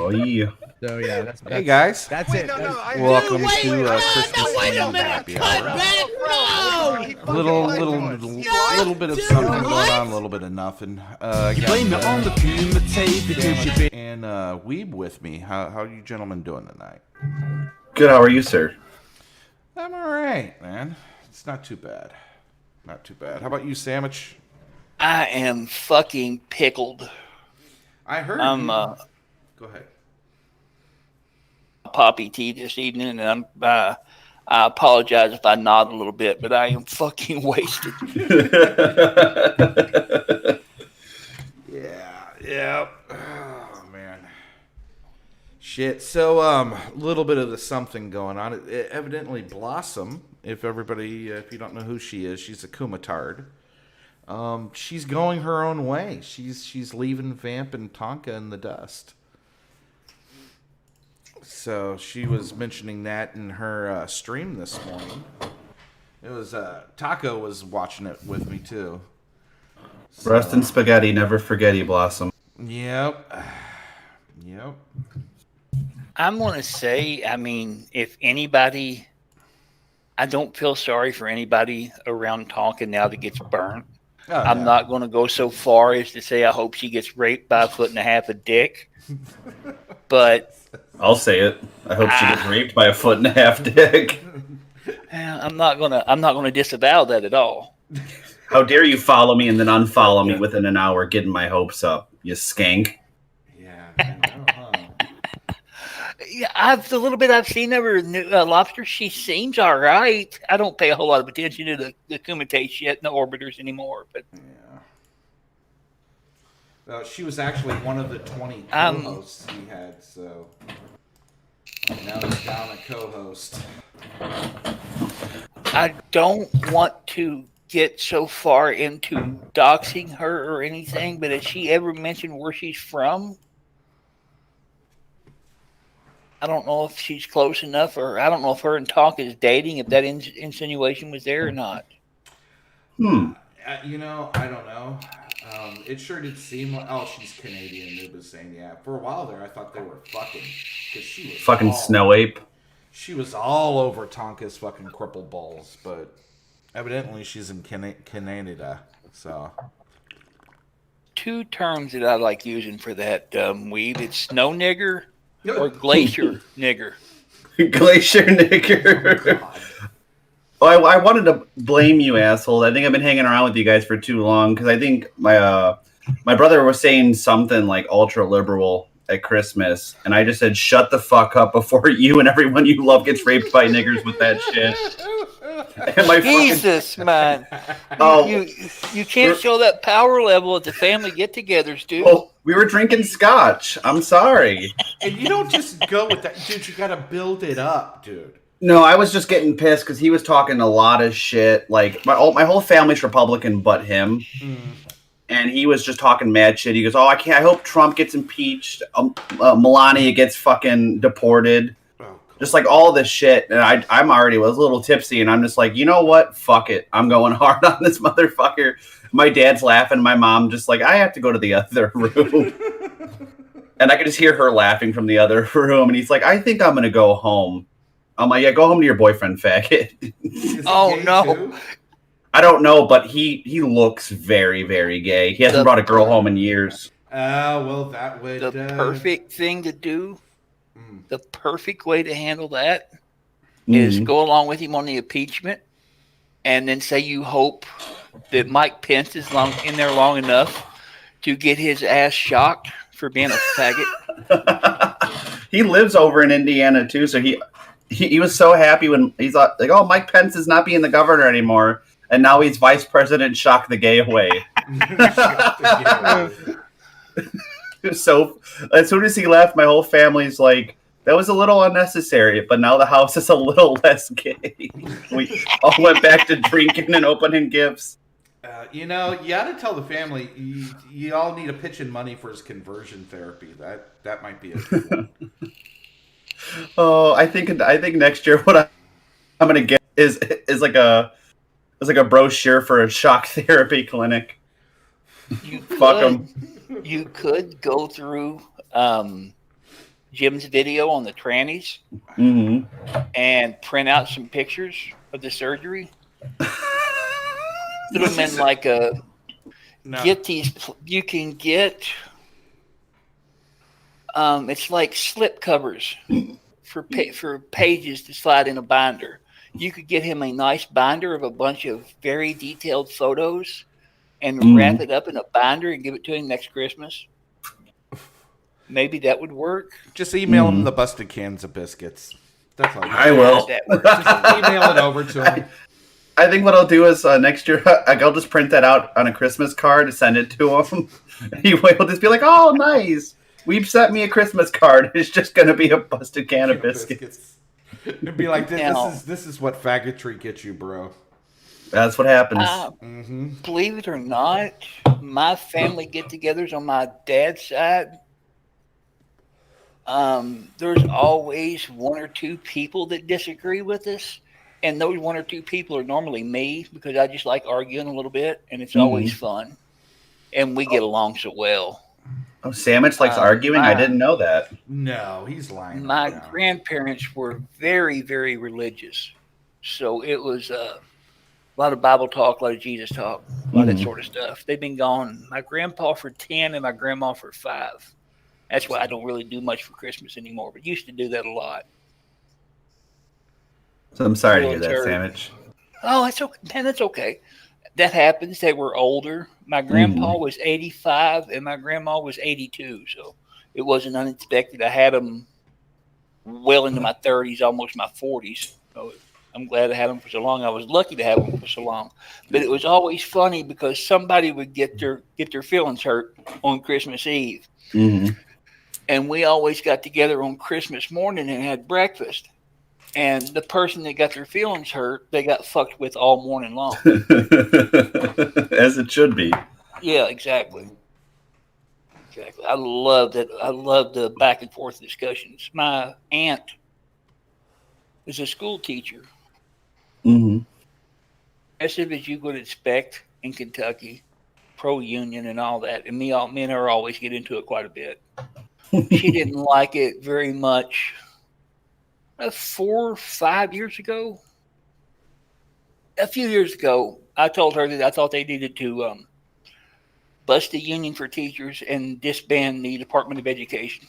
yeah. So yeah, that's Hey guys, That's Wait, it. no, no, I- welcome Wait, to wait, Christmas wait a Eve minute, happy cut hour. back, no! Little bit of something going on, a little bit of nothing. Blame it on the Puma tape because you been. And Weeb with me. How are you gentlemen doing tonight? Good. How are you, sir? I'm all right, man. It's not too bad. Not too bad. How about you, Sandwich? I am fucking pickled. I heard. Go ahead. Poppy tea this evening, and I apologize if I nod a little bit, but I am fucking wasted. Yeah. Oh man. Shit. So a little bit of the something going on. It evidently Blossom. If you don't know who she is, she's a Kumatard. She's going her own way. She's leaving Vamp and Tonka in the dust. So she was mentioning that in her stream this morning. It was Taco was watching it with me too. So, Rest in spaghetti, never forget you, Blossom. Yep. I'm going to say, I mean, if anybody, I don't feel sorry for anybody around Tonka now that gets burnt. Oh, I'm not going to go so far as to say I hope she gets raped by 1.5 feet of dick. But I'll say it. I hope she gets raped by a 1.5 foot dick. I'm not gonna disavow that at all. How dare you follow me and then unfollow me within an hour, getting my hopes up, you skank. Yeah. Yeah, the little bit I've seen of her Lobster, she seems all right. I don't pay a whole lot of attention to the Kumite shit and the orbiters anymore, but Yeah. Well, she was actually one of the 20 co-hosts he had, so now he's down a co-host. I don't want to get so far into doxing her or anything, but has she ever mentioned where she's from? I don't know if she's close enough, or I don't know if her and Tonka is dating, if that insinuation was there or not. I don't know. It sure did seem like, she's Canadian, Noob was saying, yeah. For a while there, I thought they were fucking, because she was Fucking snow ape. She was all over Tonka's fucking crippled balls, but evidently she's in Canada, so. Two terms that I like using for that weed. It's snow nigger or glacier nigger. Glacier nigger. Oh, I wanted to blame you, asshole. I think I've been hanging around with you guys for too long because I think my brother was saying something like ultra liberal at Christmas, and I just said, "Shut the fuck up!" before you and everyone you love gets raped by niggers with that shit. And my Jesus, man! You can't show that power level at the family get-togethers, dude. Oh, we were drinking scotch. I'm sorry. And you don't just go with that, dude. You gotta build it up, dude. No, I was just getting pissed because he was talking a lot of shit. Like my whole family's Republican, but him, and he was just talking mad shit. He goes, "Oh, I can't. I hope Trump gets impeached. Melania gets fucking deported." Just like all this shit, and I was a little tipsy, and I'm just like, you know what? Fuck it. I'm going hard on this motherfucker. My dad's laughing. My mom just like, I have to go to the other room. And I could just hear her laughing from the other room, and he's like, I think I'm going to go home. I'm like, yeah, go home to your boyfriend, faggot. Oh, no. Too? I don't know, but he looks very, very gay. He hasn't brought a girl home in years. Well, that would... The perfect thing to do, the perfect way to handle that is go along with him on the impeachment and then say you hope that Mike Pence is in there long enough to get his ass shocked for being a faggot. He lives over in Indiana, too, so he was so happy when he's like, oh, Mike Pence is not being the governor anymore, and now he's vice president, shock the gay away. So as soon as he left, my whole family's like, that was a little unnecessary, but now the house is a little less gay. We all went back to drinking and opening gifts. You got to tell the family, you all need a pitch in money for his conversion therapy. That might be a good one. Oh, I think next year what I'm gonna get is like a brochure for a shock therapy clinic. You Fuck them. You could go through Jim's video on the trannies Mm-hmm. and print out some pictures of the surgery. Put them in like a get these. You can get. It's like slip covers for pages to slide in a binder. You could get him a nice binder of a bunch of very detailed photos and wrap it up in a binder and give it to him next Christmas. Maybe that would work. Just email him the busted cans of biscuits. That's all. I will. Just email it over to him. I think what I'll do is next year, I'll just print that out on a Christmas card and send it to him. He'll just be like, "Oh, nice! We've sent me a Christmas card. It's just going to be a busted can of biscuits." It'd be like, this is what faggotry gets you, bro. That's what happens. Believe it or not, my family get-togethers on my dad's side. There's always one or two people that disagree with us, and those one or two people are normally me because I just like arguing a little bit, and it's always fun, and we get along so well. Oh, Sandwich likes arguing? I didn't know that. No, he's lying. My grandparents were very, very religious, so it was a lot of Bible talk, a lot of Jesus talk, a lot of that sort of stuff. They've been gone. My grandpa for 10 and my grandma for 5. That's why I don't really do much for Christmas anymore, but used to do that a lot. So I'm sorry to hear that, Sandwich. Oh, that's okay. Man, that's okay. That happens. They were older. My grandpa was 85 and my grandma was 82, so it wasn't unexpected. I had them well into my 30s, almost my 40s. So I'm glad I had them for so long. I was lucky to have them for so long. But it was always funny because somebody would get their feelings hurt on Christmas Eve. Mm-hmm. And we always got together on Christmas morning and had breakfast. And the person that got their feelings hurt, they got fucked with all morning long. As it should be. Yeah, exactly. Exactly. I love that. I love the back and forth discussions. My aunt is a school teacher. Mm-hmm. Aggressive as you would expect in Kentucky, pro-union and all that. And me and her always get into it quite a bit. She didn't like it very much. 4 or 5 years ago, a few years ago, I told her that I thought they needed to bust the union for teachers and disband the Department of Education.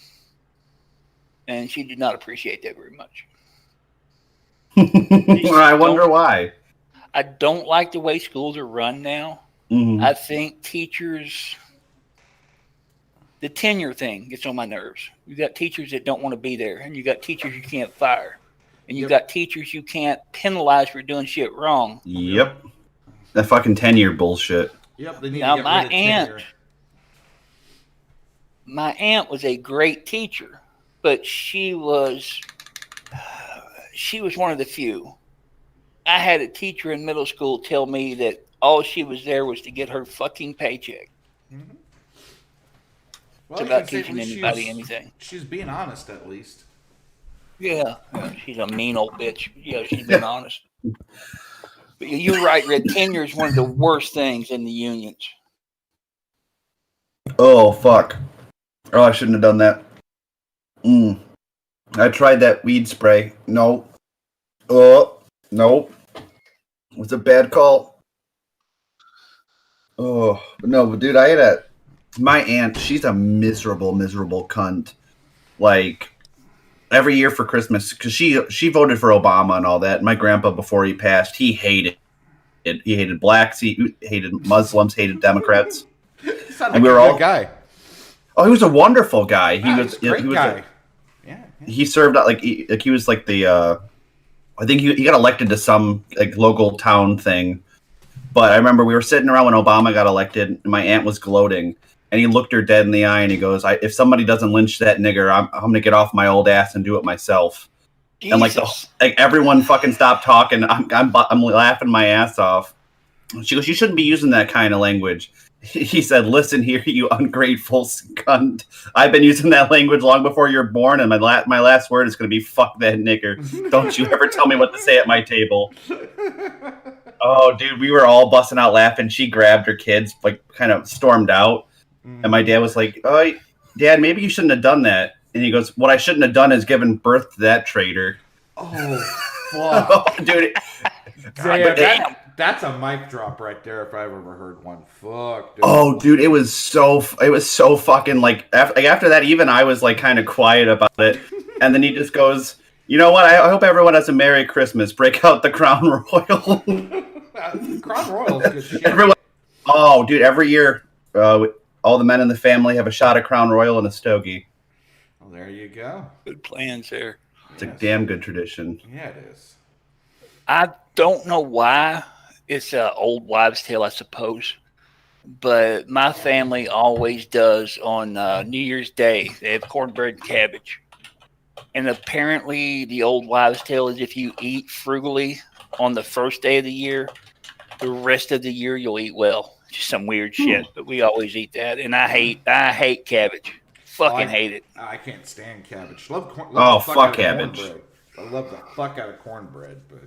And she did not appreciate that very much. I wonder why. I don't like the way schools are run now. Mm-hmm. I think teachers, the tenure thing gets on my nerves. You got teachers that don't want to be there, and you got teachers you can't fire, and you got teachers you can't penalize for doing shit wrong. Yep. That fucking tenure bullshit. Yep. They need Now to get rid of tenure. My aunt was a great teacher, but she was one of the few. I had a teacher in middle school tell me that all she was there was to get her fucking paycheck. Mm-hmm. It's about teaching anybody anything. She's being honest, at least. Yeah, she's a mean old bitch. Yeah, she's been honest. But you're right, Red. Tenure is one of the worst things in the unions. Oh, fuck. Oh, I shouldn't have done that. I tried that weed spray. No. Oh, no. It was a bad call. Oh, no, but dude, I had my aunt, she's a miserable, miserable cunt. Like, every year for Christmas, because she voted for Obama and all that. My grandpa, before he passed, he hated it. He hated blacks, he hated Muslims, hated Democrats. And we were all guy. Oh, he was a wonderful guy. He was a great guy. He served out he was like the I think he got elected to some like local town thing. But I remember we were sitting around when Obama got elected, and my aunt was gloating. And he looked her dead in the eye, and he goes, "If somebody doesn't lynch that nigger, I'm gonna get off my old ass and do it myself." Jesus. And like everyone fucking stopped talking. I'm laughing my ass off. She goes, "You shouldn't be using that kind of language." He said, "Listen here, you ungrateful cunt. I've been using that language long before you're born, and my last word is gonna be fuck that nigger. Don't you ever tell me what to say at my table." Oh, dude, we were all busting out laughing. She grabbed her kids, like kind of stormed out. And my dad was like, "Oh, Dad, maybe you shouldn't have done that." And he goes, "What I shouldn't have done is given birth to that traitor." Oh, fuck. Dude. Damn, that's a mic drop right there if I've ever heard one. Fuck, dude. Oh, dude, it was so fucking like after that. Even I was like kind of quiet about it, and then he just goes, "You know what? I hope everyone has a Merry Christmas. Break out the Crown Royal." Crown Royal is good shit. Everyone, oh, dude, every year, all the men in the family have a shot of Crown Royal and a stogie. Well, there you go. Good plans there. It's a damn good tradition. Yeah, it is. I don't know why. It's an old wives' tale, I suppose. But my family always does on New Year's Day. They have cornbread and cabbage. And apparently the old wives' tale is if you eat frugally on the first day of the year, the rest of the year you'll eat well. Just some weird shit. But we always eat that. And I hate cabbage. Fucking hate it. I can't stand cabbage. Love fuck cabbage. Cornbread. I love the fuck out of cornbread, but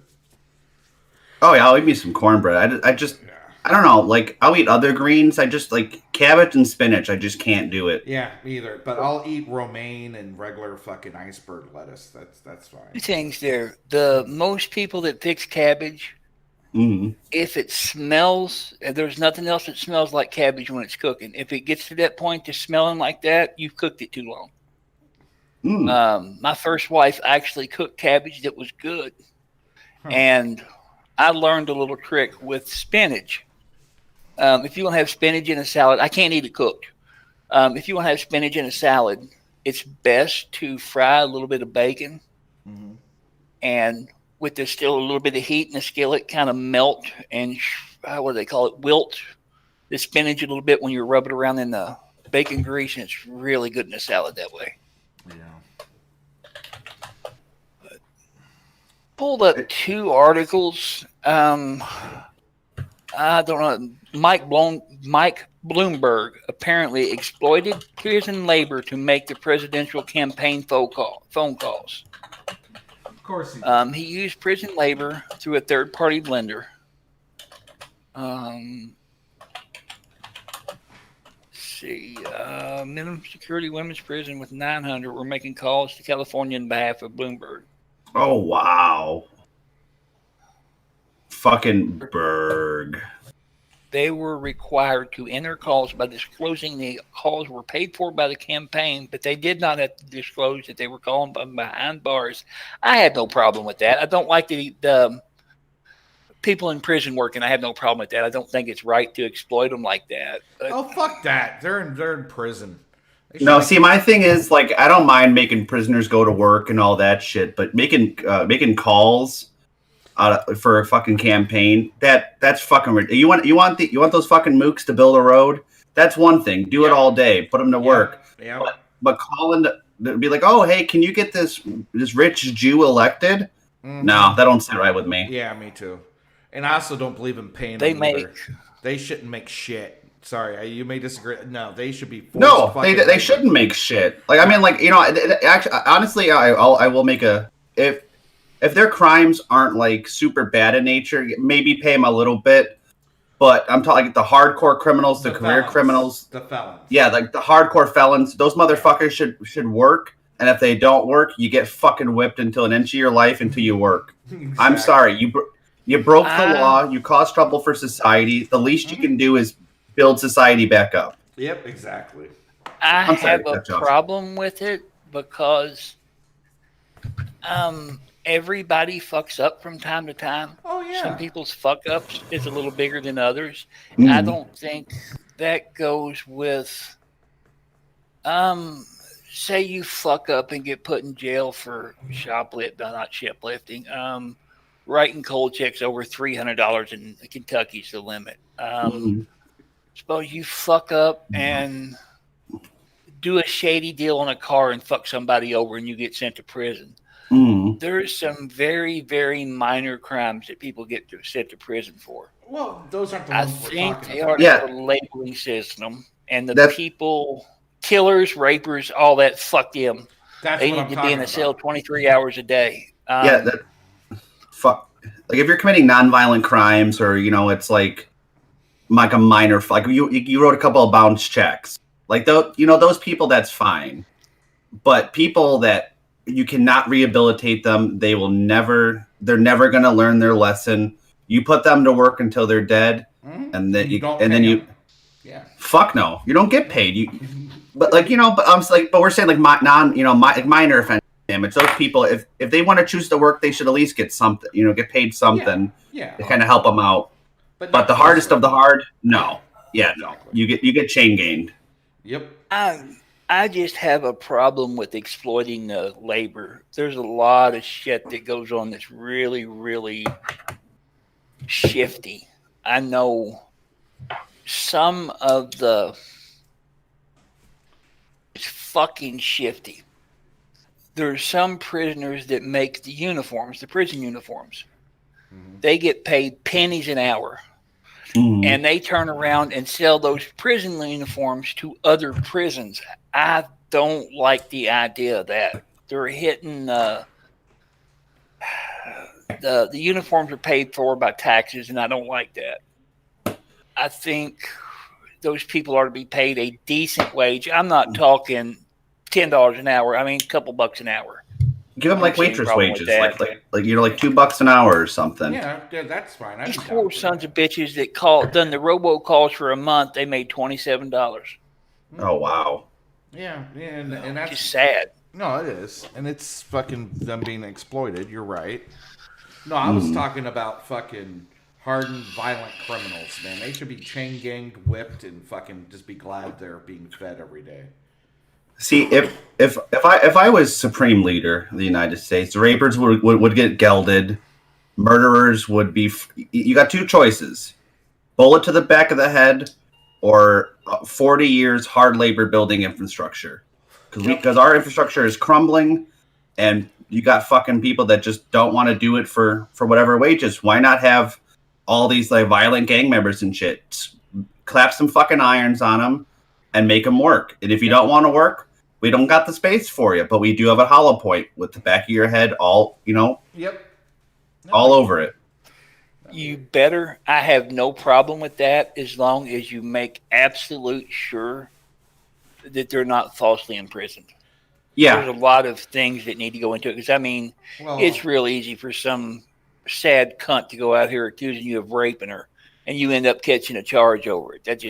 Oh yeah, I'll eat me some cornbread. I don't know. Like I'll eat other greens. I just like cabbage and spinach. I just can't do it. yeah, me either. But I'll eat romaine and regular fucking iceberg lettuce. That's fine. Two things there. Most people that fix cabbage, if it smells, there's nothing else that smells like cabbage when it's cooking. If it gets to that point to smelling like that, you've cooked it too long. My first wife actually cooked cabbage that was good. And I learned a little trick with spinach. If you want to have spinach in a salad, I can't eat it cooked. If you want to have spinach in a salad, it's best to fry a little bit of bacon. And with there's still a little bit of heat in the skillet, kind of melt and, what do they call it, wilt the spinach a little bit when you rub it around in the bacon grease, and it's really good in a salad that way. Yeah. Pulled up two articles. I don't know. Mike Bloomberg apparently exploited prison labor to make the presidential campaign phone calls. Of course he did. He used prison labor through a third-party blender. Minimum security women's prison with 900 were making calls to California on behalf of Bloomberg. Oh wow. Fucking Berg. They were required to enter calls by disclosing the calls were paid for by the campaign, but they did not have to disclose that they were calling behind bars. I had no problem with that. I don't like the people in prison working. I have no problem with that. I don't think it's right to exploit them like that. But Oh, fuck that. They're in prison. No, see, my thing is like I don't mind making prisoners go to work and all that shit, but making calls for a fucking campaign that's fucking ridiculous. You want those fucking mooks to build a road? That's one thing. Do it all day. Put them to work. Yeah. But calling to be like, oh hey, can you get this rich Jew elected? No, that don't sit right with me. Yeah, me too. And I also don't believe in paying They them either. They shouldn't make shit. Sorry, you may disagree. No, they should be. No, they shouldn't make shit. Like I mean, like actually, honestly, I will make a if their crimes aren't like super bad in nature, maybe pay them a little bit. But I'm talking like the hardcore criminals, the career felons. criminals, The felons. yeah, like the hardcore felons. Those motherfuckers should work. And if they don't work, you get fucking whipped until an inch of your life until you work. Exactly. I'm sorry, you broke the law. You caused trouble for society. The least you can do is build society back up. Yep, exactly. I sorry, have a problem with it because everybody fucks up from time to time. Oh yeah. Some people's fuck ups is a little bigger than others. Mm. I don't think that goes with say you fuck up and get put in jail for not shoplifting. Writing cold checks over $300 in Kentucky's the limit. Suppose you fuck up and do a shady deal on a car and fuck somebody over and you get sent to prison. There's some very, very minor crimes that people get sent to prison for. Well, those aren't the I ones we're think talking they about. are the labeling system and the people, killers, rapers, all that. Fuck them. That's They what need I'm to be talking in a about. cell 23 hours a day. Fuck. Like if you're committing nonviolent crimes, or it's like a minor, like you wrote a couple of bounce checks, like those people, that's fine. but people that you cannot rehabilitate them, they're never going to learn their lesson. You put them to work until they're dead, and then you yeah, fuck no, you don't get paid. But we're saying like minor offense damage. Those people, if they want to choose to work, they should at least get something, get paid something to kind of help them out. But the hardest of the hard, no. Yeah, no. You get chain gained. Yep. I just have a problem with exploiting the labor. There's a lot of shit that goes on that's really, really shifty. I know some of it's fucking shifty. There's some prisoners that make the uniforms, the prison uniforms. Mm-hmm. They get paid pennies an hour. Mm-hmm. And they turn around and sell those prison uniforms to other prisons. I don't like the idea of that. They're hitting the uniforms are paid for by taxes, and I don't like that. I think those people are to be paid a decent wage. I'm not talking $10 an hour. I mean, a couple bucks an hour. Give them like waitress wages, like $2 an hour or something. Yeah, that's fine. These poor sons of bitches that done the robocalls for a month, they made $27. Oh wow. Yeah, and that's just sad. No, it is, and it's fucking them being exploited. You're right. No, I was talking about fucking hardened, violent criminals. Man, they should be chain ganged, whipped, and fucking just be glad they're being fed every day. See, if I was supreme leader of the United States, rapers would get gelded, murderers would be. You got two choices: bullet to the back of the head, or 40 years hard labor building infrastructure. Because our infrastructure is crumbling, and you got fucking people that just don't want to do it for whatever wages. Why not have all these like violent gang members and shit? Clap some fucking irons on them and make them work. And if you don't want to work, we don't got the space for you, but we do have a hollow point with the back of your head all over it. You better. I have no problem with that as long as you make absolute sure that they're not falsely imprisoned. Yeah. There's a lot of things that need to go into it. Because, I mean, it's real easy for some sad cunt to go out here accusing you of raping her, and you end up catching a charge over it. That's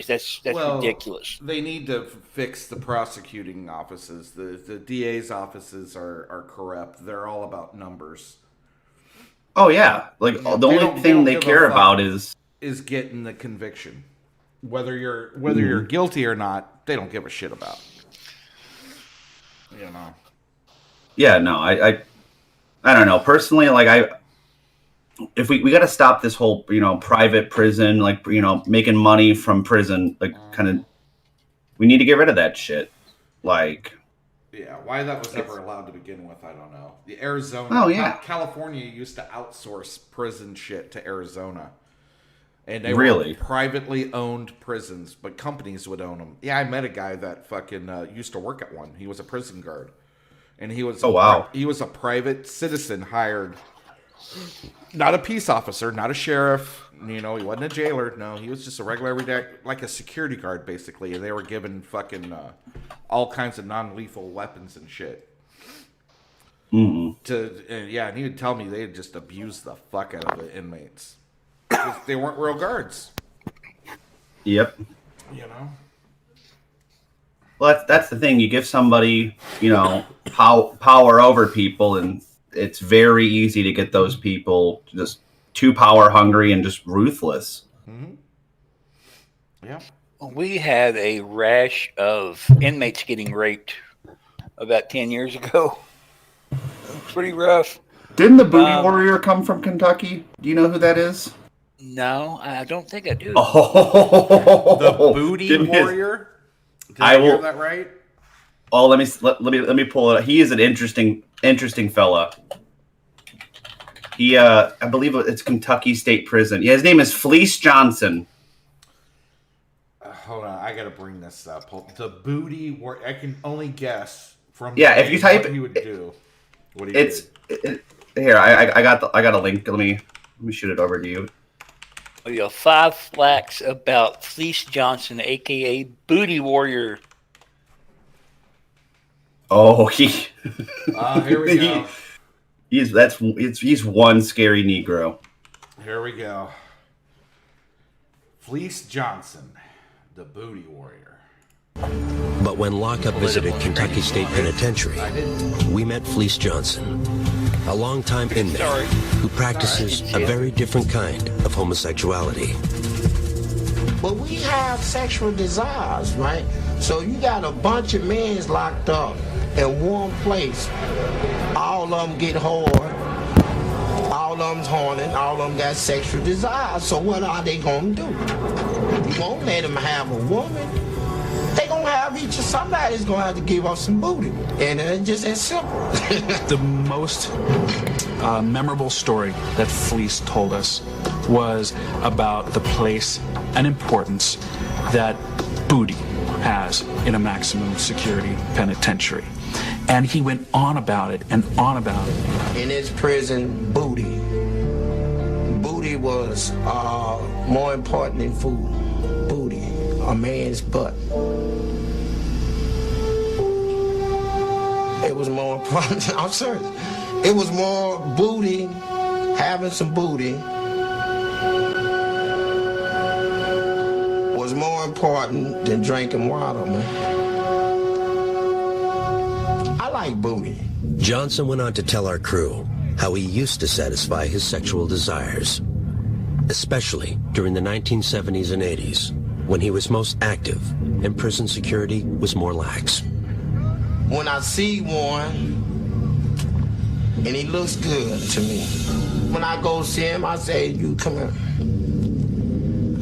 ridiculous. They need to fix the prosecuting offices. The DA's offices are corrupt. They're all about numbers. Oh yeah, like the only thing they care about is getting the conviction. Whether you're guilty or not, they don't give a shit about. Yeah, no, I don't know. Personally, like if we got to stop this whole, private prison, like, making money from prison, like kind of, we need to get rid of that shit. Like, yeah, why that was ever allowed to begin with, I don't know. The Arizona, California used to outsource prison shit to Arizona. And they were privately owned prisons, but companies would own them. Yeah, I met a guy that fucking used to work at one. He was a prison guard. And he was he was a private citizen hired. Not a peace officer, not a sheriff. He wasn't a jailer. No, he was just a regular everyday, like a security guard, basically. And they were given fucking all kinds of non-lethal weapons and shit. Mm-hmm. And he would tell me they just abused the fuck out of the inmates. They weren't real guards. Yep. Well, that's the thing. You give somebody, power over people, and it's very easy to get those people just too power hungry and just ruthless. Mm-hmm. Yeah. We had a rash of inmates getting raped about 10 years ago. Pretty rough. Didn't the Booty Warrior come from Kentucky? Do you know who that is? No, I don't think I do. Oh, the Booty Warrior? Did I hear that right? Oh, let me pull it up. He is an interesting fella. He, I believe it's Kentucky State Prison. Yeah, his name is Fleece Johnson. Hold on, I gotta bring this up. The Booty Warrior. I can only guess from if you type what he would do. What he did. Here. I got a link. Let me shoot it over to you. 5 facts about Fleece Johnson, a.k.a. Booty Warrior. Oh, he. Here we go. He's one scary Negro. Here we go. Fleece Johnson, the booty warrior. But when Lockup visited Kentucky State Penitentiary, we met Fleece Johnson, a longtime inmate who practices a very different kind of homosexuality. But we have sexual desires, right? So you got a bunch of men locked up in one place. All of them get hard. All of them's horny. All of them got sexual desires. So what are they going to do? You won't let them have a woman. They going to have each of somebody's going to have to give up some booty. And it's just that simple. The most memorable story that Fleece told us was about the place and importance that booty has in a maximum security penitentiary. And he went on about it and on about it. In his prison, booty was more important than food. Booty, a man's butt. It was more important. I'm serious. It was more booty, having some booty was more important than drinking water, man. I like booty. Johnson went on to tell our crew how he used to satisfy his sexual desires, especially during the 1970s and 80s, when he was most active and prison security was more lax. When I see one, and he looks good to me, when I go see him, I say, you come here.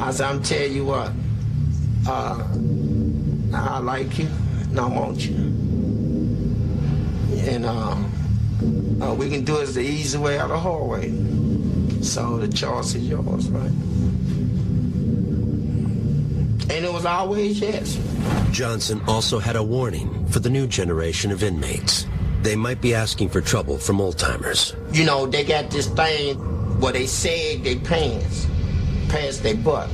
I say, I'm telling you what, I like you, and I want you. And we can do it the easy way or the hard way. So the choice is yours, right? And it was always yes. Johnson also had a warning for the new generation of inmates. They might be asking for trouble from old-timers. You know, they got this thing where they sag their pants past their butt.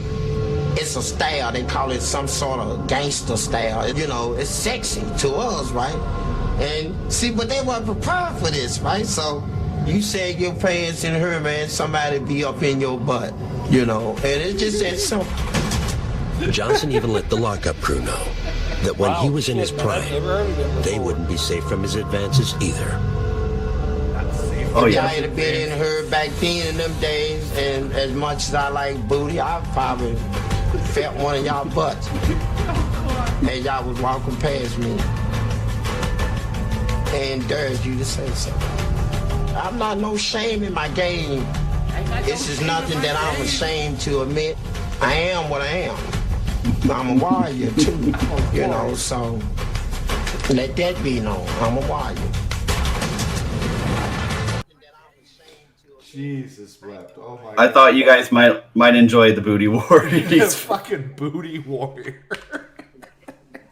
It's a style. They call it some sort of gangster style. You know, it's sexy to us, right? And see, but they weren't prepared for this, right? So you sag your pants in her, man, somebody be up in your butt, you know? And it's just that simple. Johnson even let the lockup crew know that when he was in his prime, they wouldn't be safe from his advances either. Oh, yeah. I had been in her back then in them days, and as much as I like booty, I probably felt one of y'all butts as y'all was walking past me and dared you to say something. I'm not no shame in my game. This is nothing that I'm ashamed to admit. I am what I am. I'm a warrior too, you know, so let that be known. I'm a warrior. Jesus wept. Oh my I thought you guys might enjoy the booty warriors. fucking booty warrior.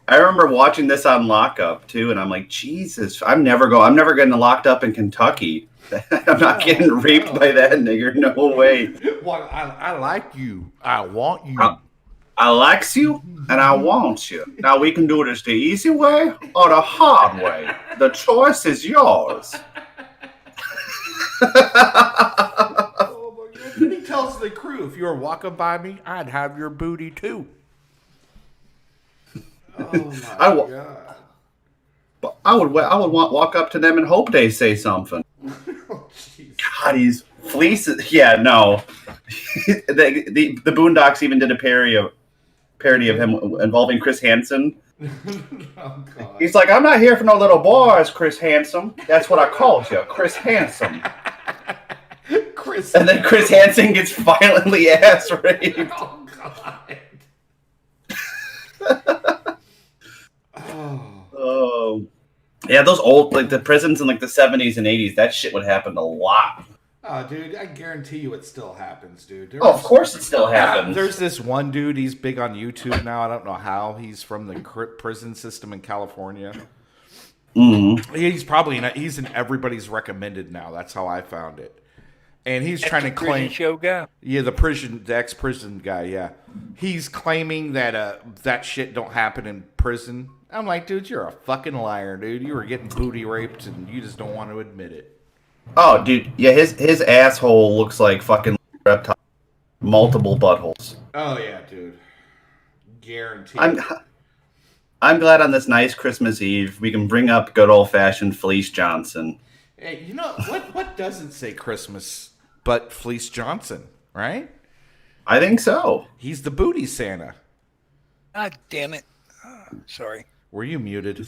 I remember watching this on Lockup too, and I'm like, Jesus, I'm never getting locked up in Kentucky. I'm not getting raped by that nigger. No way. Well, I like you. I want you. I likes you and I want you. Now we can do this the easy way or the hard way. The choice is yours. Oh my God. Then he tells the crew, if you were walking by me, I'd have your booty too. Oh my God. I would walk up to them and hope they say something. Oh, God, he's fleeces. Yeah, no. the Boondocks even did a parody of him involving Chris Hansen. Oh, God. He's like, I'm not here for no little boys, Chris Hansen. That's what I called you, Chris Hansen. And then Chris Hansen gets violently ass raped. Oh, God. Oh. Yeah, those old, like the prisons in like the 70s and 80s, that shit would happen a lot. Oh, dude, I guarantee you it still happens, dude. Of course it still happens. There's this one dude, he's big on YouTube now. I don't know how. He's from the prison system in California. Mm-hmm. He's in everybody's recommended now. That's how I found it. and he's That's trying to the prison claim. show guy. Yeah, the ex-prison guy. Yeah, he's claiming that that shit don't happen in prison. I'm like, dude, you're a fucking liar, dude. You were getting booty raped, and you just don't want to admit it. Oh, dude, yeah, his asshole looks like fucking reptile. Multiple buttholes. Oh yeah, dude. Guaranteed. I'm glad on this nice Christmas Eve we can bring up good old fashioned Fleece Johnson. Hey, you know what doesn't say Christmas but Fleece Johnson, right? I think so. He's the booty Santa. God damn it. Sorry. Were you muted?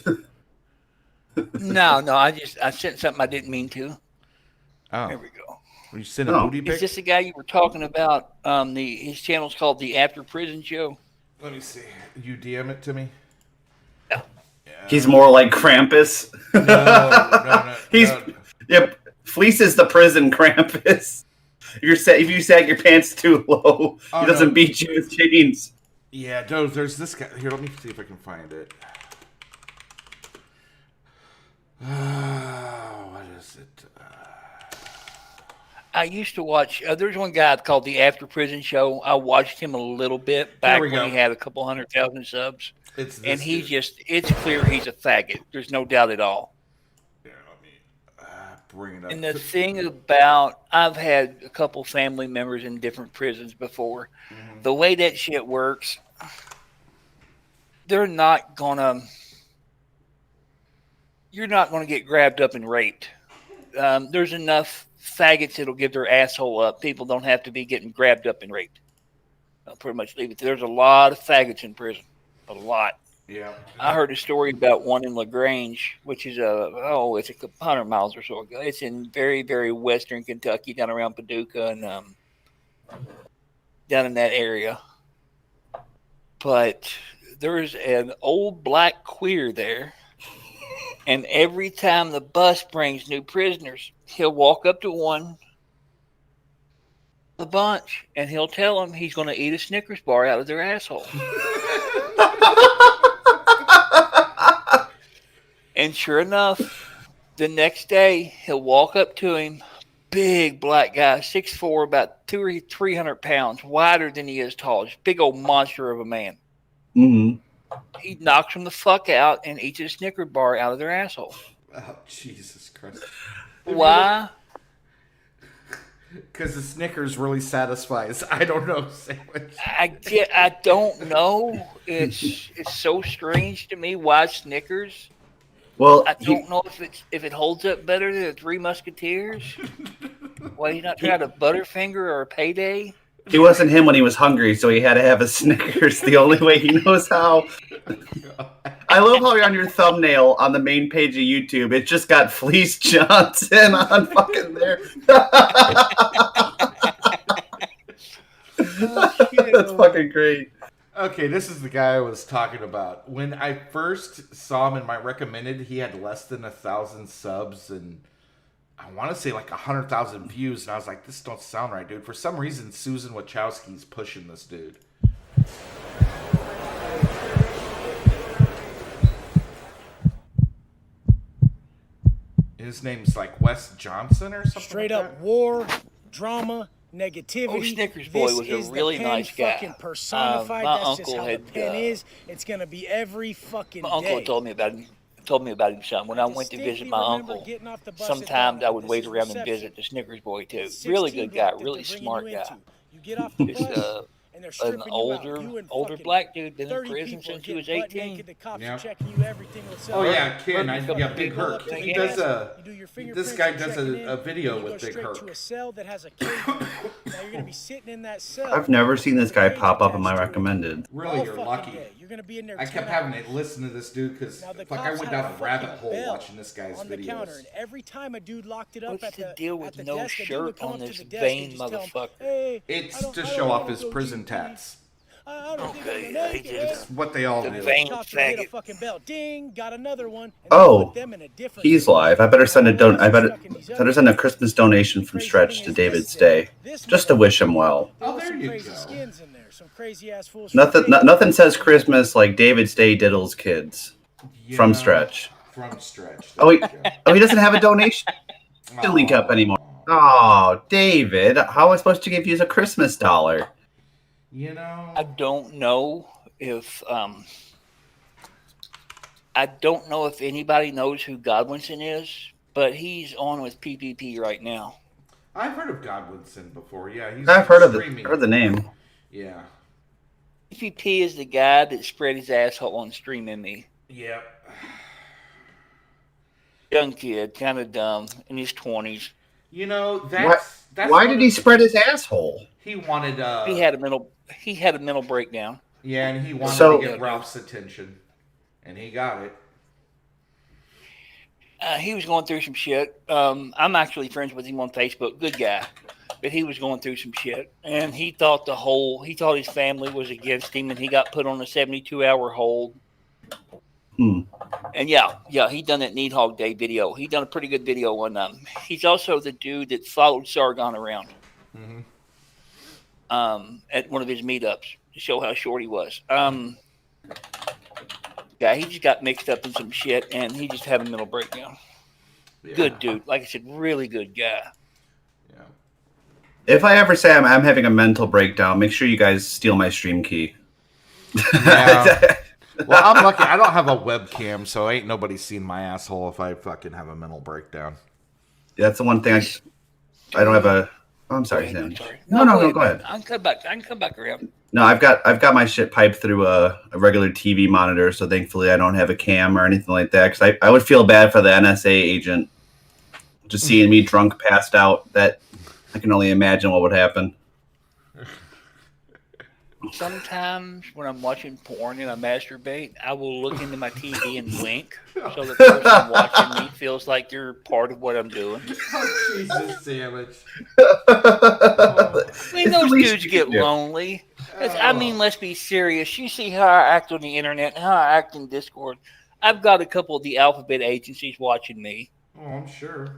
No, I sent something I didn't mean to. Oh, There we go. were you sending a booty pic? Is this the guy you were talking about? His channel's called the After Prison Show. Let me see. You DM it to me. Yeah. He's more like Krampus. No. Yep. Fleece is the prison Krampus. If you sag your pants too low, he doesn't beat you with chains. Yeah, there's this guy. Here, let me see if I can find it. What is it? I used to watch. There's one guy called the After Prison Show. I watched him a little bit back we when go. he had a couple 100,000 subs. It's this And he's dude. it's clear he's a faggot. There's no doubt at all. Here, let me bring it up. And the thing about, I've had a couple family members in different prisons before. Mm-hmm. The way that shit works, you're not gonna get grabbed up and raped. There's enough faggots that'll give their asshole up. People don't have to be getting grabbed up and raped. I'll pretty much leave it there. There's a lot of faggots in prison. A lot. Yeah. I heard a story about one in LaGrange, which is it's a 100 miles or so ago. It's in very, very western Kentucky, down around Paducah and down in that area. But there's an old black queer there, and every time the bus brings new prisoners, he'll walk up to one, the bunch, and he'll tell them he's going to eat a Snickers bar out of their asshole. And sure enough, the next day, he'll walk up to him, big black guy, 6'4", about 200 or 300 pounds, wider than he is tall, just big old monster of a man. Mm-hmm. He knocks them the fuck out and eats a Snickers bar out of their asshole. Oh, Jesus Christ. Why? Because the Snickers really satisfies. I don't know sandwich. I don't know. It's so strange to me why Snickers. Well, I don't know if it holds up better than the Three Musketeers. Why he's not trying a Butterfinger or a Payday? he wasn't him when he was hungry, so he had to have a Snickers the only way he knows how. I love how you're on your thumbnail on the main page of YouTube. It just got Fleece Johnson on fucking there. That's fucking great. Okay, this is the guy I was talking about. When I first saw him in my recommended, he had less than 1,000 subs and I want to say like 100,000 views. And I was like, this don't sound right, dude. For some reason, Susan Wachowski's pushing this dude. His name's like Wes Johnson or something. Straight like up that. war, drama, negativity. Oh, Snickers Boy This was is a the really pen nice guy. fucking personified. My That's just uncle how had, the pen is. It's gonna be every fucking My uncle day. told me about him. Son. When I went to visit my uncle, sometimes I would wait around and visit the Snickers Boy too. Really good guy, really smart guy. You get off the Just bus, and they're an stripping you out. You and older fucking black dude, been in 30 prison people since he was getting butt 18. naked, the cops Yeah. are checking you everything. What's up? Oh yeah, Ken. Yeah, Big Herc. You He do does your this fingerprints, guy you're does checking in, a video and you with go Big straight Herc. to a cell that has a cage. Now you're gonna be sitting in that cell. I've never seen this guy Cage pop up in my attached to it. recommended. Really, All you're fucking lucky. day. You're gonna be in there. I 10 kept having hours. to listen to this dude because Now, the fuck, I cops went had down a a rabbit fucking hole bell watching this guy's on the counter, videos. and every time a dude locked it up What's at the the deal at with the no desk, a dude shirt would come on up to this the desk vain and just tell him, motherfucker? Hey, It's I don't to wanna show off go his GP. prison tats. I don't think Okay, I'm yeah, gonna he make did it. that. What they all The do. vain Cops would hit a faggot. fucking bell. Ding, got another one. And Oh, they put them in a different He's cell. live. I better send a Now, better send a Christmas donation from crazy Stretch thing to is David's this Day, this just to wish him well. There Oh, was there some you crazy go. skins in there. Some crazy ass fools. from Nothing, Vegas. nothing says Christmas like David's Day diddles kids from Yeah, Stretch. From Stretch. Oh, There wait. Oh, he doesn't have a donation you go. link up anymore. Oh, David, how am I supposed to give you a Christmas dollar? You know, I don't know if anybody knows who Godwinson is, but he's on with PPP right now. I've heard of Godwinson before. Yeah, I've heard of the name. Yeah. PPP is the guy that spread his asshole on Streaming Me. Yeah. Young kid, kind of dumb, in his 20s. You know, that's why did he spread his asshole? He wanted he had a mental breakdown. Yeah, and he wanted to get Ralph's attention, and he got it. He was going through some shit. I'm actually friends with him on Facebook. Good guy. But he was going through some shit. And he thought his family was against him, and he got put on a 72-hour hold. And yeah, he done that Needhog Day video. He done a pretty good video on them. He's also the dude that followed Sargon around at one of his meetups to show how short he was. Yeah, he just got mixed up in some shit, and he just had a mental breakdown. Yeah. Good dude. Like I said, really good guy. Yeah. If I ever say I'm having a mental breakdown, make sure you guys steal my stream key. Yeah. Well, I'm lucky. I don't have a webcam, so ain't nobody seen my asshole if I fucking have a mental breakdown. Yeah, that's the one thing I don't have a... Oh, I'm sorry, Sam. No, go ahead. I can come back around. No, I've got my shit piped through a regular TV monitor, so thankfully I don't have a cam or anything like that. Because I would feel bad for the NSA agent just seeing me drunk, passed out. That I can only imagine what would happen. Sometimes when I'm watching porn and I masturbate, I will look into my TV and wink, so the person watching me feels like they're part of what I'm doing. Oh, Jesus, sandwich. I mean, those dudes get lonely. I mean, let's be serious. You see how I act on the internet and how I act in Discord. I've got a couple of the alphabet agencies watching me. Oh, I'm sure.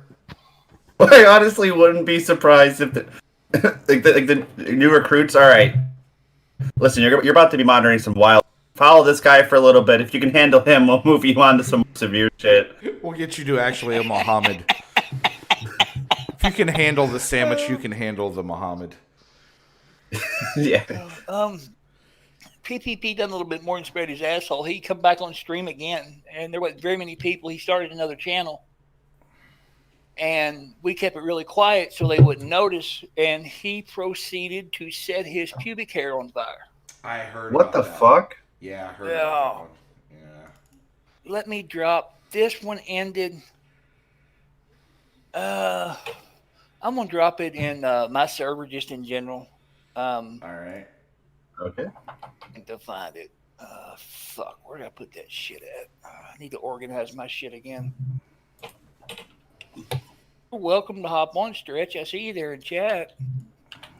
I honestly wouldn't be surprised if the new recruits. All right, listen, you're about to be monitoring some wild. Follow this guy for a little bit. If you can handle him, we'll move you on to some severe shit. We'll get you to actually a Muhammad. If you can handle the sandwich, you can handle the Muhammad. Yeah. PPP done a little bit more than spread his asshole. He come back on stream again, and there wasn't very many people. He started another channel, and we kept it really quiet so they wouldn't notice. And he proceeded to set his pubic hair on fire. I heard. What the fuck? Yeah, I heard about that one. Yeah. Let me drop. This one ended. I'm gonna drop it in my server just in general. All right. Okay. To find it. Fuck, where did I put that shit at? I need to organize my shit again. Welcome to Hop On, Stretch. I see you there in chat.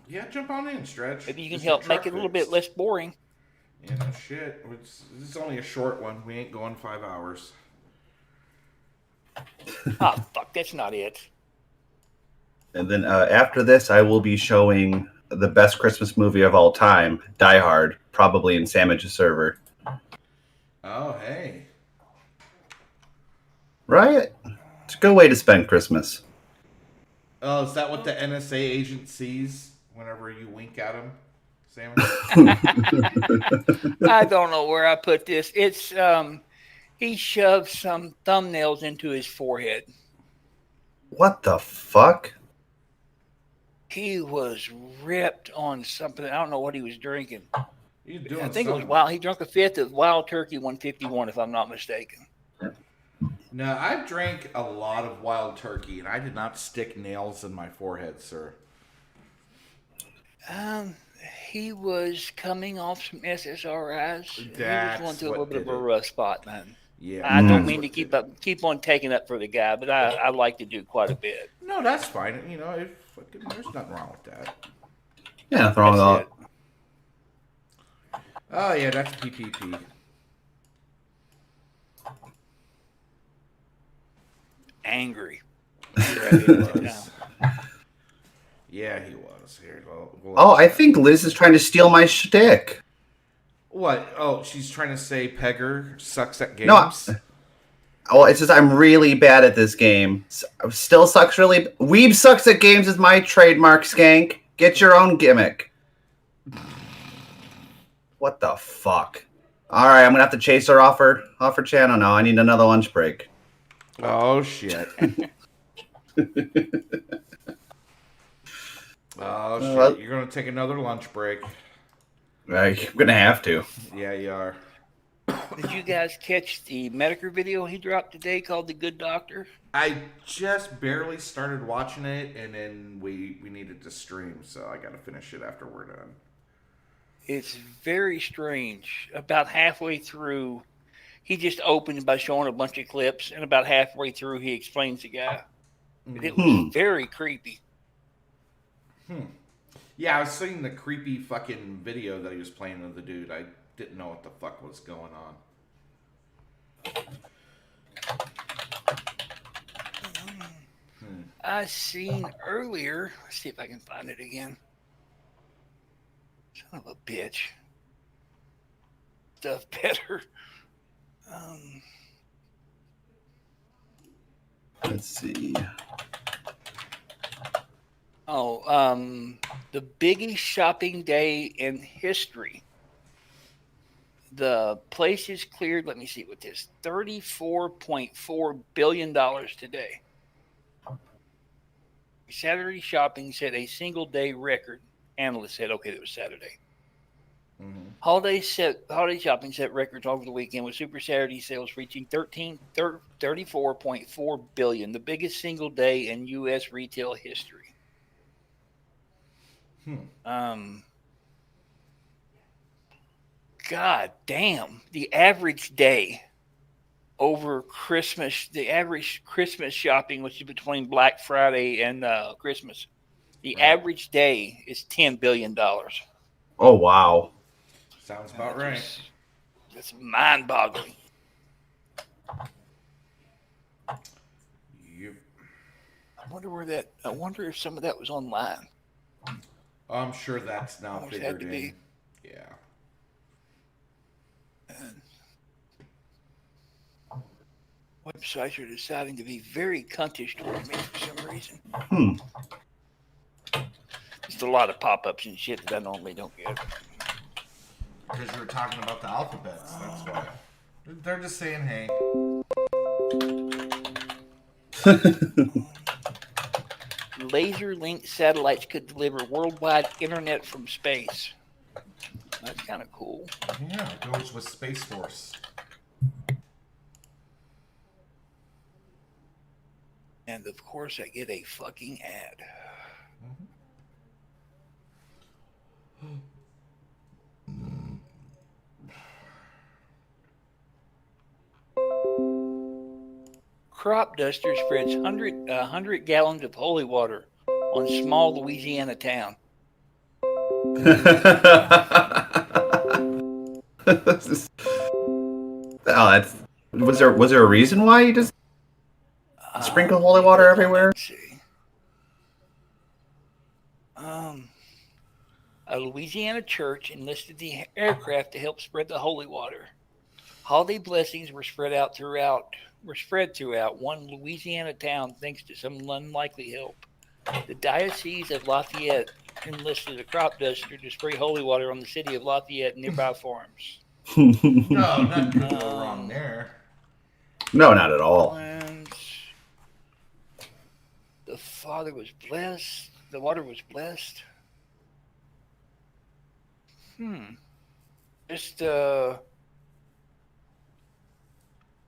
Yeah, jump on in, Stretch. Maybe you can help make it a little bit less boring. Yeah, no shit. This is only a short one. We ain't going 5 hours. Fuck, that's not it. And then after this, I will be showing the best Christmas movie of all time, Die Hard, probably in Sandwich's server. Oh, hey. Right? It's a good way to spend Christmas. Oh, is that what the NSA agent sees whenever you wink at him, Sandwich? I don't know where I put this. It's he shoved some thumbnails into his forehead. What the fuck? He was ripped on something. I don't know what he was drinking. He's doing I think something. it was Wild. He drank a fifth of Wild Turkey 151, if I'm not mistaken. No, I've drank a lot of Wild Turkey, and I did not stick nails in my forehead, sir. He was coming off some SSRIs. He was That's going through a what little bit of did a it. rough spot, man. Yeah, I don't that's mean to what keep on taking up for the guy, but I like to do quite a bit. No, that's fine. You know, there's nothing wrong with that. Yeah, nothing wrong with all. That's it. Oh, yeah, that's PPP. Angry. Yeah, he was. Yeah, he was. Here, Oh, I think Liz is trying to steal my shtick. What? Oh, she's trying to say Pegger sucks at games? No, Oh, it's just I'm really bad at this game. Still sucks really. Weeb sucks at games is my trademark, Skank. Get your own gimmick. What the fuck? All right, I'm gonna have to chase her off her channel now. I need another lunch break. Oh shit. Oh shit! You're gonna take another lunch break. I'm gonna have to. Yeah, you are. Did you guys catch the Medicare video he dropped today called "The Good Doctor"? I just barely started watching it, and then we needed to stream, so I got to finish it after we're done. It's very strange. About halfway through, he just opened by showing a bunch of clips, and about halfway through, he explains the guy. It was very creepy. Yeah, I was seeing the creepy fucking video that he was playing of the dude. I didn't know what the fuck was going on. I seen earlier. Let's see if I can find it again. Son of a bitch. Stuff better. Let's see. The biggest shopping day in history. The place is cleared. Let me see what this $34.4 billion today. Saturday shopping set a single day record. Analysts said, okay, it was Saturday. Holiday shopping set records over the weekend with Super Saturday sales reaching $34.4 billion, the biggest single day in U.S. retail history. God damn, the average day over Christmas, the average Christmas shopping, which is between Black Friday and Christmas, the average day is $10 billion. Oh, wow. Sounds about right. That's mind-boggling. Yep. I wonder if some of that was online. I'm sure that's now figured in. Be. Yeah. Websites are deciding to be very cuntish toward me for some reason. Just a lot of pop-ups and shit that I normally don't get. Because you were talking about the alphabets, that's why. They're just saying, hey. Laser-linked satellites could deliver worldwide internet from space. That's kind of cool. Yeah, it goes with Space Force. And of course, I get a fucking ad. Crop duster spreads 100 gallons of holy water on small Louisiana town. Was there a reason why you just sprinkle holy water everywhere? Let's see. A Louisiana church enlisted the aircraft to help spread the holy water. Holiday blessings were spread throughout one Louisiana town thanks to some unlikely help. The Diocese of Lafayette enlisted a crop duster to spray holy water on the city of Lafayette and nearby farms. No, nothing could go wrong there. No, not at all. And the Father was blessed. The water was blessed. Just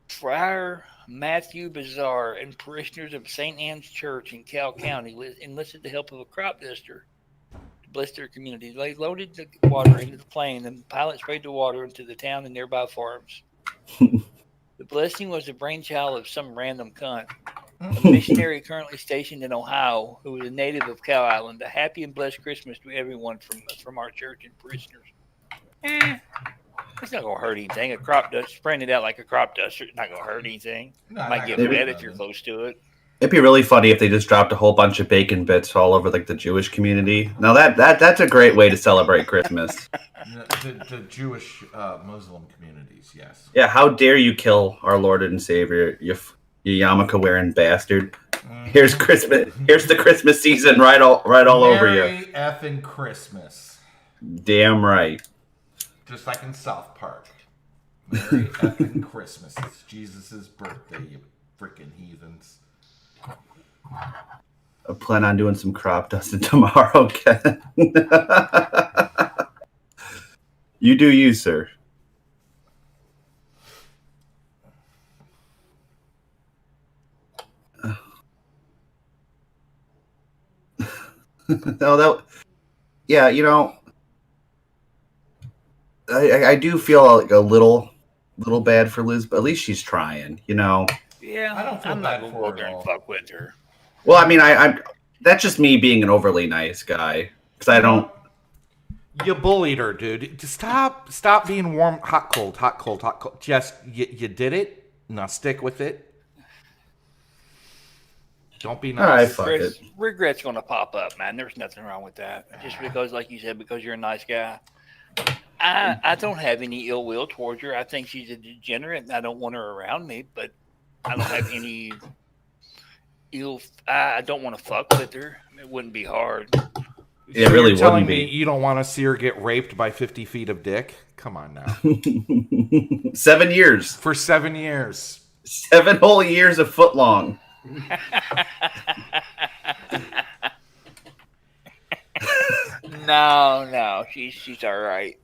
Friar Matthew Bazar and parishioners of St. Anne's Church in Cal County enlisted the help of a crop duster to bless their community. They loaded the water into the plane, and the pilot sprayed the water into the town and nearby farms. The blessing was the brainchild of some random cunt, a missionary currently stationed in Ohio who is a native of Cow Island. A happy and blessed Christmas to everyone from our church and parishioners. It's not going to hurt anything. A crop duster, spraying it out like a crop duster, it's not going to hurt anything. No, Might get wet if you're close to it. It'd be really funny if they just dropped a whole bunch of bacon bits all over like the Jewish community. Now that's a great way to celebrate Christmas. The Jewish Muslim communities, yes. Yeah, how dare you kill our Lord and Savior, you yarmulke wearing bastard. Here's Christmas. Here's the Christmas season right all over you. Merry effing Christmas. Damn right. Just like in South Park. Merry effing Christmas. It's Jesus' birthday, you freaking heathens. I plan on doing some crop dusting tomorrow, Ken. You do you, sir. No, yeah, you know, I do feel like a little bad for Liz, but at least she's trying, you know. Yeah, I don't feel I'm bad not for going her to at all. fuck with her. Well, I mean, I'm that's just me being an overly nice guy because I don't. You bullied her, dude. Stop being warm, hot, cold, hot, cold, hot, cold. Just you did it. Now stick with it. Don't be nice. All right, fuck it. Regret's going to pop up, man. There's nothing wrong with that. Just because, like you said, because you're a nice guy. I don't have any ill will towards her. I think she's a degenerate, and I don't want her around me. But I don't have any ill. I don't want to fuck with her. It wouldn't be hard. It really You're telling wouldn't me be. you don't want to see her get raped by 50 feet of dick? Come on now. 7 years. For 7 years. 7 whole years of foot long. No, she's all right.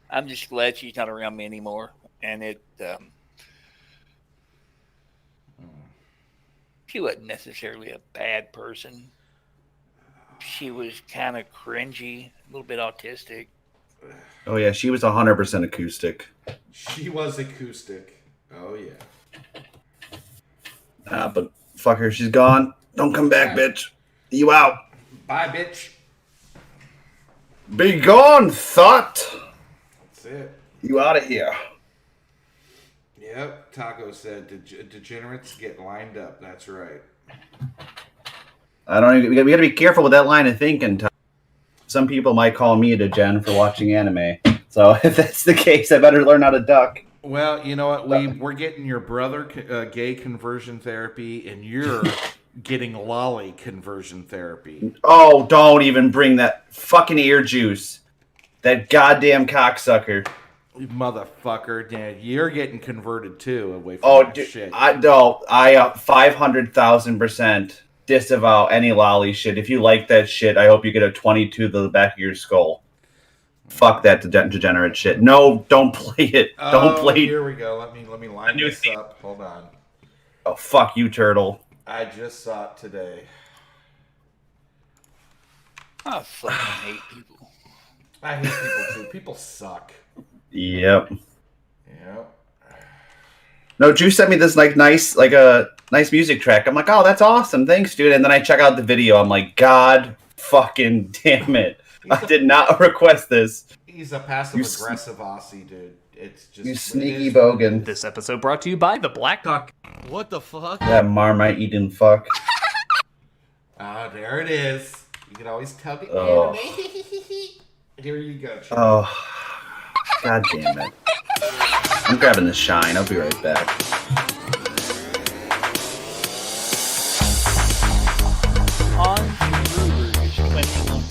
I'm just glad she's not around me anymore, and she wasn't necessarily a bad person. She was kind of cringy, a little bit autistic. Oh yeah, she was 100% acoustic. She was acoustic. Oh yeah. But fuck her, she's gone. Don't come back, bitch. You out. Bye, bitch. Be gone, thought. That's it. You out of here. Yep. Taco said degenerates get lined up. That's right. I don't even, we gotta be careful with that line of thinking. Some people might call me a degen for watching anime. So if that's the case, I better learn how to duck. Well, you know what? We're getting your brother gay conversion therapy, and you're getting lolly conversion therapy. Oh, don't even bring that fucking ear juice. That goddamn cocksucker. Motherfucker. Yeah, you're getting converted too away from Oh, that dude, shit. I 500,000% disavow any lolly shit. If you like that shit, I hope you get a 22 to the back of your skull. Fuck that degenerate shit. No, don't play it. Don't play it. Here we go. Let me line new this theme. up. Hold on. Oh, fuck you, turtle. I just saw it today. I fucking hate people. I hate people too. People suck. Yep. Yep. No, Drew sent me this nice music track. I'm like, oh, that's awesome. Thanks, dude. And then I check out the video. I'm like, God fucking damn it. I did not request this. He's a passive-aggressive Aussie, dude. It's just You sneaky bogan. This episode brought to you by the Black Duck. What the fuck? That Marmite eating fuck. Ah, there it is. You can always tell the Oh. anime. Here you go. Chuck. Oh, God damn it. I'm grabbing the shine. I'll be right back. On Ruger is 21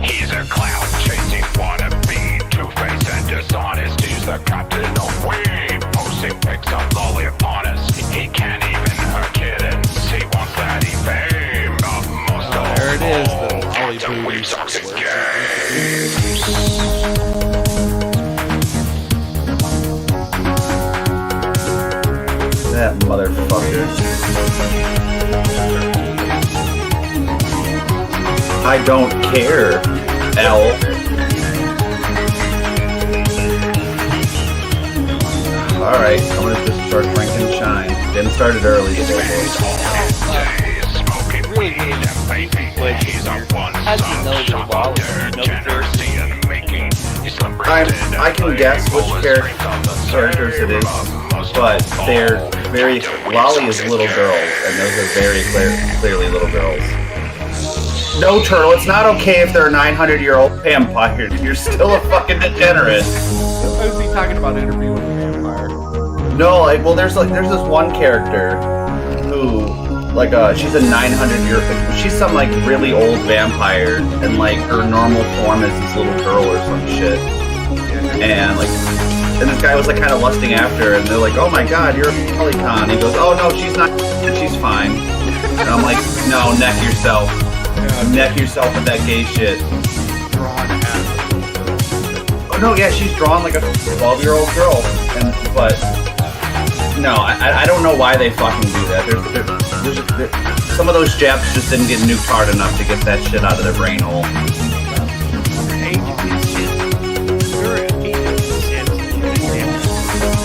He's a clown chasing wannabe, two-faced and dishonest. He's the captain of weed, posting pics of lolly upon us. He can't even hurt kittens. He wants that fame of most of There it is, the all. lolly The booty. weed toxic game. That motherfucker. I don't care, L. Alright, I'm gonna just start drinking shine. Didn't start it early today, boys. Smoking weed and vaping. He's a How do you know they're lollies? You know that they're- I can guess which characters it is. but they're very Lolly is little girls, and those are very clearly little girls. No, Turtle, it's not okay if they're a 900-year-old vampire. You're still a fucking degenerate. Who's he talking about interviewing a vampire? No, like, well, there's this one character who, like, she's a 900-year-old. She's some like really old vampire, and like her normal form is this little girl or some shit. And like, and this guy was like kind of lusting after her, and they're like, "Oh my God, you're a polycon." He goes, "Oh no, she's not. She's fine." And I'm like, "No, neck yourself. Neck yourself with that gay shit." Oh no, yeah, she's drawn like a 12-year-old girl, but no, I don't know why they fucking do that. There's some of those Japs just didn't get nuked hard enough to get that shit out of their brain hole.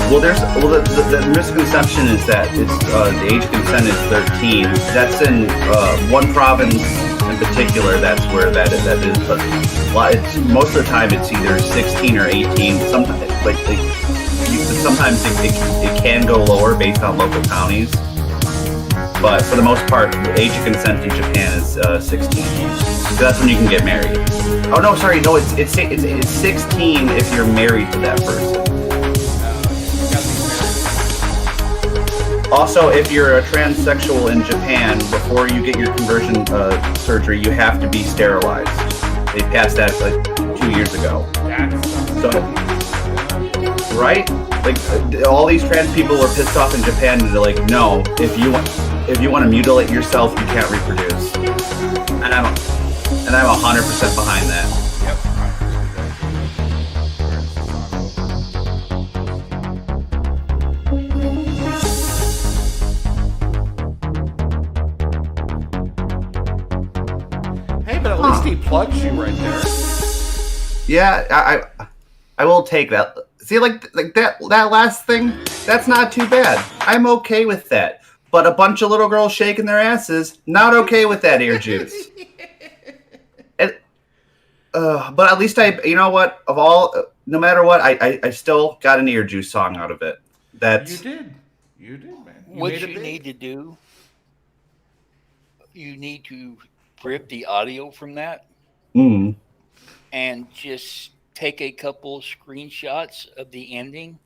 Well, the misconception is that it's the age of consent is 13. That's in one province in particular. That's where that is. But it's most of the time it's either 16 or 18. Sometimes sometimes it can go lower based on local counties. But for the most part, the age of consent in Japan is 16. So that's when you can get married. Oh no, sorry, no, it's 16 if you're married to that person. Also, if you're a transsexual in Japan, before you get your conversion surgery, you have to be sterilized. They passed that like 2 years ago. So, right? Like all these trans people were pissed off in Japan, and they're like, "No, if you want to mutilate yourself, you can't reproduce." And I'm 100% behind that. At least he plugs you right there. Yeah, I will take that. See, like that last thing, that's not too bad. I'm okay with that. But a bunch of little girls shaking their asses, not okay with that ear juice. But at least you know what? No matter what, I still got an ear juice song out of it. You did, man. What you need to do, you need to rip the audio from that and just take a couple screenshots of the ending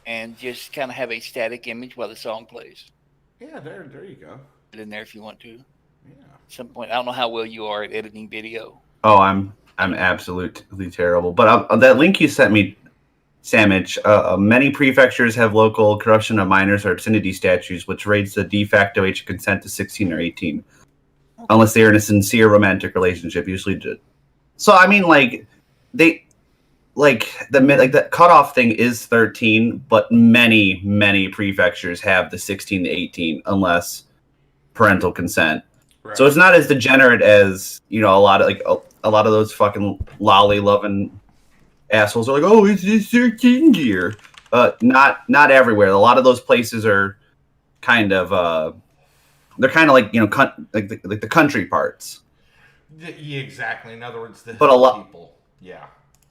and just kind of have a static image while the song plays. Yeah, there you go. Put it in there if you want to. Yeah. At some point, I don't know how well you are at editing video. Oh, I'm absolutely terrible. But that link you sent me, Sandwich, many prefectures have local corruption of minors or obscenity statutes, which rates the de facto age of consent to 16 or 18. Unless they're in a sincere romantic relationship, usually do. So I mean, like the cutoff thing is 13, but many prefectures have the 16 to 18 unless parental consent. Right. So it's not as degenerate as a lot of those fucking lolly loving assholes are like, oh, it's 13 year. Not everywhere. A lot of those places are kind of. They're kind of like like the country parts. Yeah, exactly. In other words, the people. Yeah.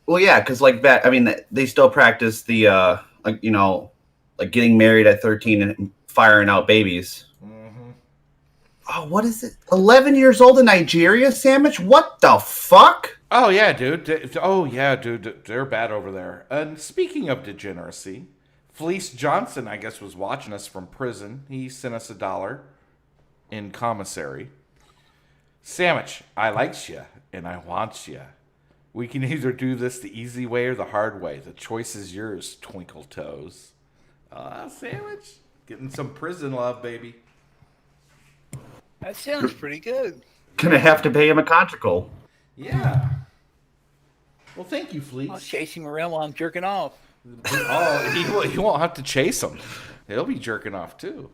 Well, yeah, because like that. I mean, they still practice the like getting married at 13 and firing out babies. Mm-hmm. Oh, what is it? 11 years old in Nigeria, Sandwich? What the fuck? Oh yeah, dude. Oh yeah, dude. They're bad over there. And speaking of degeneracy, Fleece Johnson, I guess, was watching us from prison. He sent us $1. In commissary. Sandwich, I likes you and I wants you. We can either do this the easy way or the hard way. The choice is yours, Twinkle Toes. Sandwich, getting some prison love, baby. That sounds pretty good. Gonna have to pay him a conjugal. Yeah. Well, thank you, Fleece. I'll chase him around while I'm jerking off. Oh, he won't have to chase him. He'll be jerking off too.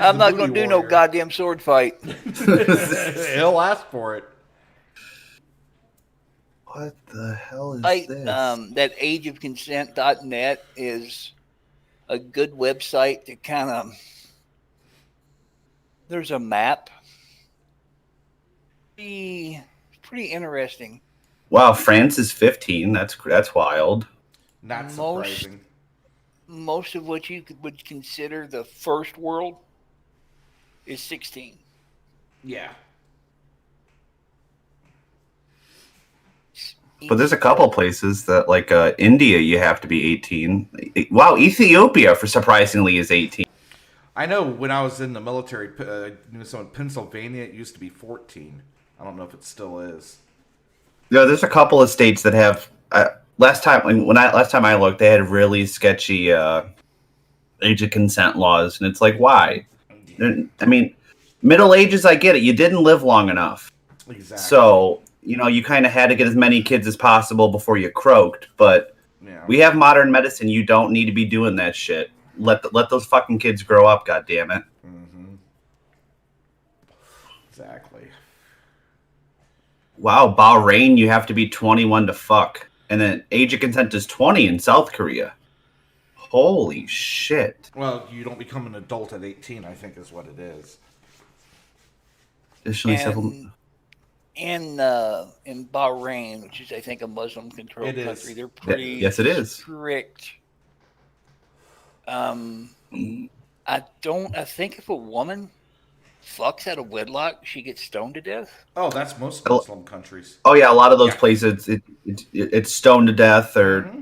I'm not going to do no goddamn sword fight. He'll ask for it. What the hell is this? That ageofconsent.net is a good website to kind of. There's a map. Pretty interesting. Wow, France is 15. That's wild. Not surprising. most of what you would consider the first world is 16. Yeah. But there's a couple places that, like India, you have to be 18. Wow, Ethiopia, for surprisingly, is 18. I know when I was in the military, so in Pennsylvania, it used to be 14. I don't know if it still is. Yeah, there's a couple of states that have. Last time I looked, they had really sketchy age of consent laws, and it's like, why? I mean, Middle Ages, I get it. You didn't live long enough, Exactly. so you kind of had to get as many kids as possible before you croaked. But we have modern medicine. You don't need to be doing that shit. Let those fucking kids grow up. God damn it. Mm-hmm. Exactly. Wow, Bahrain, you have to be 21 to fuck. And then age of consent is 20 in South Korea. Holy shit. Well, you don't become an adult at 18, I think is what it is. Additionally, in Bahrain, which is I think a Muslim-controlled country, they're pretty yes, it is. strict. I think if a woman fucks out of wedlock, she gets stoned to death. Oh, that's most Muslim countries. Oh yeah, a lot of those places it's stoned to death or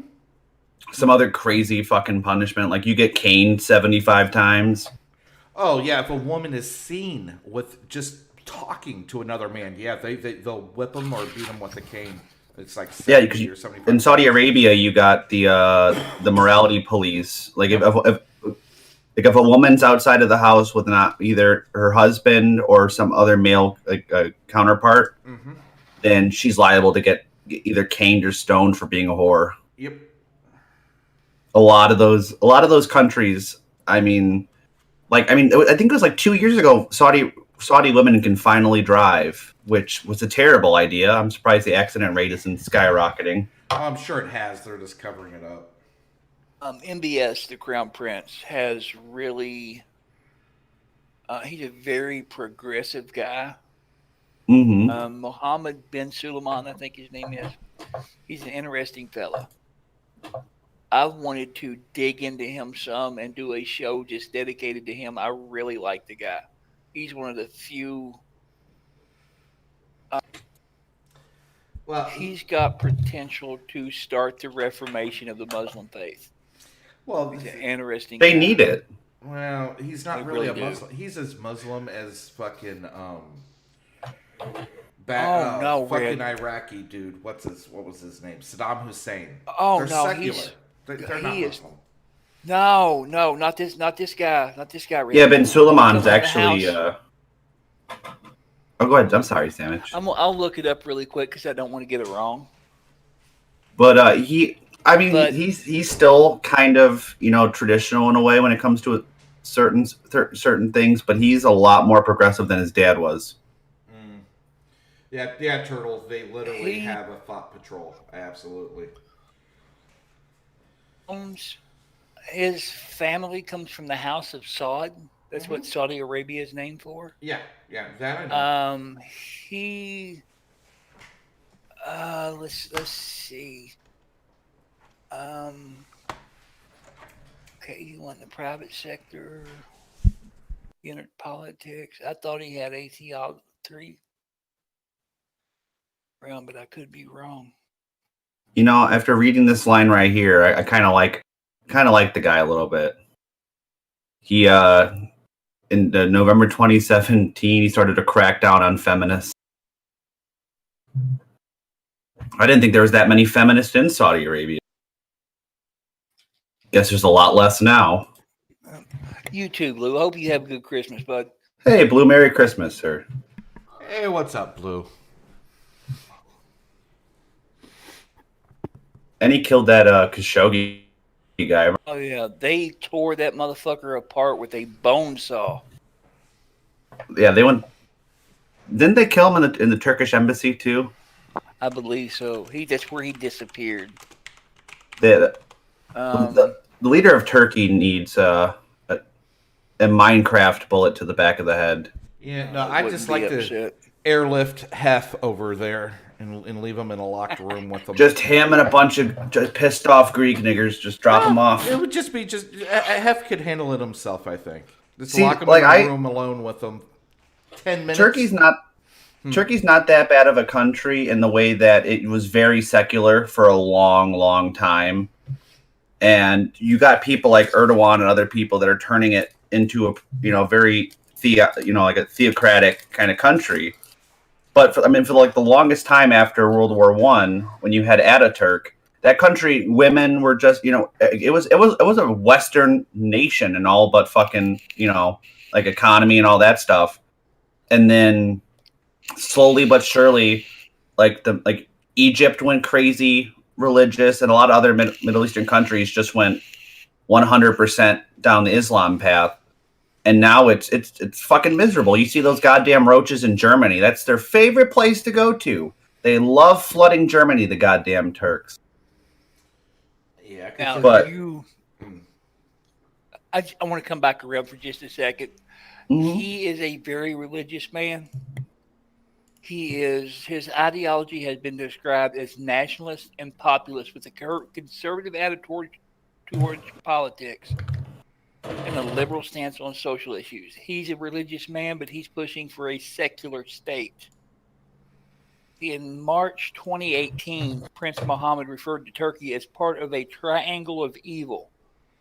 some other crazy fucking punishment. Like you get caned 75 times. Oh yeah, if a woman is seen with just talking to another man, they'll whip them or beat them with a cane. It's like 70 or 75. In Saudi Arabia, you got the morality police. Like if a woman's outside of the house with not either her husband or some other male counterpart, then she's liable to get either caned or stoned for being a whore. Yep. A lot of those countries. I think it was like 2 years ago. Saudi women can finally drive, which was a terrible idea. I'm surprised the accident rate isn't skyrocketing. Oh, I'm sure it has. They're just covering it up. MBS, the Crown Prince, has really. He's a very progressive guy. Mm-hmm. Mohammed bin Suleiman, I think his name is. He's an interesting fella. I wanted to dig into him some and do a show just dedicated to him. I really like the guy. He's one of the few. Well, he's got potential to start the reformation of the Muslim faith. Well, he's an interesting. They guy. need it. Well, he's not They really really a do. Muslim. He's as Muslim as fucking Red. Iraqi dude. What was his name? Saddam Hussein. Oh they're no, secular. he's They're not he Muslim. No, not this guy. Red. Yeah, bin Suleiman's He's on the actually. house. Oh, go ahead. I'm sorry, Sandwich. I'll look it up really quick because I don't want to get it wrong. But he's still kind of traditional in a way when it comes to certain things, but he's a lot more progressive than his dad was. Yeah, Turtles. They literally have a thought patrol. Absolutely. His family comes from the House of Saud. That's what Saudi Arabia is named for. Yeah, that I know. Let's see. Okay, he went in the private sector. He entered politics. I thought he had ATL3 round, but I could be wrong. After reading this line right here, I kind of like the guy a little bit. He in November 2017, he started to crack down on feminists. I didn't think there was that many feminists in Saudi Arabia. Guess there's a lot less now. You too, Blue. Hope you have a good Christmas, bud. Hey, Blue, Merry Christmas, sir. Hey, what's up, Blue? And he killed that Khashoggi guy. Oh yeah, they tore that motherfucker apart with a bone saw. Yeah, they went. Didn't they kill him in the Turkish embassy too? I believe so. That's where he disappeared. The leader of Turkey needs a Minecraft bullet to the back of the head. Yeah, no, I just like to airlift Hef over there and leave them in a locked room with them. Just him and a bunch of just pissed off Greek niggers. Just drop them off. It would just be Hef could handle it himself, I think. Just See, lock him like, in a room alone with them. 10 minutes. Turkey's not that bad of a country in the way that it was very secular for a long, long time. And you got people like Erdogan and other people that are turning it into a very like a theocratic kind of country. But for like the longest time after World War I, when you had Ataturk, that country, women were just it was a Western nation and all but fucking like economy and all that stuff. And then slowly but surely, like Egypt went crazy religious, and a lot of other Middle Eastern countries just went 100% down the Islam path. And now it's fucking miserable. You see those goddamn roaches in Germany. That's their favorite place to go to. They love flooding Germany, the goddamn Turks. Yeah, now, but I want to come back around for just a second. Mm-hmm. He is a very religious man. His ideology has been described as nationalist and populist with a conservative attitude towards politics and a liberal stance on social issues. He's a religious man, but he's pushing for a secular state. In March 2018, Prince Mohammed referred to Turkey as part of a triangle of evil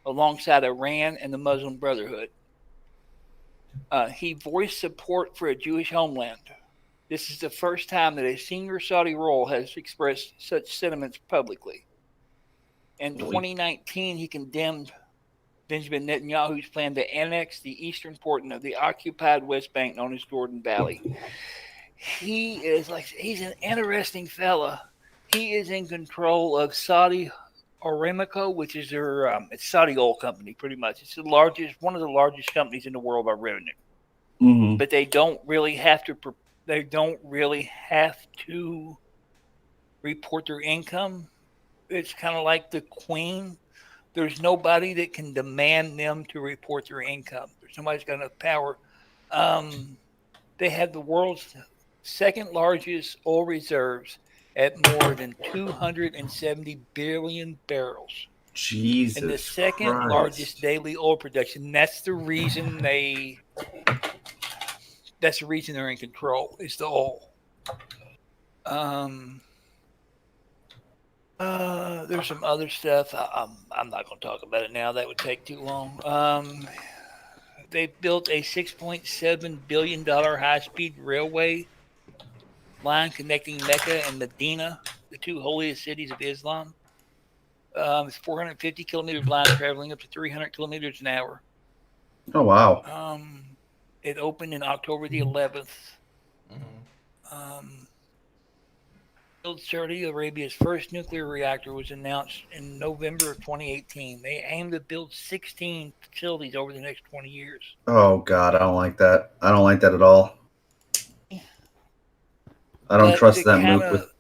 alongside Iran and the Muslim Brotherhood. He voiced support for a Jewish homeland. This is the first time that a senior Saudi royal has expressed such sentiments publicly. In 2019, he condemned Benjamin Netanyahu's plan to annex the eastern portion of the occupied West Bank known as Jordan Valley. He's an interesting fella. He is in control of Saudi Aramco, which is their it's Saudi oil company, pretty much. It's one of the largest companies in the world by revenue. Mm-hmm. But they don't really have to report their income. It's kind of like the Queen. There's nobody that can demand them to report their income. Somebody's got enough power. They have the world's second largest oil reserves at more than 270 billion barrels. Jesus. And the second largest daily oil production. That's the reason they're in control, is the oil. There's some other stuff. I'm not going to talk about it now. That would take too long. They built a $6.7 billion high-speed railway line connecting Mecca and Medina, the two holiest cities of Islam. It's 450 kilometers line traveling up to 300 kilometers an hour. Oh, wow. It opened in October the 11th. Saudi Arabia's first nuclear reactor was announced in November of 2018. They aim to build 16 facilities over the next 20 years. Oh, God, I don't like that. I don't like that at all. I don't trust that move with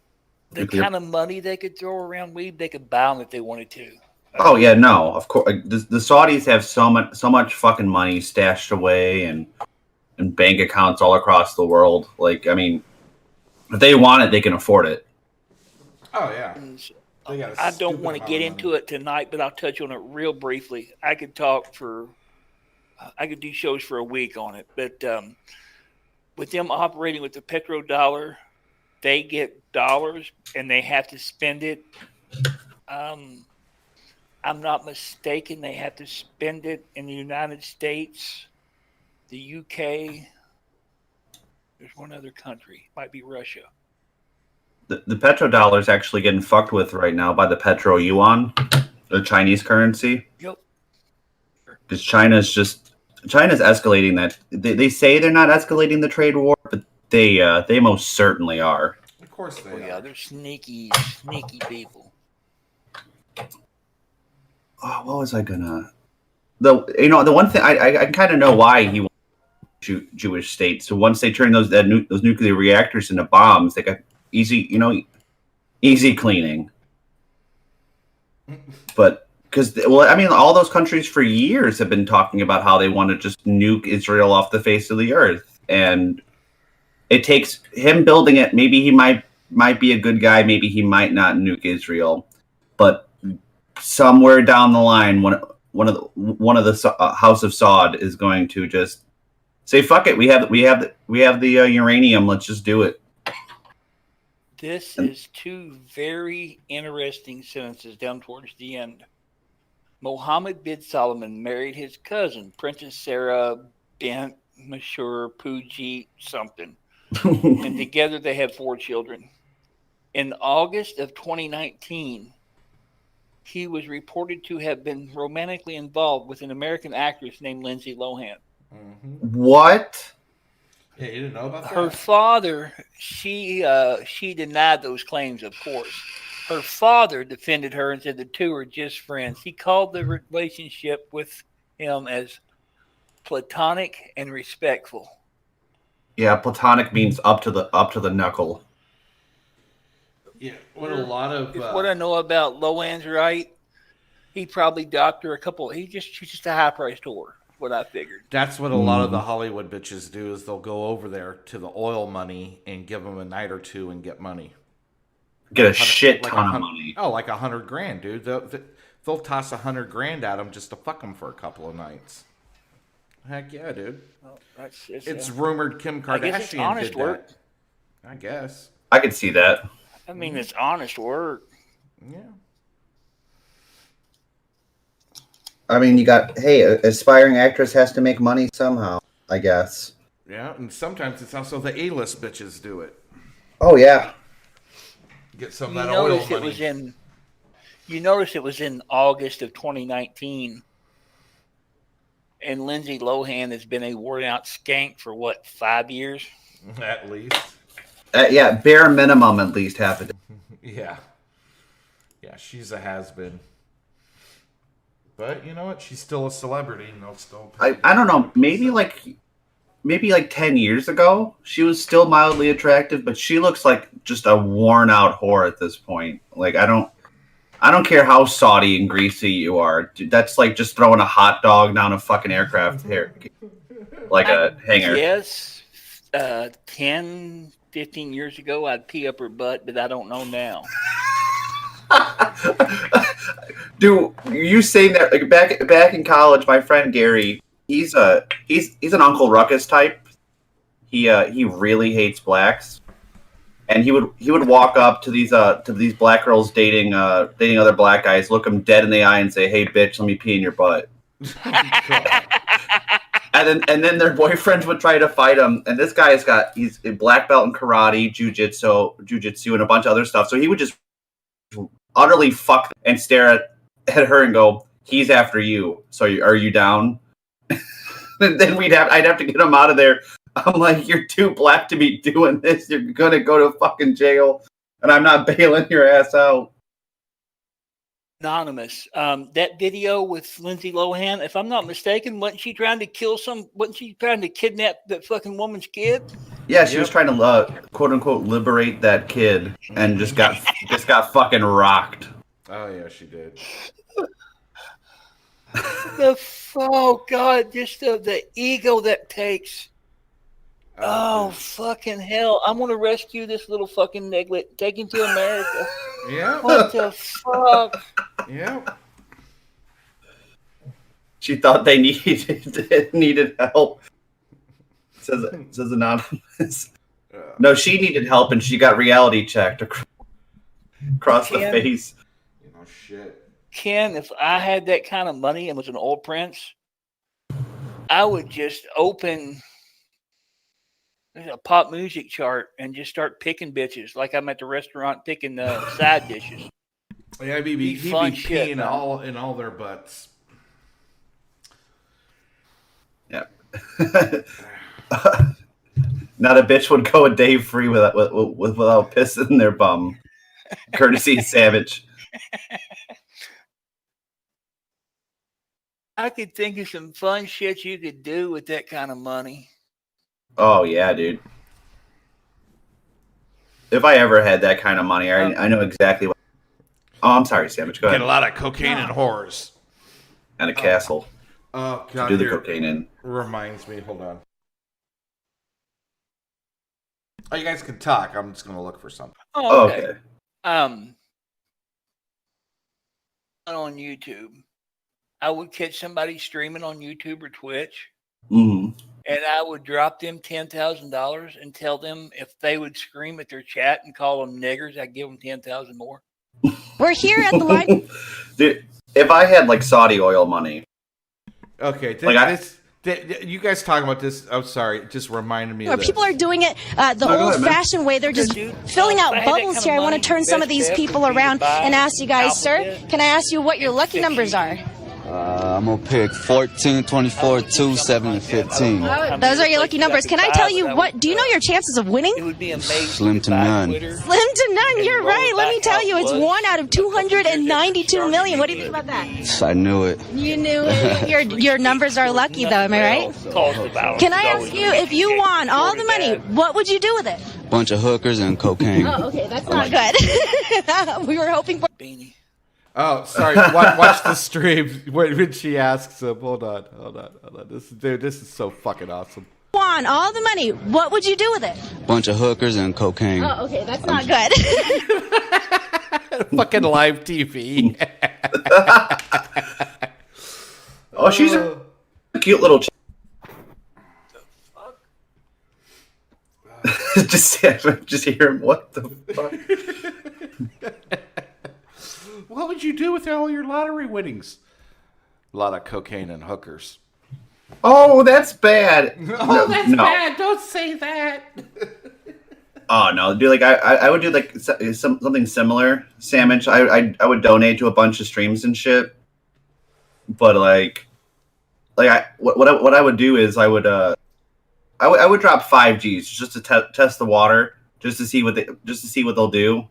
the kind of money they could throw around, they could buy them if they wanted to. Oh, yeah, no, of course. The Saudis have so much fucking money stashed away and bank accounts all across the world. Like, I mean, if they want it, they can afford it. Oh, yeah. I don't want to get into it tonight, but I'll touch on it real briefly. I could do shows for a week on it, but with them operating with the petrodollar, they get dollars and they have to spend it. I'm not mistaken. They have to spend it in the United States, the UK. There's one other country. Might be Russia. The petrodollar is actually getting fucked with right now by the petro yuan, the Chinese currency. Yep. Because China's escalating that. They say they're not escalating the trade war, but they most certainly are. Of course they are. Yeah, they're sneaky people. Oh, what was I gonna? The one thing I kind of know why he wants Jewish state. So once they turn those nuclear reactors into bombs, they got easy cleaning. But all those countries for years have been talking about how they want to just nuke Israel off the face of the earth, and it takes him building it. Maybe he might might be a good guy. Maybe he might not nuke Israel, but somewhere down the line, one of the House of Saud is going to just say, "Fuck it, we have the uranium. Let's just do it." This is two very interesting sentences down towards the end. Mohammed bin Salman married his cousin, Princess Sarah bint Mashur Puji something, and together they have 4 children. In August of 2019, he was reported to have been romantically involved with an American actress named Lindsay Lohan. What? Yeah, you didn't know about that? Her father, she denied those claims, of course. Her father defended her and said the two are just friends. He called the relationship with him as platonic and respectful. Yeah, platonic means up to the knuckle. Yeah, what a lot of If what I know about Lohan's right, he probably docked her a couple. She's just a high-priced whore. What I figured. That's what a lot of the Hollywood bitches do is they'll go over there to the oil money and give them a night or two and get money. Get a shit ton of money. Oh, like $100,000, dude. They'll toss $100,000 at them just to fuck them for a couple of nights. Heck yeah, dude. Well, it's rumored Kim Kardashian I guess it's honest did work. that. I guess. I could see that. I mean, it's honest work. Yeah. I mean, you got, hey, an aspiring actress has to make money somehow, I guess. Yeah, and sometimes it's also the A-list bitches do it. Oh, yeah. Get some of that oil money. You notice it was in August of 2019, and Lindsay Lohan has been a worn-out skank for, 5 years? At least. Yeah, bare minimum at least half a day. Yeah. Yeah, she's a has-been. But you know what? She's still a celebrity, and they'll still pay. I don't know. Maybe like 10 years ago, she was still mildly attractive, but she looks like just a worn out whore at this point. Like I don't care how Saudi and greasy you are. Dude, that's like just throwing a hot dog down a fucking aircraft here, like a hangar. Yes, 10, 15 years ago, I'd pee up her butt, but I don't know now. Dude, you saying that like back in college, my friend Gary, he's an Uncle Ruckus type. He really hates blacks, and he would walk up to these black girls dating other black guys, look them dead in the eye, and say, "Hey, bitch, let me pee in your butt." and then their boyfriends would try to fight him, and this guy he's a black belt in karate, jujitsu, and a bunch of other stuff. So he would just utterly fuck and stare at her and go, "He's after you. So are you down?" And then I'd have to get him out of there. I'm like, "You're too black to be doing this. You're gonna go to fucking jail, and I'm not bailing your ass out." Anonymous. That video with Lindsay Lohan, if I'm not mistaken, wasn't she trying to kidnap that fucking woman's kid? Yeah, she was trying to quote unquote liberate that kid, and just got fucking rocked. Oh yeah, she did. Oh god, just the ego that takes. Oh fucking hell! I'm gonna rescue this little fucking neglet, take him to America. Yeah. What the fuck? Yeah. She thought they needed help. Says Anonymous. No, she needed help, and she got reality checked across the face. You know, shit. Ken, if I had that kind of money and was an old prince, I would just open a pop music chart and just start picking bitches like I'm at the restaurant picking side dishes. Yeah, he'd be peeing in all their butts. Yeah. Not a bitch would go a day free without pissing their bum. Courtesy Savage. I could think of some fun shit you could do with that kind of money. Oh yeah, dude. If I ever had that kind of money, I know exactly what. Oh, I'm sorry, Savage. Go ahead. Get a lot of cocaine and whores. And a castle. Oh god. To do the cocaine in. Reminds me. Hold on. Oh, you guys can talk. I'm just gonna look for something. Oh, okay. On YouTube, I would catch somebody streaming on YouTube or Twitch, and I would drop them $10,000 and tell them if they would scream at their chat and call them niggers, I'd give them 10,000 more. We're here at the live. Dude, if I had like Saudi oil money. Okay, you guys talking about this? I'm sorry, it just reminded me of this. People are doing it the old-fashioned way. They're just filling out bubbles here. I want to turn some of these people around and ask you guys, sir, can I ask you what your lucky numbers are? I'm going to pick 14, 24, 2, 7, and 15. Those are your lucky numbers. Can I tell you do you know your chances of winning? It would be amazing. Slim to none. Slim to none, you're right. Let me tell you, it's 1 out of 292 million. What do you think about that? I knew it. You knew it. Your numbers are lucky, though, am I right? Can I ask you, if you won all the money, what would you do with it? Bunch of hookers and cocaine. Oh, okay, that's not good. We were hoping for... Beanie. Oh, sorry. Watch the stream when she asks him. Hold on. This is so fucking awesome. Won all the money. What would you do with it? Bunch of hookers and cocaine. Oh, okay, that's not good. Fucking live TV. Oh, she's a cute little. Just hear him. What the fuck? What would you do with all your lottery winnings? A lot of cocaine and hookers. Oh, that's bad. That's bad. Don't say that. Oh no, dude! Like I would do like something similar, Sandwich. I would donate to a bunch of streams and shit. But what I would do is I would drop 5Gs just to test the water, just to see what they'll do,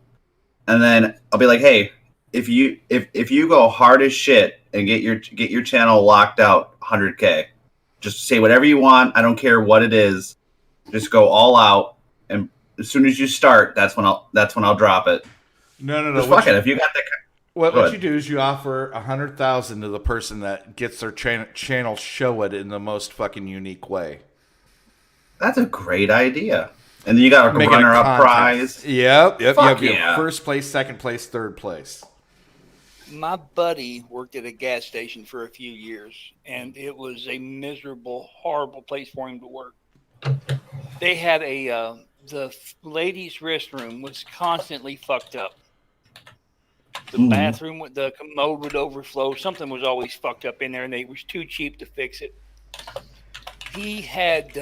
and then I'll be like, hey, if you go hard as shit and get your channel locked out 100K, just say whatever you want. I don't care what it is. Just go all out, and as soon as you start, that's when I'll drop it. No. Just fuck it. If you got that. What you do is you offer 100,000 to the person that gets their channel show it in the most fucking unique way. That's a great idea. And then you got a runner-up prize. Yep. Fuck You yeah. have first place, second place, third place. My buddy worked at a gas station for a few years, and it was a miserable, horrible place for him to work. They had the ladies' restroom was constantly fucked up. The bathroom, the commode would overflow. Something was always fucked up in there, and it was too cheap to fix it. He had,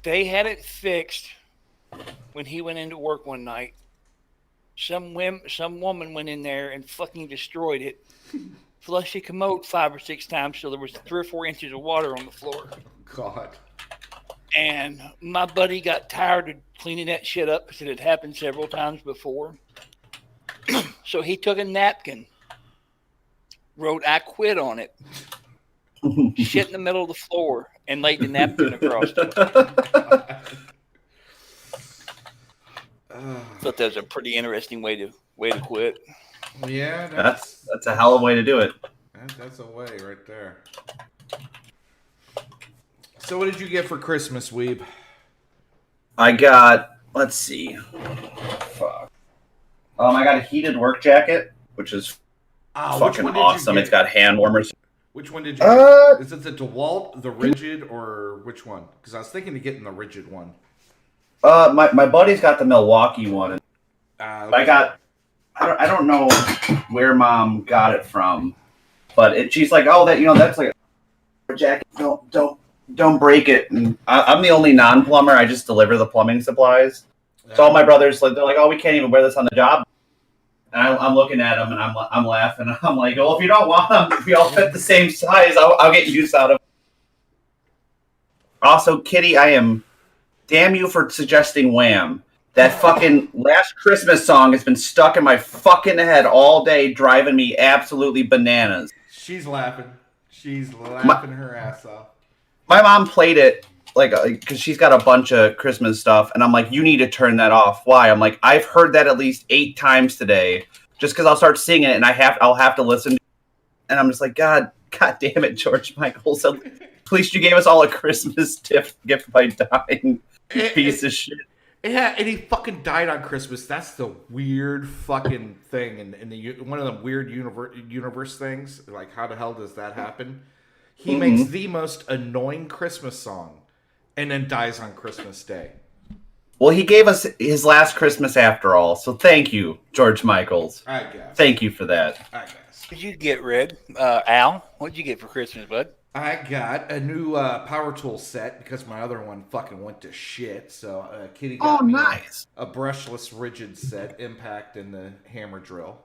they had it fixed when he went into work one night. Some woman went in there and fucking destroyed it. Flushed the commode 5 or 6 times, so there was 3 or 4 inches of water on the floor. God. And my buddy got tired of cleaning that shit up because it had happened several times before. So he took a napkin, wrote "I quit" on it, shit in the middle of the floor, and laid the napkin across it. Thought that was a pretty interesting way to quit. Yeah, that's a hell of a way to do it. That's a way right there. So what did you get for Christmas, Weeb? I got, let's see. Fuck. I got a heated work jacket, which is fucking awesome. It's got hand warmers. Which one did you get? Is it the DeWalt, the rigid, or which one? Because I was thinking of getting the rigid one. My buddy's got the Milwaukee one. Okay. I don't know where Mom got it from, but she's like, oh, that's like a jacket. Don't break it. And I'm the only non-plumber. I just deliver the plumbing supplies. So all my brothers, they're like, oh, we can't even wear this on the job. And I'm looking at them and I'm laughing. I'm like, well, if you don't want them, if we all fit the same size, I'll get use out of them. Also, Kitty, I am damn you for suggesting Wham. That fucking Last Christmas song has been stuck in my fucking head all day, driving me absolutely bananas. She's laughing. She's laughing her ass off. My mom played it because she's got a bunch of Christmas stuff, and I'm like, you need to turn that off. Why? I'm like, I've heard that at least 8 times today, just because I'll start singing it, and I'll have to listen. And I'm just like, God damn it, George Michael. So at least you gave us all a Christmas gift by dying. Piece of shit. Yeah, and he fucking died on Christmas. That's the weird fucking thing, and one of the weird universe things. Like, how the hell does that happen? He makes the most annoying Christmas song, and then dies on Christmas Day. Well, he gave us his last Christmas after all, so thank you, George Michaels. I guess. Thank you for that. I guess. What'd you get, Red? Al, what'd you get for Christmas, bud? I got a new power tool set because my other one fucking went to shit. So Kitty got me a brushless rigid set, impact, and the hammer drill.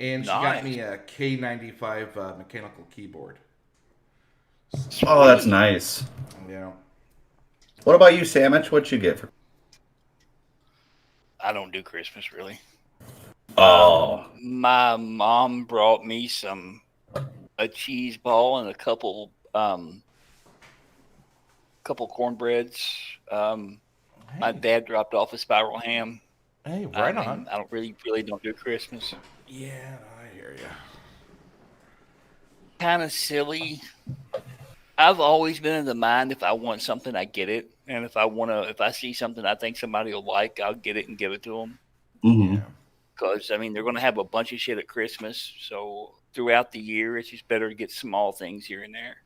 And she got me a K95 mechanical keyboard. Oh, that's nice. Yeah. What about you, Sandwich? What'd you get for? I don't do Christmas, really. Oh. My mom brought me a cheese ball and a couple cornbreads. My dad dropped off a spiral ham. Hey, right on. I don't really don't do Christmas. Yeah, I hear you. Kind of silly. I've always been in the mind, if I want something, I get it, and if I see something I think somebody will like, I'll get it and give it to them. Mm-hmm. Because they're going to have a bunch of shit at Christmas, so throughout the year, it's just better to get small things here and there.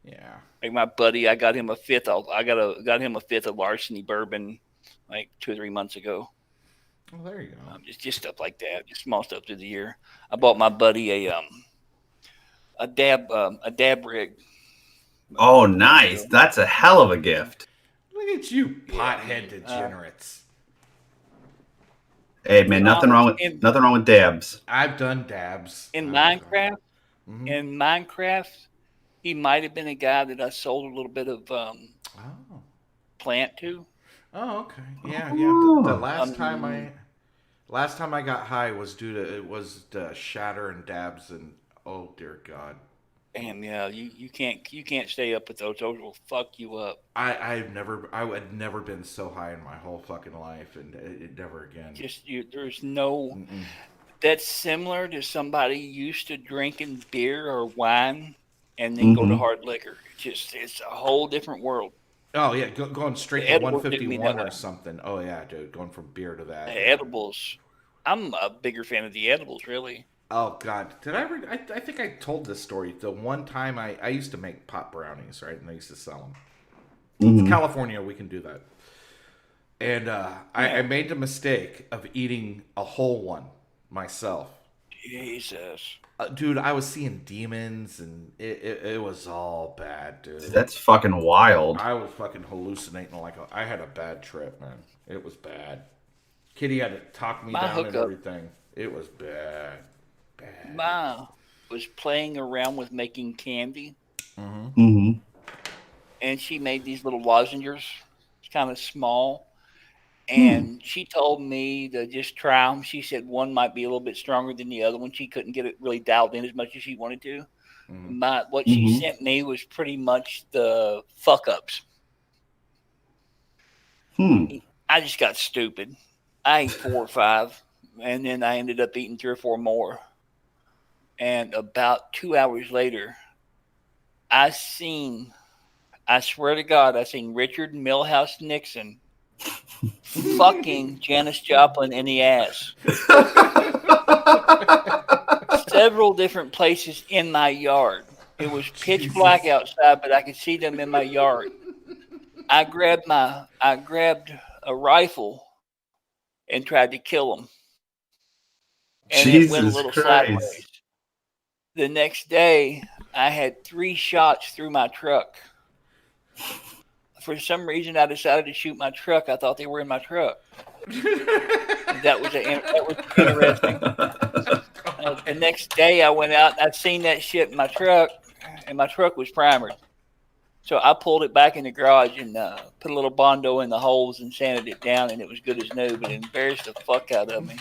Yeah. Like my buddy, I got him a fifth. I got him a fifth of Larceny bourbon, like 2 or 3 months ago. Well, there you go. Just stuff like that, just small stuff through the year. I bought my buddy a dab rig. Oh, nice! That's a hell of a gift. Look at you, pothead degenerates. Hey man, nothing wrong with dabs. I've done dabs in Minecraft. In Minecraft, he might have been a guy that I sold a little bit of plant to. Oh, okay. Yeah. The last time I got high was the shatter and dabs, and oh dear God. Damn, yeah, you can't stay up with those. Those will fuck you up. I had never been so high in my whole fucking life, and it never again. There's no. That's similar to somebody used to drinking beer or wine, and then go to hard liquor. It's a whole different world. Oh yeah, going straight to 151 or something. Oh yeah, dude, going from beer to that. The edibles. I'm a bigger fan of the edibles, really. Oh God, did I ever? I think I told this story. The one time I used to make pot brownies, right, and I used to sell them. In California, we can do that. And I made the mistake of eating a whole one myself. Jesus, dude, I was seeing demons, and it was all bad, dude. That's fucking wild. I was fucking hallucinating I had a bad trip, man. It was bad. Kitty had to talk me down and everything. It was bad. Ma was playing around with making candy. And she made these little lozenges, kind of small. And she told me to just try them. She said one might be a little bit stronger than the other one. She couldn't get it really dialed in as much as she wanted to. What she sent me was pretty much the fuck ups. I just got stupid. I ate 4 or 5, and then I ended up eating 3 or 4 more. And about 2 hours later, I swear to God, I seen Richard Milhouse Nixon fucking Janis Joplin in the ass. Several different places in my yard. It was pitch black outside, but I could see them in my yard. I grabbed a rifle and tried to kill him. And it went a little sideways. The next day, I had 3 shots through my truck. For some reason, I decided to shoot my truck. I thought they were in my truck. That was interesting. The next day, I went out and I seen that shit in my truck, and my truck was primered. So I pulled it back in the garage and put a little Bondo in the holes and sanded it down, and it was good as new, but it embarrassed the fuck out of me.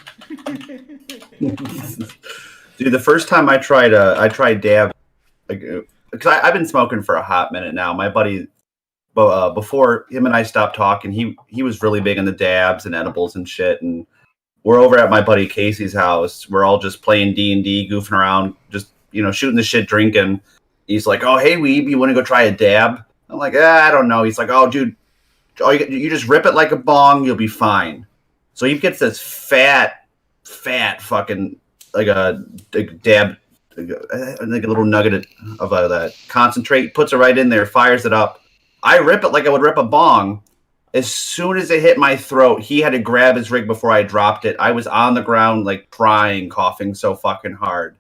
Dude, the first time I tried dab, because I've been smoking for a hot minute now. My buddy, before him and I stopped talking, he was really big on the dabs and edibles and shit. And we're over at my buddy Casey's house. We're all just playing D&D, goofing around, just shooting the shit, drinking. He's like, "Oh, hey, Weeb, you want to go try a dab?" I'm like, "I don't know." He's like, "Oh, dude, you just rip it like a bong, you'll be fine. So he gets this fat fucking like a dab, like a little nugget of that concentrate, puts it right in there, fires it up. I rip it like I would rip a bong. As soon as it hit my throat, he had to grab his rig before I dropped it. I was on the ground like crying, coughing so fucking hard.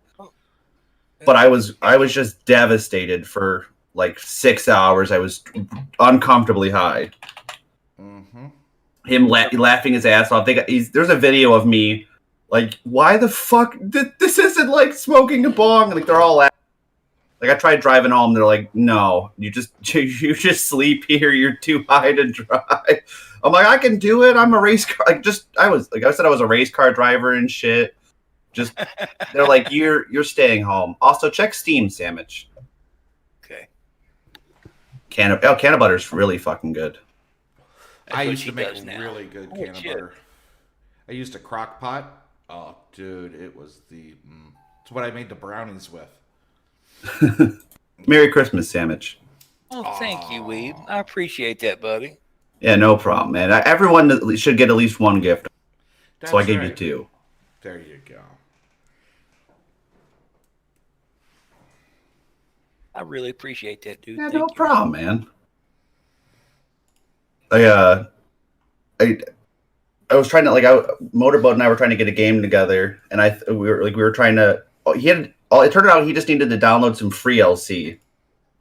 But I was just devastated for like 6 hours. I was uncomfortably high. Mm-hmm. Him laughing his ass off. There's a video of me like, why the fuck? This isn't like smoking a bong. Like they're all laughing. Like I tried driving home. They're like, no, you just sleep here. You're too high to drive. I'm like, I can do it. I'm a race car. I said I was a race car driver and shit. Just they're like, you're staying home. Also, check Steam Sandwich. Okay. Can of butter's really fucking good. I used to make really good can of butter. I used a crock pot. Oh, dude, it was it's what I made the brownies with. Merry Christmas, Sandwich. Oh, thank you, Weeb. I appreciate that, buddy. Yeah, no problem, man. Everyone should get at least one gift. That's so I gave right. you 2. There you go. I really appreciate that, dude. Yeah, Thank no you. problem, man. I was trying to Motorboat and I were trying to get a game together, and we were trying to. It turned out he just needed to download some free LC,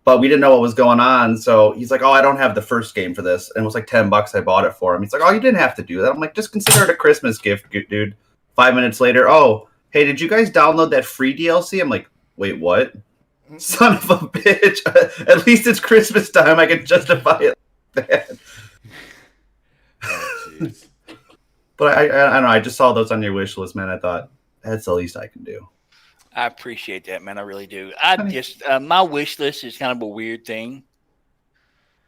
but we didn't know what was going on. So he's like, "Oh, I don't have the first game for this," and it was like $10. I bought it for him. He's like, "Oh, you didn't have to do that." I'm like, "Just consider it a Christmas gift, dude." 5 minutes later, "Oh, hey, did you guys download that free DLC?" I'm like, "Wait, what?" Son of a bitch! At least it's Christmas time. I can justify it like that. Oh, jeez. But I don't know. I just saw those on your wish list, man. I thought that's the least I can do. I appreciate that, man. I really do. I just my wish list is kind of a weird thing.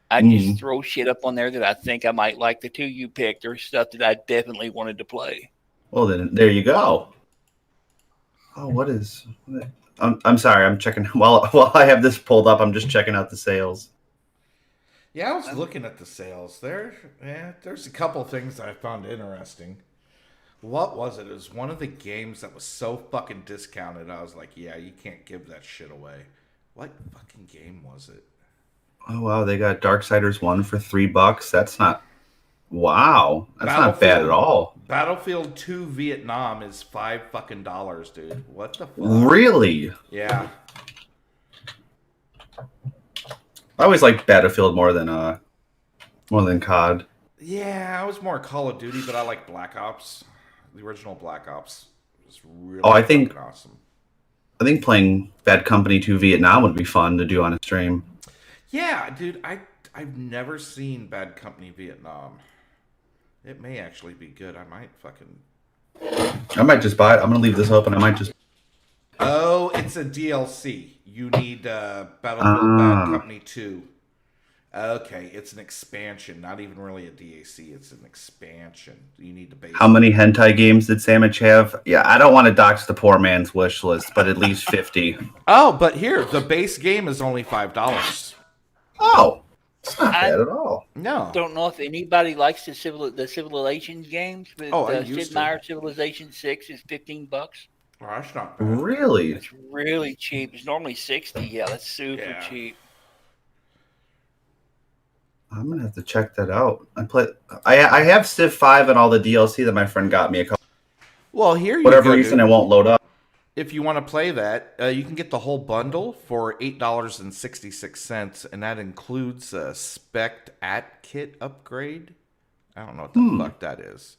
I just throw shit up on there that I think I might like. The 2 you picked or stuff that I definitely wanted to play. Well, then there you go. Oh, what is? I'm sorry. I'm checking while I have this pulled up. I'm just checking out the sales. Yeah, I was looking at the sales. There's a couple things that I found interesting. What was it? It was one of the games that was so fucking discounted. I was like, yeah, you can't give that shit away. What fucking game was it? Oh, wow. They got Darksiders 1 for $3. That's not... Wow. That's not bad at all. Battlefield 2 Vietnam is $5 fucking, dude. What the fuck? Really? Yeah. I always liked Battlefield more than COD. Yeah, I was more Call of Duty, but I like Black Ops. The original Black Ops was really fucking awesome. I think playing Bad Company 2 Vietnam would be fun to do on a stream. Yeah, dude, I've never seen Bad Company Vietnam. It may actually be good. I might just buy it. I'm gonna leave this open. I might just. Oh, it's a DLC. You need Battlefield Bad Company 2. Okay, it's an expansion, not even really a DAC. It's an expansion. You need to base. How many hentai games did Sandwich have? Yeah, I don't want to dox the poor man's wish list, but at least 50. Oh, but here, the base game is only $5. Oh, it's not bad at all. No. Don't know if anybody likes the Civilization games, but Sid Meier's Civilization 6 is $15. Oh, that's not bad. Really? It's really cheap. It's normally $60. Yeah, that's super cheap. I'm gonna have to check that out. I have Civ 5 and all the DLC that my friend got me a couple. Well, here you whatever reason it won't load up. If you want to play that, you can get the whole bundle for $8.66, and that includes a Spect at kit upgrade. I don't know what the fuck that is.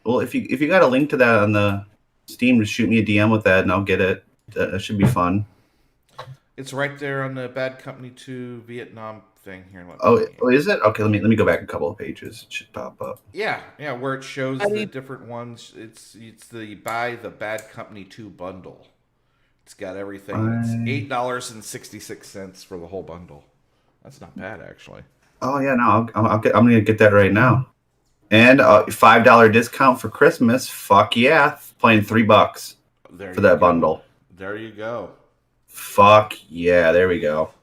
Well, if you got a link to that on the Steam, just shoot me a DM with that, and I'll get it. That should be fun. It's right there on the Bad Company 2 Vietnam thing here. Is it? Okay, let me go back a couple of pages. It should pop up. Yeah, where it shows the different ones. It's the buy the Bad Company 2 bundle. It's got everything. It's $8.66 for the whole bundle. That's not bad, actually. Oh yeah, no, I'm gonna get that right now. And a $5 discount for Christmas. Fuck yeah, playing $3 for that bundle. There you go. Fuck yeah, there we go.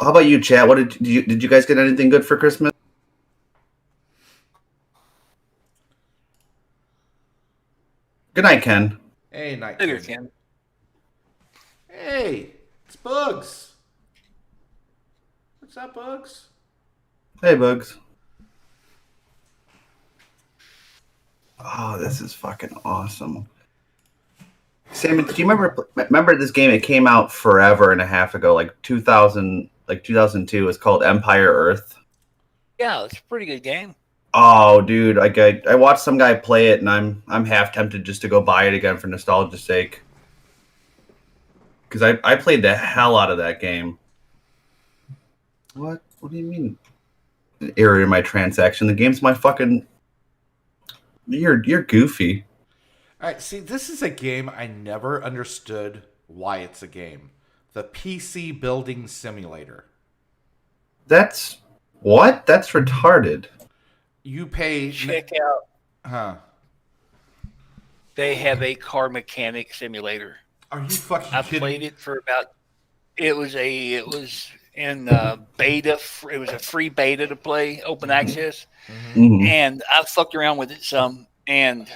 How about you, Chad? What did you guys get anything good for Christmas? Good night, Ken. Hey, night. Later, Ken. Hey, it's Bugs. What's up, Bugs? Hey, Bugs. Oh, this is fucking awesome. Sam, do you remember this game? It came out forever and a half ago, like 2002. It's called Empire Earth. Yeah, it's a pretty good game. Oh, dude, I watched some guy play it, and I'm half tempted just to go buy it again for nostalgia's sake. Because I played the hell out of that game. What? What do you mean? An error in my transaction. The game's my fucking. You're goofy. All right, see, this is a game I never understood why it's a game. The PC Building Simulator. That's what? That's retarded. You pay. Check out. Huh? They have a car mechanic simulator. Are you fucking I kidding? played it for about. It was in beta. It was a free beta to play, open access, and I fucked around with it some. And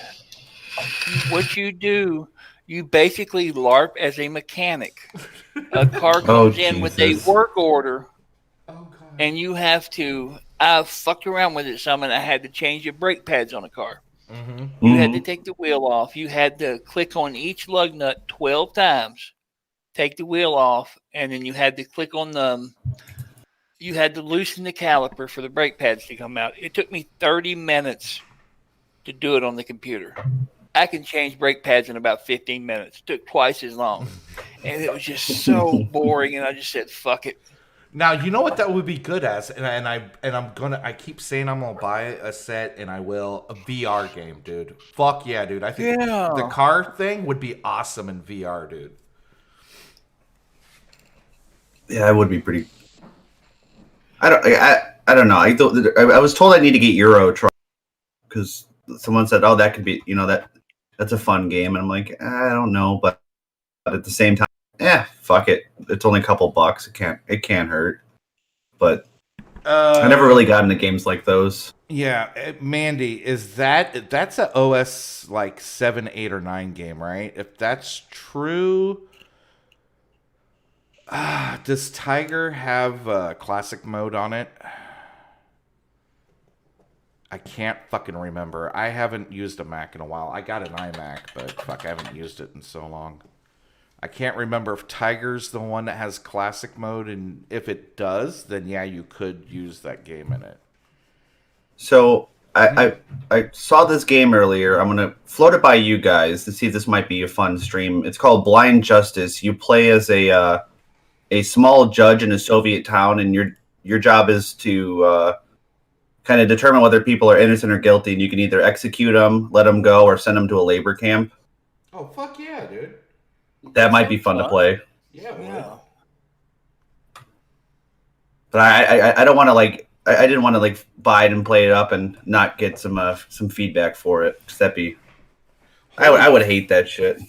what you do, you basically LARP as a mechanic. A car comes in with a work order, and you have to. I fucked around with it some, and I had to change the brake pads on the car. You had to take the wheel off. You had to click on each lug nut 12 times, take the wheel off, and then you had to click on the. You had to loosen the caliper for the brake pads to come out. It took me 30 minutes to do it on the computer. I can change brake pads in about 15 minutes. It took twice as long, and it was just so boring. And I just said, "Fuck it." Now you know what that would be good as, I keep saying I'm gonna buy a set, and I will. A VR game, dude. Fuck yeah, dude. I think the car thing would be awesome in VR, dude. Yeah, it would be pretty. I don't know. I was told I need to get Euro Truck because someone said, "Oh, that could be that's a fun game," and I'm like, I don't know, but at the same time. Fuck it. It's only a couple bucks. It can't hurt. But I never really got into games like those. Yeah, Mandy, that's a OS like 7, 8, or 9 game, right? If that's true, does Tiger have classic mode on it? I can't fucking remember. I haven't used a Mac in a while. I got an iMac, but fuck, I haven't used it in so long. I can't remember if Tiger's the one that has classic mode, and if it does, then yeah, you could use that game in it. So I saw this game earlier. I'm gonna float it by you guys to see if this might be a fun stream. It's called Blind Justice. You play as a small judge in a Soviet town, and your job is to kind of determine whether people are innocent or guilty, and you can either execute them, let them go, or send them to a labor camp. Oh fuck yeah, dude! That might be fun to play. Yeah. But I don't want to I didn't want to buy it and play it up and not get some feedback for it. Cause that'd be I would hate that shit.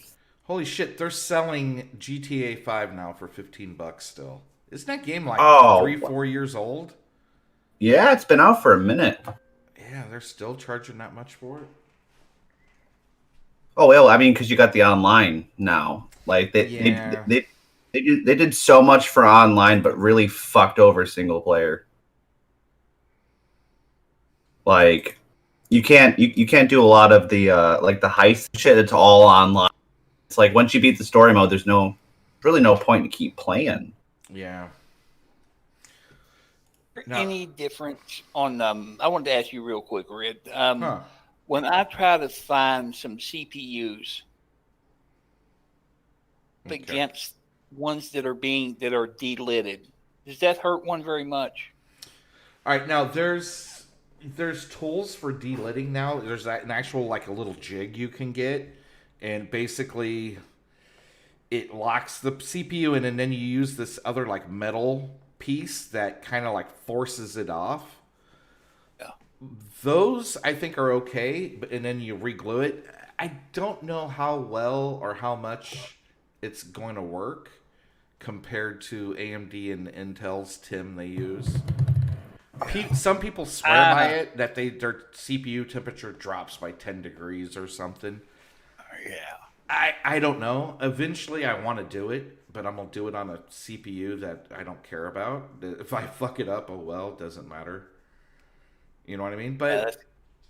Holy shit! They're selling GTA 5 now for $15 still. Isn't that game like 3-4 years old? Yeah, it's been out for a minute. Yeah, they're still charging that much for it. Oh well, I mean, because you got the online now. Like they did so much for online, but really fucked over single player. Like you can't do a lot of the the heist shit. It's all online. It's like once you beat the story mode, there's really no point to keep playing. Yeah. Any difference on? I wanted to ask you real quick, Red. When I try to find some CPUs against ones that are delitted, does that hurt one very much? All right, now there's tools for delitting now. There's an actual a little jig you can get, and basically it locks the CPU in, and then you use this other metal piece that kind of forces it off. Those I think are okay, and then you re-glue it. I don't know how well or how much it's going to work, compared to AMD and Intel's TIM they use. Some people swear by it, that their CPU temperature drops by 10 degrees or something. Yeah. I don't know. Eventually I want to do it, but I'm going to do it on a CPU that I don't care about. If I fuck it up, oh well, it doesn't matter. You know what I mean? But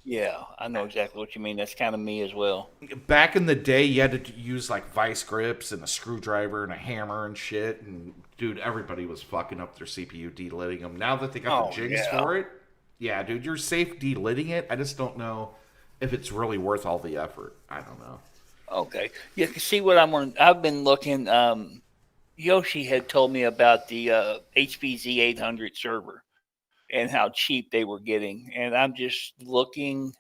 yeah, I know exactly what you mean. That's kind of me as well. back in the day, you had to use like vice grips and a screwdriver and a hammer and shit. And dude, everybody was fucking up their CPU, delitting them. Now that they got the jigs for it, yeah, dude, you're safe delitting it. I just don't know if it's really worth all the effort. I don't know. Okay. Yeah, see what I've been looking. Yoshi had told me about the HP Z800 server and how cheap they were getting. And I'm just looking.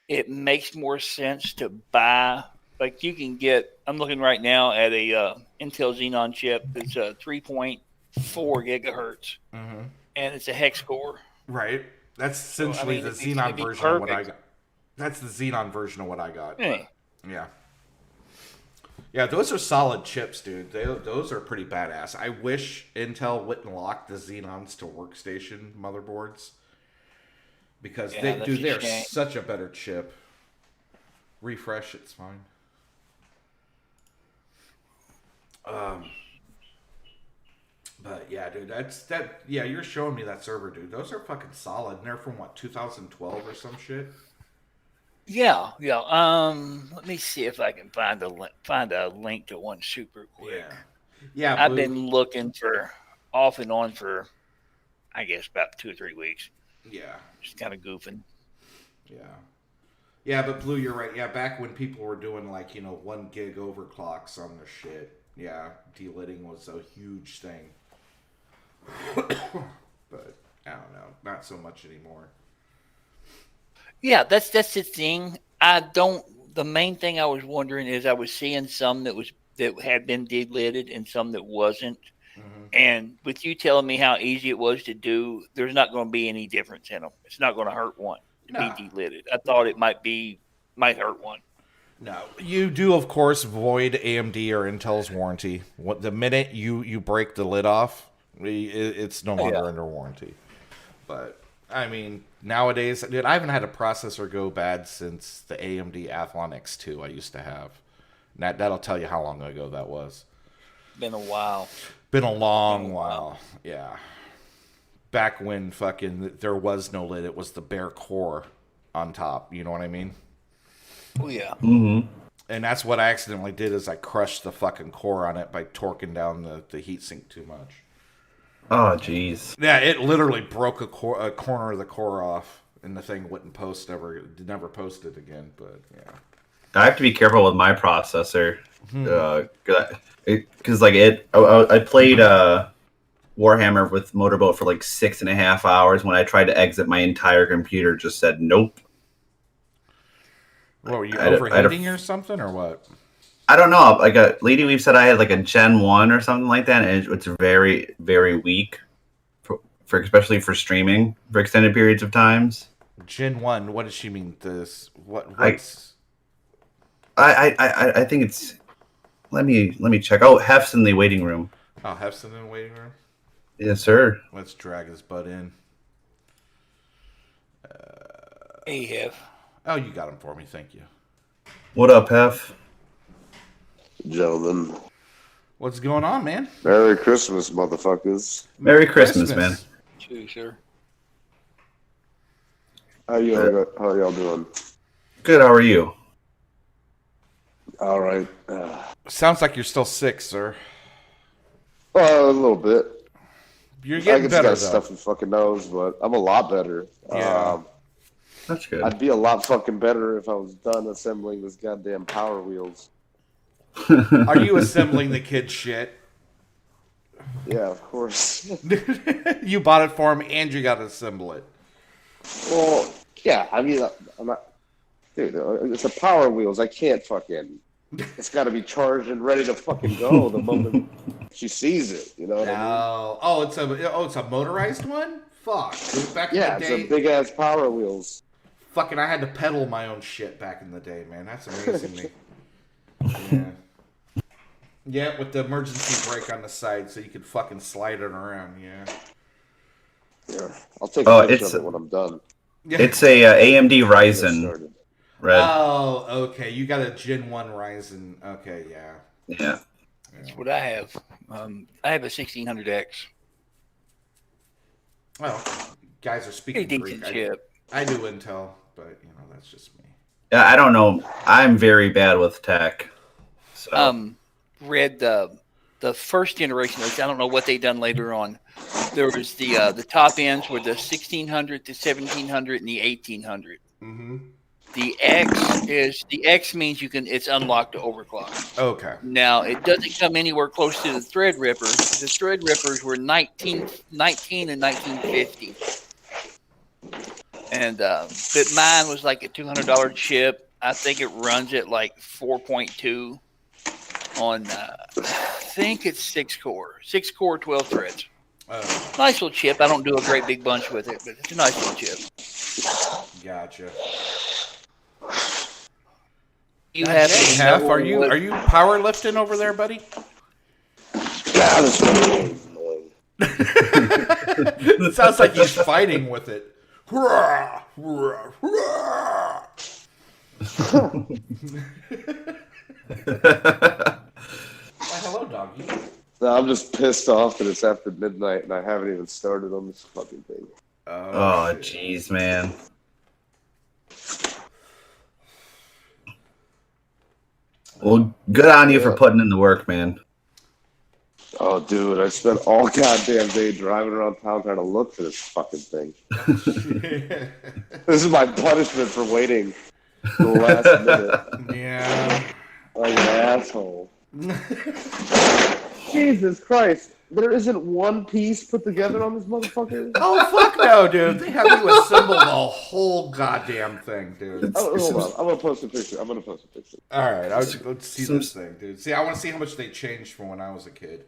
It makes more sense to buy. Like you can get, I'm looking right now at a Intel Xenon chip. It's a 3.4 gigahertz. Mm-hmm. And it's a hex core. Right. That's essentially the Xenon version of what I got. That's the Xenon version of what I got. Yeah. Yeah. Yeah, those are solid chips, dude. Those are pretty badass. I wish Intel wouldn't lock the Xenons to workstation motherboards. Because they're such a better chip. Refresh, it's fine. But yeah, dude, yeah, you're showing me that server, dude. Those are fucking solid. And they're from what, 2012 or some shit? Yeah. Let me see if I can find a link to one super quick. Yeah. I've been looking for off and on for, I guess, about 2 or 3 weeks. Yeah. Just kind of goofing. Yeah. Yeah, but Blue, you're right. Yeah, back when people were doing 1 gig overclocks on their shit, yeah, delitting was a huge thing. But I don't know, not so much anymore. Yeah, that's the thing. The main thing I was wondering is I was seeing some that had been delitted and some that wasn't. Mm-hmm. And with you telling me how easy it was to do, there's not going to be any difference in them. It's not going to hurt one to be delitted. I thought it might hurt one. No, you do of course void AMD or Intel's warranty. The minute you break the lid off, it's no longer under warranty. But I mean, nowadays, dude, I haven't had a processor go bad since the AMD Athlon X2 I used to have. That'll tell you how long ago that was. Been a while. Been a long while. Yeah. Back when fucking there was no lid, it was the bare core on top. You know what I mean? Oh yeah. Mm-hmm. And that's what I accidentally did is I crushed the fucking core on it by torquing down the heatsink too much. Oh, jeez. Yeah, it literally broke a corner of the core off, and the thing wouldn't never posted again. But yeah, I have to be careful with my processor, because I played Warhammer with Motorboat for 6.5 hours. When I tried to exit, my entire computer just said nope. What, were you overheating or something, or what? I don't know. Lady Weave said I had a Gen 1 or something like that, and it's very, very weak, for especially for streaming for extended periods of times. Gen 1, what does she mean? What's... I think it's... Let me check. Oh, Hef's in the waiting room. Oh, Hef's in the waiting room? Yes, sir. Let's drag his butt in. Hey, Hef. Oh, you got him for me. Thank you. What up, Hef? Gentlemen. What's going on, man? Merry Christmas, motherfuckers. Merry Christmas, man. Too, sir. How y'all doing? Good, how are you? All right. Sounds like you're still sick, sir. Well, a little bit. You're getting better, though. Stuffy fucking nose, but I'm a lot better. Yeah. That's good. I'd be a lot fucking better if I was done assembling this goddamn Power Wheels. Are you assembling the kid's shit? Yeah, of course. You bought it for him and you got to assemble it. Well, yeah, I mean, I'm not... Dude, it's a Power Wheels. I can't fucking... It's got to be charged and ready to fucking go the moment she sees it. You know what I mean? Oh, it's a motorized one? Fuck. Back in the day, it's a big-ass Power Wheels. Fucking, I had to pedal my own shit back in the day, man. That's amazing. Yeah. Yeah, with the emergency brake on the side, so you could fucking slide it around. Yeah. Yeah, I'll take a picture of it when I'm done. It's a AMD Ryzen. Red. Oh, okay. You got a Gen 1 Ryzen. Okay, yeah. Yeah. That's what I have. I have a 1600X. Well, guys are speaking Pretty Greek. decent chip. I do Intel, but that's just me. Yeah, I don't know. I'm very bad with tech. So. Read the first generation. I don't know what they done later on. There was the top ends were the 1600, the 1700, and the 1800. Mm-hmm. The X means it's unlocked to overclock. Okay. Now it doesn't come anywhere close to the Threadrippers. The Threadrippers were 19 and 1950, and but mine was like a $200 chip. I think it runs at like 4.2 on. I think it's 6 core, 12 threads. Nice little chip. I don't do a great big bunch with it, but it's a nice little chip. Gotcha. You have Are you powerlifting over there, buddy? It sounds like he's fighting with it. Hello, doggy. No, I'm just pissed off that it's after midnight and I haven't even started on this fucking thing. Oh, jeez, man. Well, good on you for putting in the work, man. Oh, dude, I spent all goddamn day driving around town trying to look for this fucking thing. This is my punishment for waiting the last minute. Yeah. Like an asshole. Jesus Christ. There isn't one piece put together on this motherfucker? Oh, fuck no, dude. They have you assemble the whole goddamn thing, dude. Oh, hold on. I'm going to post a picture. All right. Let's see this thing, dude. See, I want to see how much they changed from when I was a kid.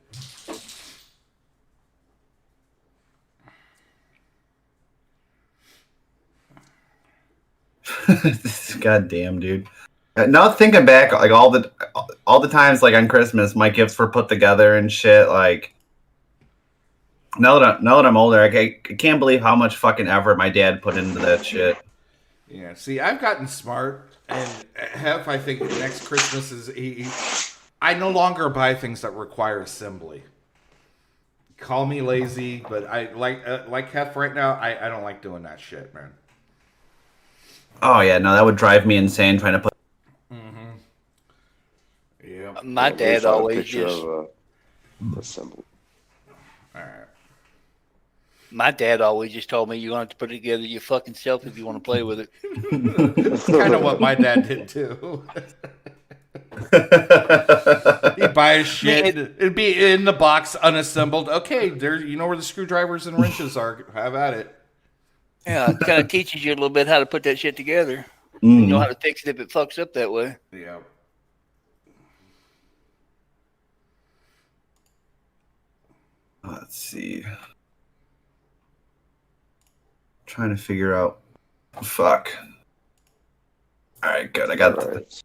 Goddamn, dude. Now thinking back, like all the times, like on Christmas, my gifts were put together and shit. Like now that I'm older, I can't believe how much fucking effort my dad put into that shit. Yeah. See, I've gotten smart, and I think next Christmas is I no longer buy things that require assembly. Call me lazy, but I like Hef right now. I don't like doing that shit, man. Oh yeah, no, that would drive me insane trying to put. Yeah. My dad always just. Assemble. All right. My dad always just told me you're going to have to put it together your fucking self if you want to play with it. That's kind of what my dad did too. He'd buy his shit. It'd be in the box, unassembled. Okay, there. You know where the screwdrivers and wrenches are. Have at it. Yeah, it kind of teaches you a little bit how to put that shit together. You know how to fix it if it fucks up that way. Yeah. Let's see. Trying to figure out. Fuck. All right, good. I got it.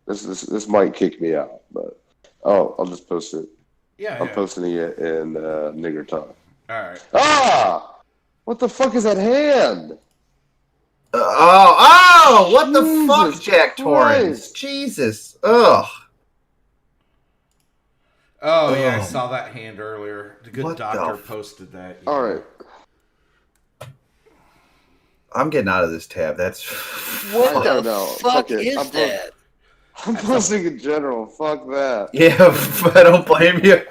This might kick me out, but I'll just post it. Yeah, I'm posting it in Nigger Talk. All right. Ah! What the fuck is that hand? What the fuck, Jack Torrance? Jesus. Ugh. Oh, yeah, I saw that hand earlier. The good doctor posted that. Yeah. All right. I'm getting out of this tab. That's... What the fuck is that? I'm posting in general. Fuck that. Yeah, I don't blame you.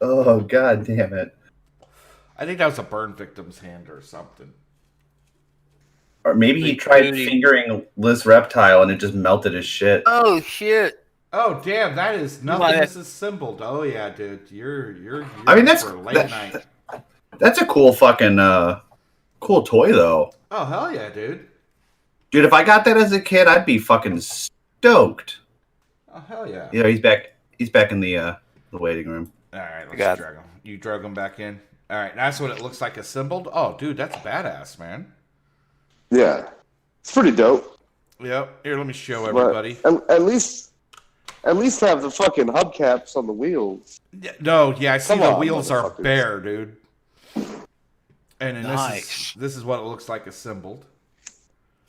Oh, god damn it. I think that was a burn victim's hand or something. Or maybe he tried fingering Liz Reptile and it just melted his shit. Oh, shit. Oh, damn, that is nothing disassembled. Oh, yeah, dude. You're I mean, that's... for late night. That's a cool fucking... cool toy, though. Oh, hell yeah, dude. Dude, if I got that as a kid, I'd be fucking stoked. Oh, hell yeah. Yeah, he's back in the waiting room. All right, let's drag him. You drug him back in? All right, that's what it looks like assembled? Oh, dude, that's badass, man. Yeah. It's pretty dope. Yep. Here, let me show everybody. At least have the fucking hubcaps on the wheels. Yeah, I see the wheels are bare, dude. And nice. This is what it looks like assembled.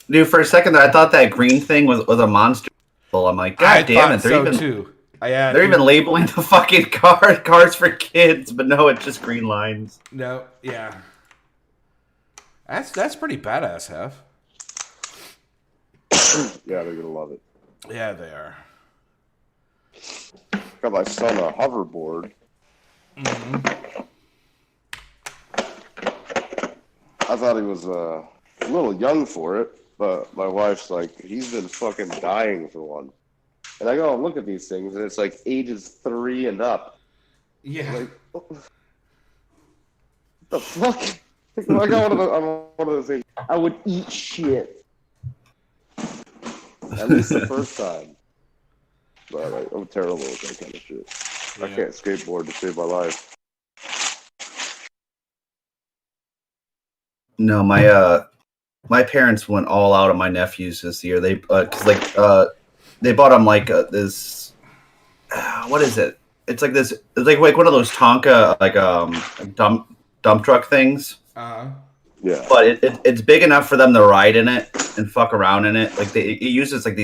Dude, for a second there, I thought that green thing was a monster. I'm like, God damn it! They're even labeling the fucking cars for kids, but no, it's just green lines. No, yeah. That's pretty badass, Hef. Yeah, they're gonna love it. Yeah, they are. Got my son a hoverboard. Mm-hmm. I thought he was a little young for it, but my wife's like, he's been fucking dying for one. And I go and look at these things, and it's like ages 3 and up. Yeah. Like, what the fuck? I got one of those things. I would eat shit. At least the first time. But like, I'm terrible at that kind of shit. Yeah. I can't skateboard to save my life. No, my parents went all out on my nephews this year. They they bought them like this. What is it? It's like this. It's like one of those Tonka dump truck things. Yeah. But it's big enough for them to ride in it and fuck around in it. Like it uses like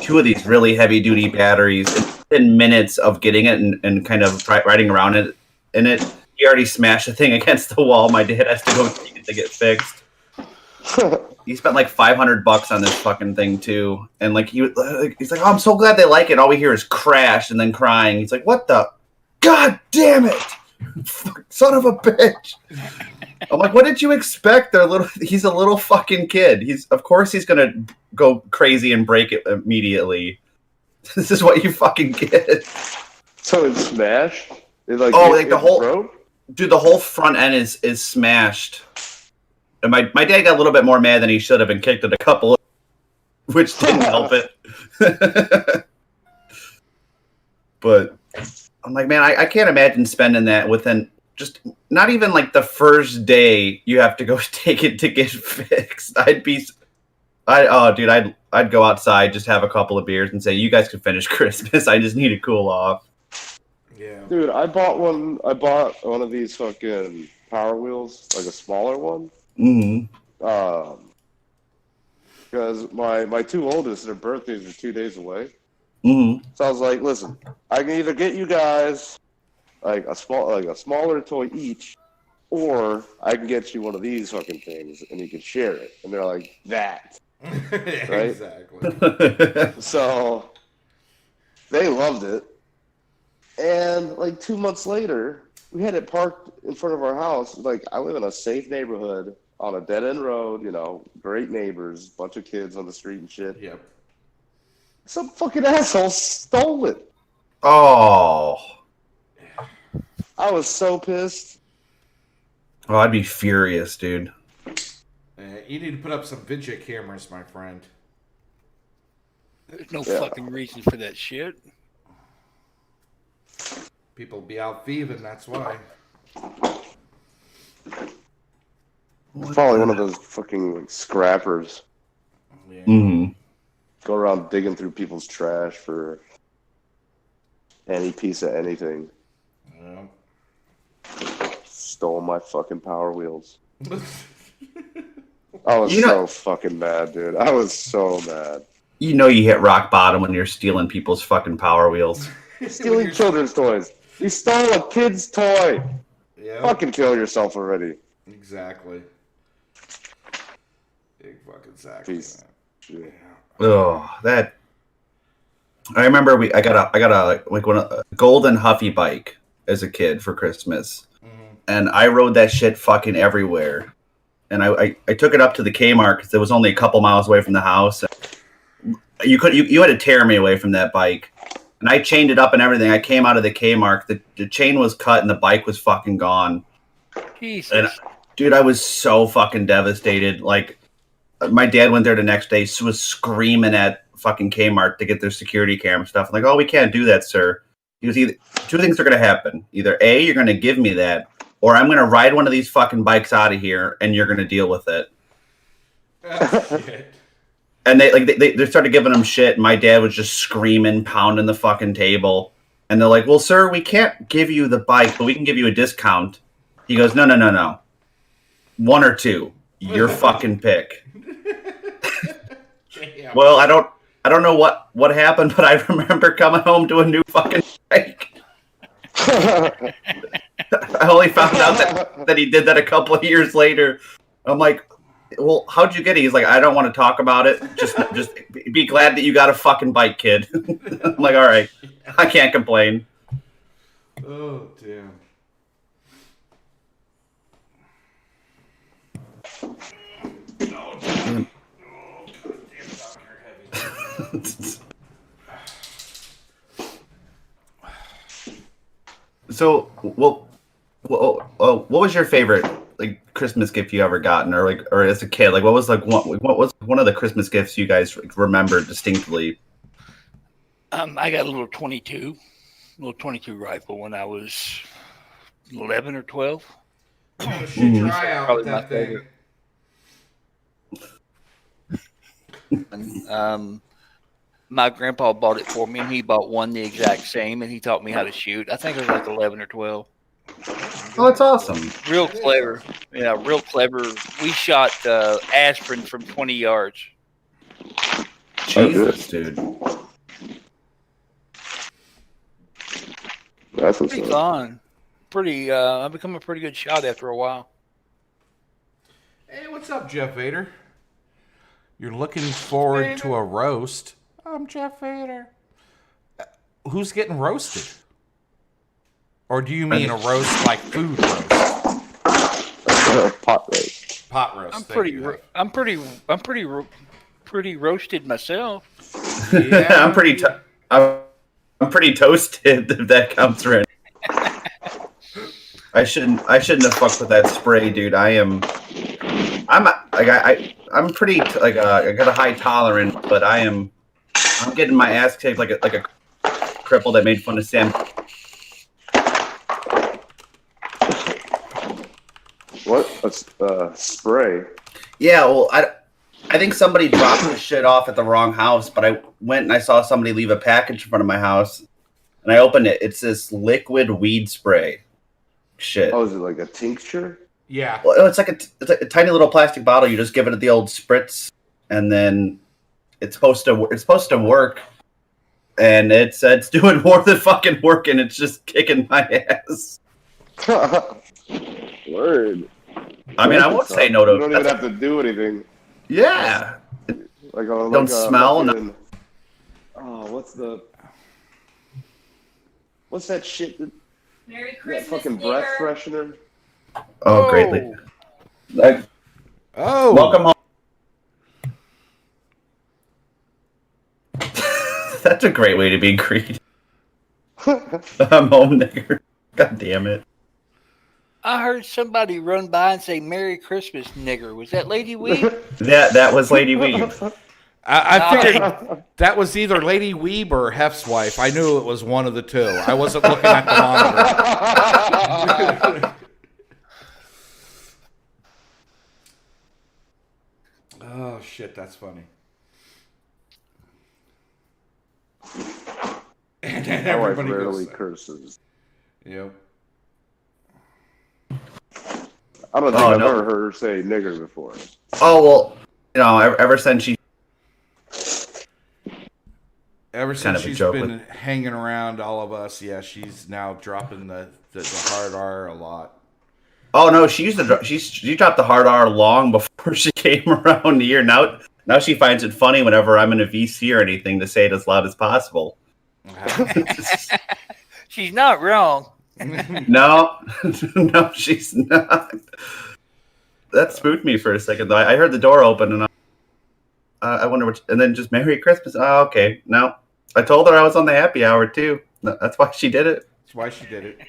two of these really heavy duty batteries. In minutes of getting it and kind of riding around it in it, he already smashed the thing against the wall. My dad has to go take it to get fixed. He spent like $500 on this fucking thing too, and like he's like, oh, I'm so glad they like it. All we hear is crash and then crying. He's like, what the? God damn it! Son of a bitch! I'm like, what did you expect? He's a little fucking kid. Of course he's gonna go crazy and break it immediately. This is what you fucking get. So it's smashed? The whole dude, the whole front end is smashed. And my dad got a little bit more mad than he should have and kicked it a couple, which didn't help it. But I'm like, man, I can't imagine spending that within just not even like the first day you have to go take it to get fixed. I'd go outside, just have a couple of beers and say, you guys can finish Christmas. I just need to cool off. Yeah. Dude, I bought one of these fucking Power Wheels, like a smaller one. Mm-hmm. Because my two oldest, their birthdays are 2 days away. Mm-hmm. So I was like, listen, I can either get you guys like a smaller toy each, or I can get you one of these fucking things and you can share it. And they're like, that. Right? Exactly. So they loved it. And like 2 months later, we had it parked in front of our house. Like, I live in a safe neighborhood on a dead-end road, great neighbors, bunch of kids on the street and shit. Yep. Some fucking asshole stole it. Oh. I was so pissed. Oh, I'd be furious, dude. You need to put up some video cameras, my friend. There's no fucking reason for that shit. People be out thieving, that's why. Probably one of those fucking scrappers. Yeah. Mm-hmm. Go around digging through people's trash for any piece of anything. Yeah. Stole my fucking Power Wheels. I was so fucking mad, dude. I was so mad. You hit rock bottom when you're stealing people's fucking Power Wheels. Stealing children's toys. You stole a kid's toy. Yeah. Fucking kill yourself already. Exactly. Big fucking sack. Peace. Yeah. Oh, that. I remember I got a golden Huffy bike as a kid for Christmas, and I rode that shit fucking everywhere. And I took it up to the Kmart because it was only a couple miles away from the house. You had to tear me away from that bike. And I chained it up and everything. I came out of the Kmart. The chain was cut and the bike was fucking gone. Jesus. And, dude, I was so fucking devastated. Like, my dad went there the next day, was screaming at fucking Kmart to get their security camera stuff. I'm like, oh, we can't do that, sir. He was either two things are going to happen. Either A, you're going to give me that, or I'm going to ride one of these fucking bikes out of here and you're going to deal with it. Oh, shit. and they started giving him shit. And my dad was just screaming, pounding the fucking table. And they're like, "Well, sir, we can't give you the bike, but we can give you a discount." He goes, No. 1 or 2. Your fucking pick. Well, I don't know what happened, but I remember coming home to a new fucking bike. I only found out that he did that a couple of years later. I'm like, well, how'd you get it? He's like, I don't want to talk about it. Just be glad that you got a fucking bike, kid. I'm like, all right, I can't complain. Oh, damn. So, what was your favorite like Christmas gift you ever gotten, or as a kid, like what was one of the Christmas gifts you guys remember distinctly? I got a little 22 rifle when I was 11 or 12. Shoot your eye out with that thing. And, my grandpa bought it for me, and he bought one the exact same, and he taught me how to shoot. I think it was like 11 or 12. Oh, that's awesome. Real clever. Yeah, real clever. We shot aspirin from 20 yards. Jesus, dude. That's pretty fun. I've become a pretty good shot after a while. Hey, what's up, Jeff Vader? You're looking forward to a roast. I'm Jeff Vader. Who's getting roasted? Or do you mean a roast like food roast? Pot roast. Pot roast. I'm pretty roasted myself. Yeah. I'm pretty toasted if that counts right. I shouldn't have fucked with that spray, dude. I'm pretty I got a high tolerance, but I'm getting my ass kicked like a cripple that made fun of Sam. What? Spray? Yeah, well, I think somebody dropped the shit off at the wrong house, but I went and I saw somebody leave a package in front of my house, and I opened it. It's this liquid weed spray. Shit. Oh, is it like a tincture? Yeah. Well, it's like a tiny little plastic bottle. You just give it the old spritz, and then it's supposed to work. And it's doing more than fucking working. It's just kicking my ass. Word. I mean, I won't say no to. You don't even have to do anything. Yeah. Don't smell. Fucking, what's that shit? Merry Christmas, that fucking breath freshener. Oh, greatly. Oh, welcome home. That's a great way to be greeted. I'm home, nigger. God damn it. I heard somebody run by and say "Merry Christmas, nigger." Was that Lady Weeb? that was Lady Weeb. I figured that was either Lady Weeb or Hef's wife. I knew it was one of the two. I wasn't looking at the monitor. Oh shit, that's funny. And then everybody rarely goes, curses. Yep. I don't think I've ever heard her say nigger before. Oh well, ever since she's been hanging around all of us, yeah, she's now dropping the hard R a lot. Oh no, she dropped the hard R long before she came around here. Now she finds it funny whenever I'm in a VC or anything to say it as loud as possible. She's not wrong. No, she's not. That spooked me for a second though. I heard the door open and I wonder which, and then just Merry Christmas. Oh, okay. No, I told her I was on the happy hour too. That's why she did it. That's why she did it.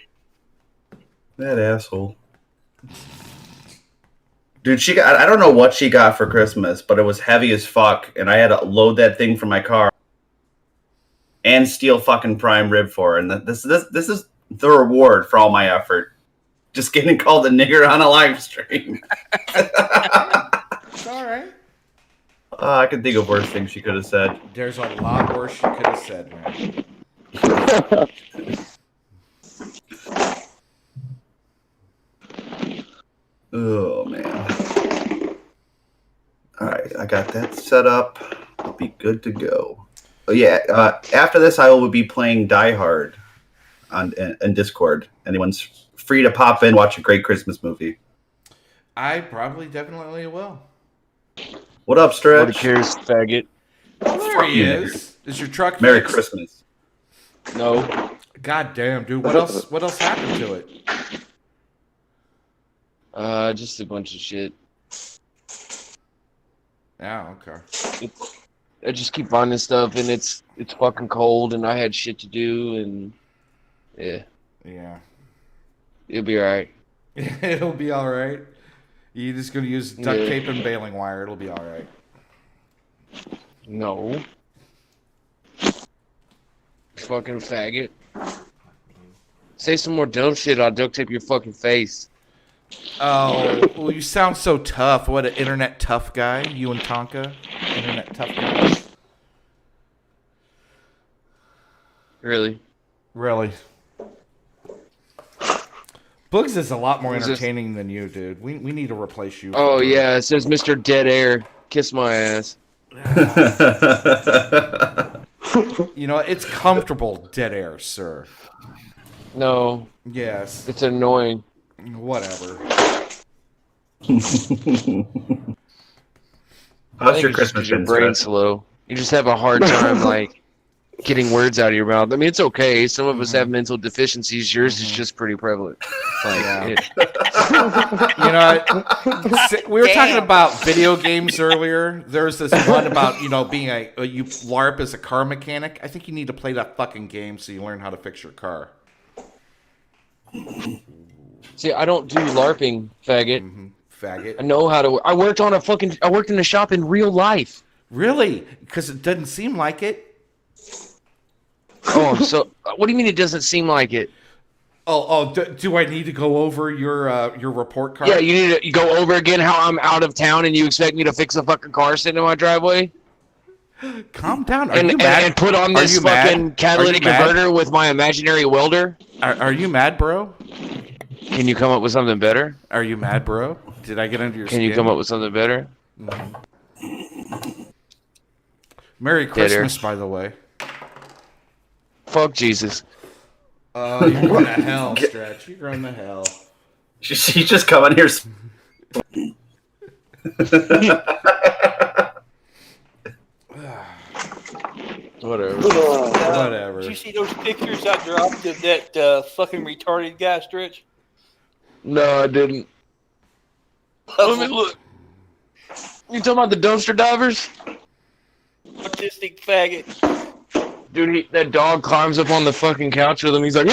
That asshole. Dude, I don't know what she got for Christmas, but it was heavy as fuck, and I had to load that thing from my car and steal fucking prime rib for her. And this is the reward for all my effort. Just getting called a nigger on a live stream. It's all right. I I can think of worse things she could have said. There's a lot worse she could have said, man. Oh man. All right, I got that set up. I'll be good to go. Oh yeah. After this, I will be playing Die Hard on Discord. Anyone's free to pop in, watch a great Christmas movie. I probably definitely will. What up, Stretch? What cares, faggot? There he is. Is your truck Merry fixed? Christmas. No. God damn, dude. What else? What else happened to it? Just a bunch of shit. Yeah, okay. I just keep finding stuff, and it's fucking cold, and I had shit to do, and yeah. Yeah. It'll be alright. It'll be alright. You're just gonna use duct tape and baling wire. It'll be alright. No. Fucking faggot. Say some more dumb shit, I'll duct tape your fucking face. Oh, well, you sound so tough. What, an internet tough guy? You and Tonka? Internet tough guy? Really? Really? Bugs is a lot more Who's this? entertaining than you, dude. We need to replace you. Oh, yeah, it says Mr. Dead Air. Kiss my ass. You know, it's comfortable dead air, sir. No. Yes. It's annoying. Whatever. How's your Christmas your been, brain's Stretch? slow. You just have a hard time, like, getting words out of your mouth. I mean, it's okay. Some of us have mental deficiencies. Yours is just pretty prevalent. Like, You know, we were talking about video games earlier. There's this one about, you know, being you LARP as a car mechanic. I think you need to play that fucking game so you learn how to fix your car. see, I don't do LARPing, faggot. Faggot. I know how to. I worked in a shop in real life. Really? Because it doesn't seem like it. Oh, so what do you mean it doesn't seem like it? Do I need to go over your report card? Yeah, you need to go over again how I'm out of town and you expect me to fix a fucking car sitting in my driveway? Calm down. Are And, you and, mad? and put on Are this you mad? fucking catalytic Are you mad? converter with my imaginary welder? Are you mad, bro? Can you come up with something better? Are you mad, bro? Did I get under your Can skin? you come up with something better? Merry Dead air. Christmas, by the way. Fuck Jesus. You're going to hell, Stretch. You're going to hell. She's just coming here. Whatever. Whatever. Did you see those pictures I dropped of that fucking retarded guy, Stretch? No, I didn't. Let me look. You talking about the dumpster divers? Autistic faggot. Dude, that dog climbs up on the fucking couch with him. He's like,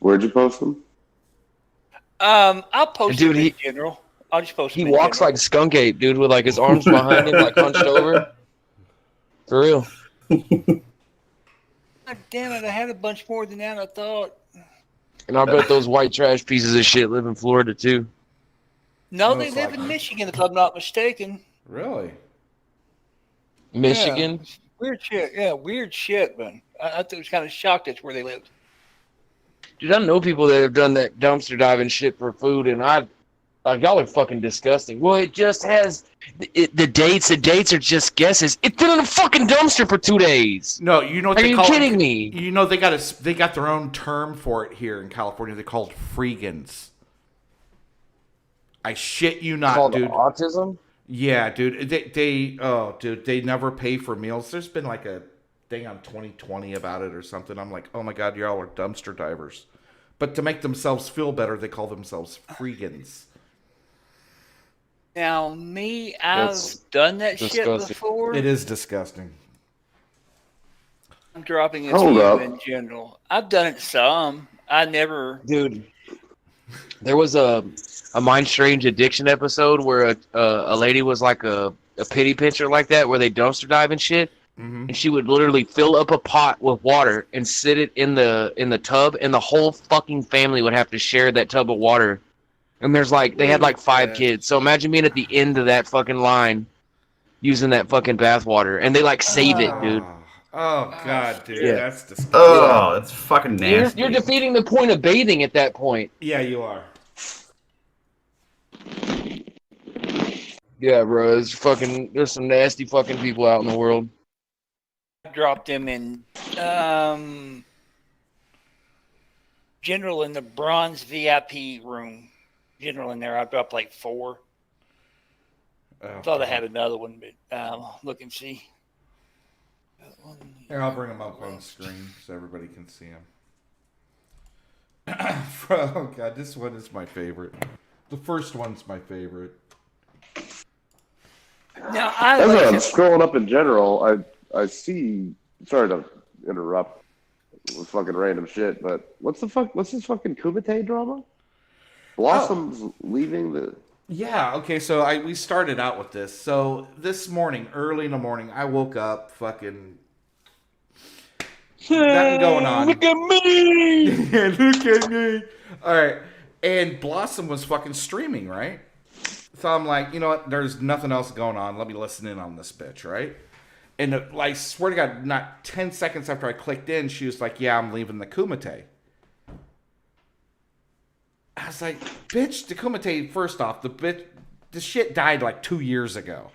Where'd you post them? I'll post Dude, them he- in general. I'll just post he them in walks general. like Skunk Ape, dude, with like his arms behind him, like hunched over. For real. God damn it, I had a bunch more than that, I thought. And I bet those white trash pieces of shit live in Florida too. No, they Most live in Michigan, if I'm not mistaken. Really? Michigan? Yeah. Weird shit. Yeah, weird shit, man. I was kind of shocked that's where they lived. Dude, I know people that have done that dumpster diving shit for food, and y'all are fucking disgusting. Well, it just has the dates. The dates are just guesses. It's been in a fucking dumpster for 2 days. No, you know what Are they you call kidding it? me? You know they got their own term for it here in California. They call it freegans. I shit you not, Called dude. autism? Yeah, dude. They never pay for meals. There's been like a thing on 2020 about it or something. I'm like, oh my god, y'all are dumpster divers. But to make themselves feel better, they call themselves freegans. Now, I've done that shit disgusting. before. It is disgusting. I'm dropping it Hold up. in general. I've done it some. I never. Dude, there was a Mind Strange Addiction episode where a lady was like a pity pitcher like that, where they dumpster dive and shit. Mm-hmm. And she would literally fill up a pot with water and sit it in the tub, and the whole fucking family would have to share that tub of water. And there's like, they had like 5 kids. So imagine being at the end of that fucking line using that fucking bathwater. And they like save it, dude. Oh, God, dude. Yeah. That's disgusting. Oh, that's fucking nasty. You're defeating the point of bathing at that point. Yeah, you are. Yeah, bro. There's some nasty fucking people out in the world. I dropped them in General in the bronze VIP room. General in there, I dropped like 4. Thought I had another one, but look and see. Here, I'll bring them up on the screen so everybody can see them. Oh, God, this one is my favorite. The first one's my favorite. Now, As I'm scrolling up in general, I see. Sorry to interrupt with fucking random shit, but what's this fucking Kumite drama? Blossom's leaving the. Yeah. Okay. So we started out with this. So this morning, early in the morning, I woke up, fucking nothing going on. Look at me. Yeah, look at me. All right. And Blossom was fucking streaming, right? So I'm like, you know what? There's nothing else going on. Let me listen in on this bitch, right? And I swear to God, not 10 seconds after I clicked in, she was like, yeah, I'm leaving the Kumite. I was like, bitch, the Kumite, first off, the shit died like 2 years ago.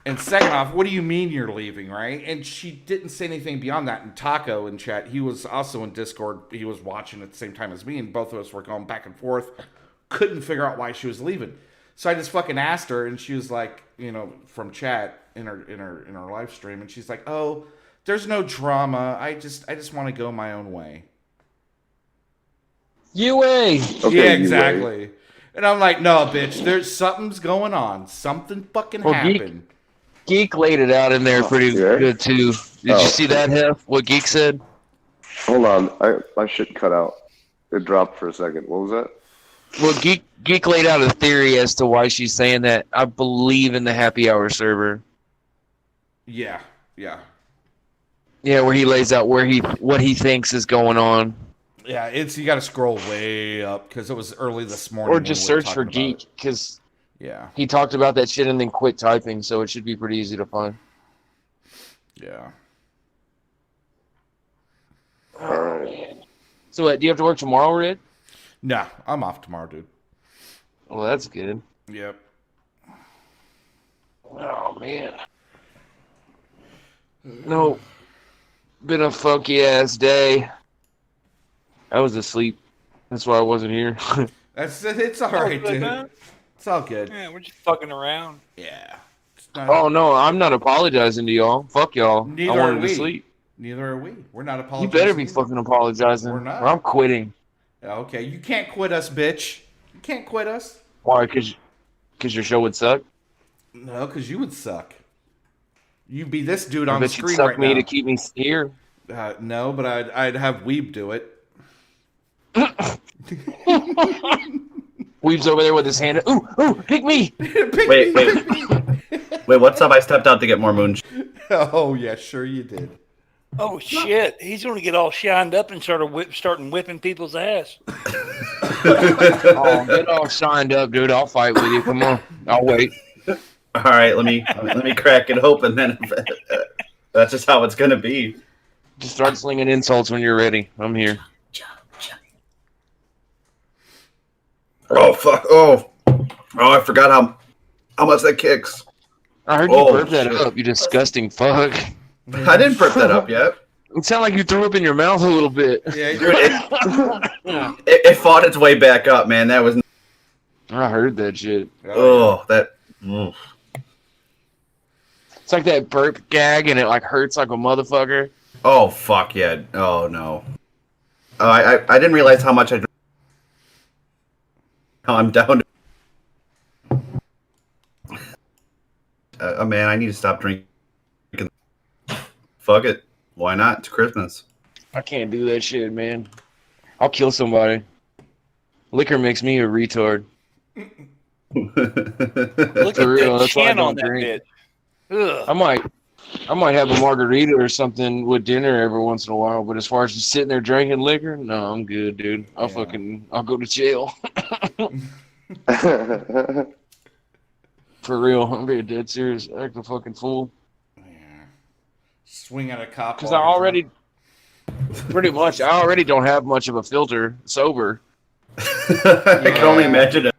And second off, what do you mean you're leaving, right? And she didn't say anything beyond that. And Taco in chat, he was also in Discord. He was watching at the same time as me, and both of us were going back and forth. Couldn't figure out why she was leaving. So I just fucking asked her, and she was like, you know, from chat in her live stream, and she's like, "Oh, there's no drama. I just want to go my own way." UA. Okay, yeah, exactly. UA. And I'm like, "No, bitch. There's something's going on. Something fucking happened." Geek laid it out in there pretty good too. Did you see that, Hef? What Geek said? Hold on, my shit cut out. It dropped for a second. What was that? Well, Geek laid out a theory as to why she's saying that. I believe in the happy hour server. Yeah. Yeah, where he lays out what he thinks is going on. Yeah, you got to scroll way up because it was early this morning. Or just search for Geek because he talked about that shit and then quit typing, so it should be pretty easy to find. Yeah. All right. So, do you have to work tomorrow, Red? No, I'm off tomorrow, dude. Well, that's good. Yep. Oh, man. No. Been a funky ass day. I was asleep. That's why I wasn't here. It's all right, dude. It's all good. Yeah, we're just fucking around. Yeah. Oh, no, I'm not apologizing to y'all. Fuck y'all. Neither I wanted are we. to sleep. Neither are we. We're not apologizing. You better be fucking apologizing. We're not. Or I'm quitting. Okay, you can't quit us, bitch. You can't quit us. Why? Because your show would suck? No, because you would suck. You'd be this dude on the screen suck right me now. To keep me here. No, but I'd have Weeb do it. Weeb's over there with his hand. Ooh, pick me! Wait. Wait, what's up? I stepped out to get more moonshine. Oh, yeah, sure you did. Oh, shit. He's going to get all shined up and starting whipping people's ass. Oh, get all shined up, dude. I'll fight with you. Come on. I'll wait. All right, let me crack it open then. That's just how it's going to be. Just start slinging insults when you're ready. I'm here. Oh, fuck. Oh, I forgot how much that kicks. I heard you burp that up, you disgusting fuck. I didn't burp that up yet. It sounded like you threw up in your mouth a little bit. Yeah, it fought its way back up, man. That was. I heard that shit. Oh, that. Mm. It's like that burp gag, and it like hurts like a motherfucker. Oh fuck yeah! Oh no! I didn't realize how much I. I'm down. Man, I need to stop drinking. Fuck it. Why not? It's Christmas. I can't do that shit, man. I'll kill somebody. Liquor makes me a retard. Look at real, the that's why I chin don't on that drink. bitch. I might have a margarita or something with dinner every once in a while, but as far as just sitting there drinking liquor, no, I'm good, dude. I'll go to jail. For real, I'm being dead serious. Act a fucking fool. Swing at a cop. Because I already don't have much of a filter sober. I can only imagine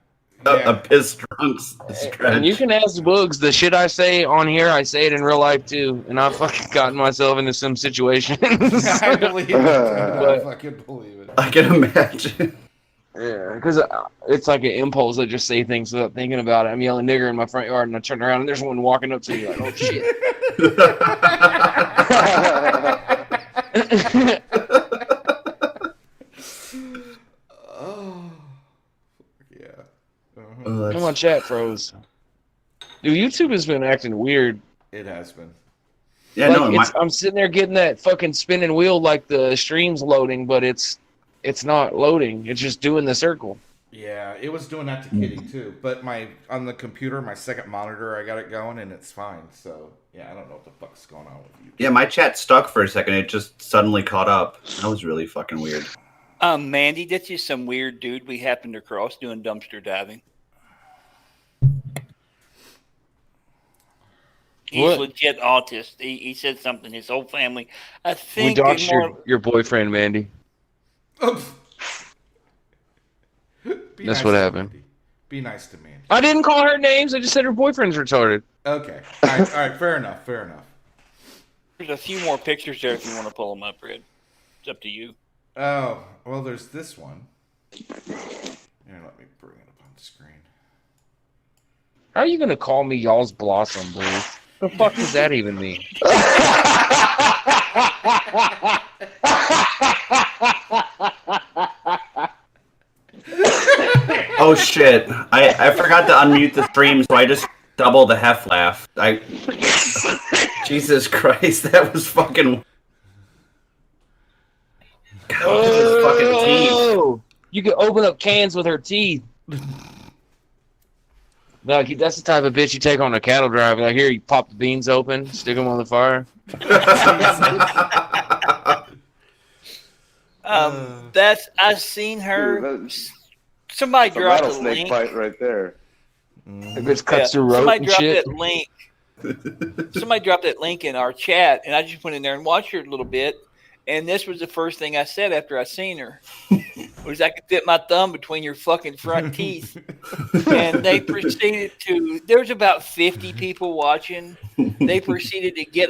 a piss drunk stretch. And you can ask Boogs, the shit I say on here, I say it in real life too. And I've fucking gotten myself into some situations. I believe it. I fucking believe it. I can imagine. Yeah, because it's like an impulse to just say things without thinking about it. I'm yelling nigger in my front yard, and I turn around, and there's one walking up to me like, oh, shit. Oh, yeah. Come on, chat froze. Dude, YouTube has been acting weird. It has been. Yeah, like, I'm sitting there getting that fucking spinning wheel like the stream's loading, but it's not loading. It's just doing the circle. Yeah, it was doing that to Kitty too. But on the computer, my second monitor, I got it going and it's fine. So yeah, I don't know what the fuck's going on with you. Yeah, my chat stuck for a second. It just suddenly caught up. That was really fucking weird. Mandy, that's just some weird dude we happened across doing dumpster diving. He's legit autist. He said something. His whole family. I think we doxed your boyfriend, Mandy. That's what happened. Be nice to Mandy. I didn't call her names. I just said her boyfriend's retarded. Okay. All right. Fair enough. There's a few more pictures there if you want to pull them up, Red. It's up to you. Oh, well, there's this one. Here, let me bring it up on the screen. How are you going to call me y'all's blossom, boy? The fuck does that even mean? Oh shit! I forgot to unmute the stream, so I just doubled the hef laugh. Jesus Christ, that was fucking. God, his fucking teeth. You can open up cans with her teeth. Like, that's the type of bitch you take on a cattle drive. Like, here, you pop the beans open, stick them on the fire. I've seen her. Dude, somebody a dropped a rattlesnake link. fight right there. The bitch cuts through rope Somebody and dropped shit. that link. Somebody dropped that link in our chat, and I just went in there and watched her a little bit. And this was the first thing I said after I seen her. Was I could fit my thumb between your fucking front teeth. And they proceeded to. There's about 50 people watching. They proceeded to get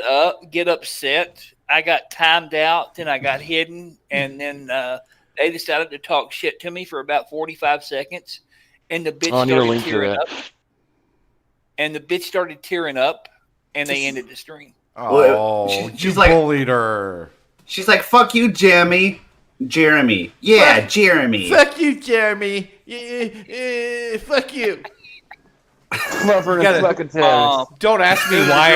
upset. I got timed out, then I got hidden, and then they decided to talk shit to me for about 45 seconds. And the bitch started tearing up. And the bitch started tearing up, and they ended the stream. Oh, she's like bullied her. She's like, "Fuck you, Jeremy." Yeah, Jeremy. Fuck you, Jeremy. Yeah, fuck you. Don't ask me why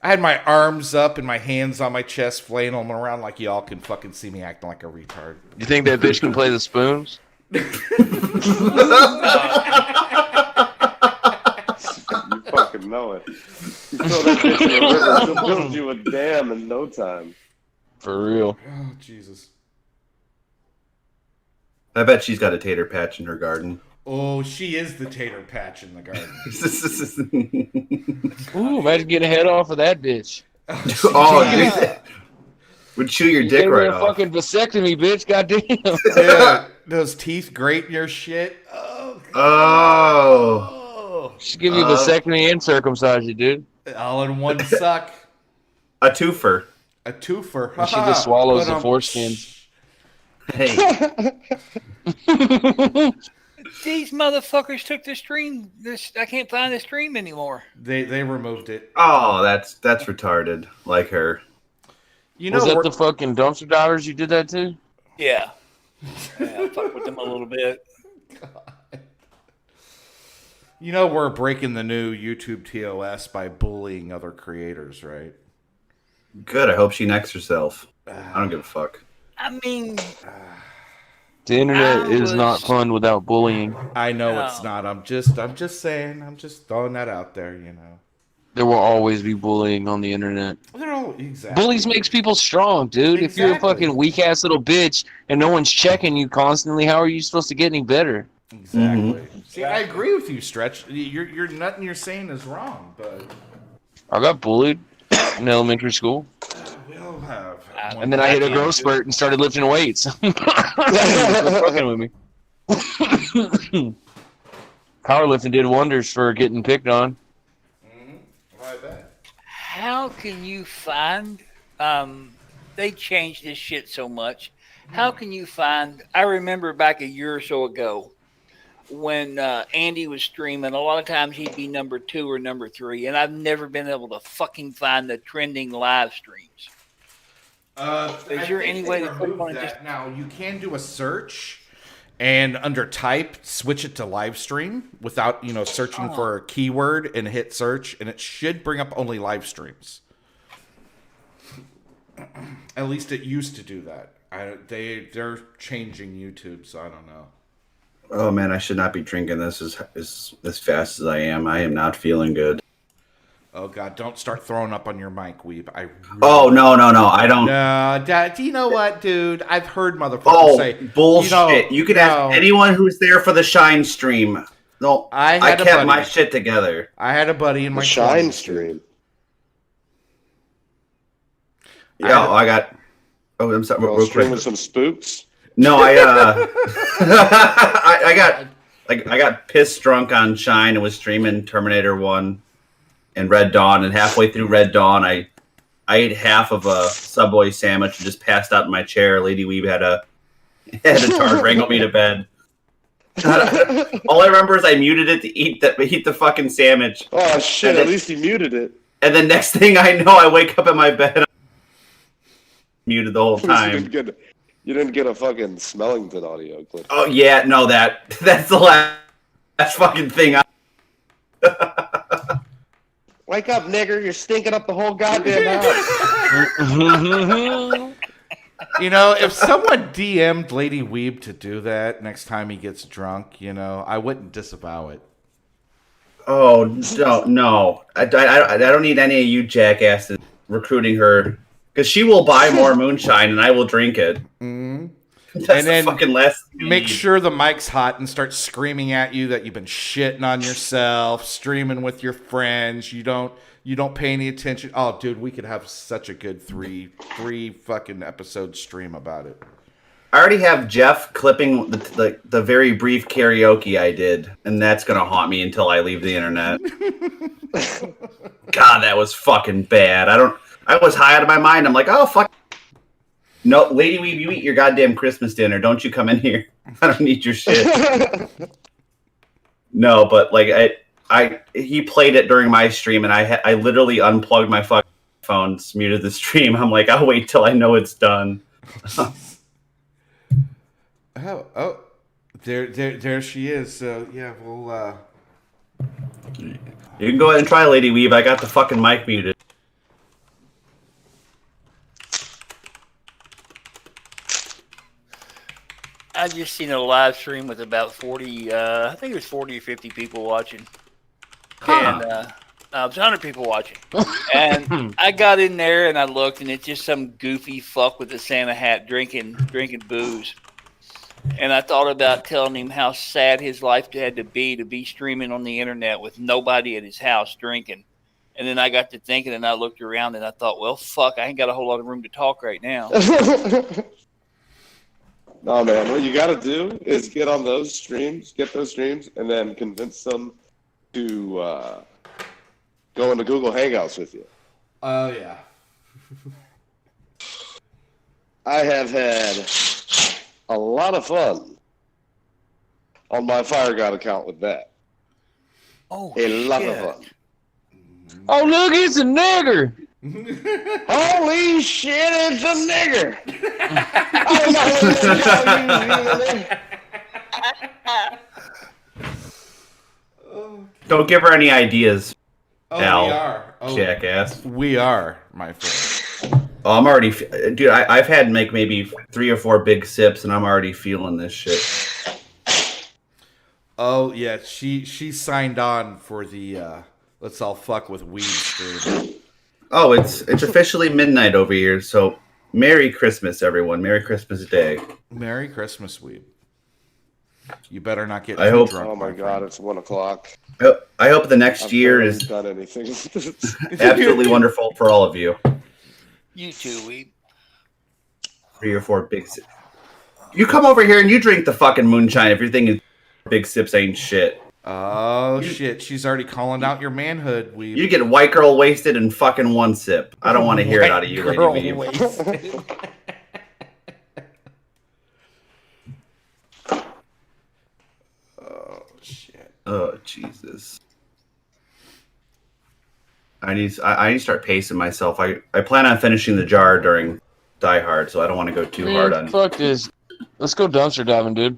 I had my arms up and my hands on my chest, flailing around like y'all can fucking see me acting like a retard. You think that bitch can play the spoons? You fucking know it. You throw that bitch in the river, she'll build you a dam in no time. For real. Oh, Jesus. I bet she's got a tater patch in her garden. Oh, she is the tater patch in the garden. Ooh, imagine getting a head off of that bitch. Dude, would chew your dick right off. Fucking vasectomy, bitch. Goddamn. Yeah, those teeth grate in your shit. Oh. She'll give you a vasectomy and circumcise you, dude. All in one suck. A twofer. A twofer. She just swallows the foreskin. Hey. These motherfuckers took the stream. I can't find the stream anymore. They removed it. Oh, that's retarded. Like her. You know, was that the fucking dumpster divers you did that to? Yeah. I fucked with them a little bit. God. You know we're breaking the new YouTube TOS by bullying other creators, right? Good. I hope she necks herself. I don't give a fuck. I mean, the internet is not fun without bullying. I know it's not. I'm just saying. I'm just throwing that out there. You know, there will always be bullying on the internet. Exactly. Bullies makes people strong, dude. Exactly. If you're a fucking weak ass little bitch and no one's checking you constantly, how are you supposed to get any better? Exactly. See, I agree with you, Stretch. You're nothing you're saying is wrong, but I got bullied in elementary school. We all have. And then I hit a growth spurt and started lifting weights. Fucking with me. Powerlifting did wonders for getting picked on. I bet. How can you find? They changed this shit so much. How can you find? I remember back a year or so ago when Andy was streaming. A lot of times he'd be number 2 or number 3, and I've never been able to fucking find the trending live streams. Is there any way to click on it? Just now? You can do a search. And under type, switch it to live stream without, searching for a keyword and hit search, and it should bring up only live streams. At least it used to do that. They're changing YouTube, so I don't know. Oh man, I should not be drinking this as fast as I am. I am not feeling good. Oh god, don't start throwing up on your mic, Weeb. No, I don't. No, Dad, you know what, dude? I've heard motherfuckers say bullshit. You could ask anyone who's there for the Shine stream. No, I kept my shit together. I had a buddy in my Shine stream. Yeah, I got. Oh, I'm sorry. Real streaming some spooks. No, I got pissed drunk on Shine and was streaming Terminator 1 and Red Dawn, and halfway through Red Dawn, I ate half of a Subway sandwich and just passed out in my chair. Lady Weeb had a tar wrangle me to bed. All I remember is I muted it to eat the fucking sandwich. Oh shit! At least you muted it. And the next thing I know, I wake up in my bed. Muted the whole time. You didn't get a fucking Smellington audio clip. Oh yeah, no, that's the last fucking thing. Wake up, nigger! You're stinking up the whole goddamn house. If someone DM'd Lady Weeb to do that next time he gets drunk, I wouldn't disavow it. Oh no! I don't need any of you jackasses recruiting her. Because she will buy more moonshine and I will drink it. Mm-hmm. That's and then the fucking last thing. Make sure the mic's hot and start screaming at you that you've been shitting on yourself, streaming with your friends. You don't pay any attention. Oh, dude, we could have such a good three fucking episode stream about it. I already have Jeff clipping the very brief karaoke I did, and that's gonna haunt me until I leave the internet. God, that was fucking bad. I was high out of my mind. I'm like, oh, fuck. No, Lady Weeb, you eat your goddamn Christmas dinner. Don't you come in here. I don't need your shit. No, but he played it during my stream, and I literally unplugged my fucking phones, muted the stream. I'm like, I'll wait till I know it's done. Oh, there she is. So yeah, we'll. You can go ahead and try, Lady Weeb. I got the fucking mic muted. I just seen a live stream with about 40, I think it was 40 or 50 people watching. And it was 100 people watching. And I got in there and I looked, and it's just some goofy fuck with a Santa hat drinking booze. And I thought about telling him how sad his life had to be streaming on the internet with nobody at his house drinking. And then I got to thinking, and I looked around and I thought, well, fuck, I ain't got a whole lot of room to talk right now. No, man. What you got to do is get those streams, and then convince them to go into Google Hangouts with you. Oh, yeah. I have had a lot of fun on my Fire God account with that. Oh, lot of fun. Oh, look, it's a nigger. Holy shit, it's a nigger. Don't give her any ideas. Oh, Al, we are. Oh, jackass. We are, my friend. Oh, I'm already, dude. I've had maybe 3 or 4 big sips, and I'm already feeling this shit. Oh yeah, she signed on for the Let's All Fuck with Weed stream. Oh, it's officially midnight over here. So, Merry Christmas, everyone. Merry Christmas Day. Merry Christmas, Weed. You better not get I too hope- drunk. Oh my god, it's 1 o'clock. I hope the next year barely is done anything. absolutely wonderful for all of you. You too, Weeb. 3 or 4 big sips. You come over here and you drink the fucking moonshine if you're thinking big sips ain't shit. Oh shit! She's already calling out your manhood. You get white girl wasted in fucking 1 sip. I don't want to hear it out of you, Lady Weeb. Oh shit! Oh Jesus! I need to start pacing myself. I plan on finishing the jar during Die Hard, so I don't want to go too hard on. Fuck this. Let's go dumpster diving, dude.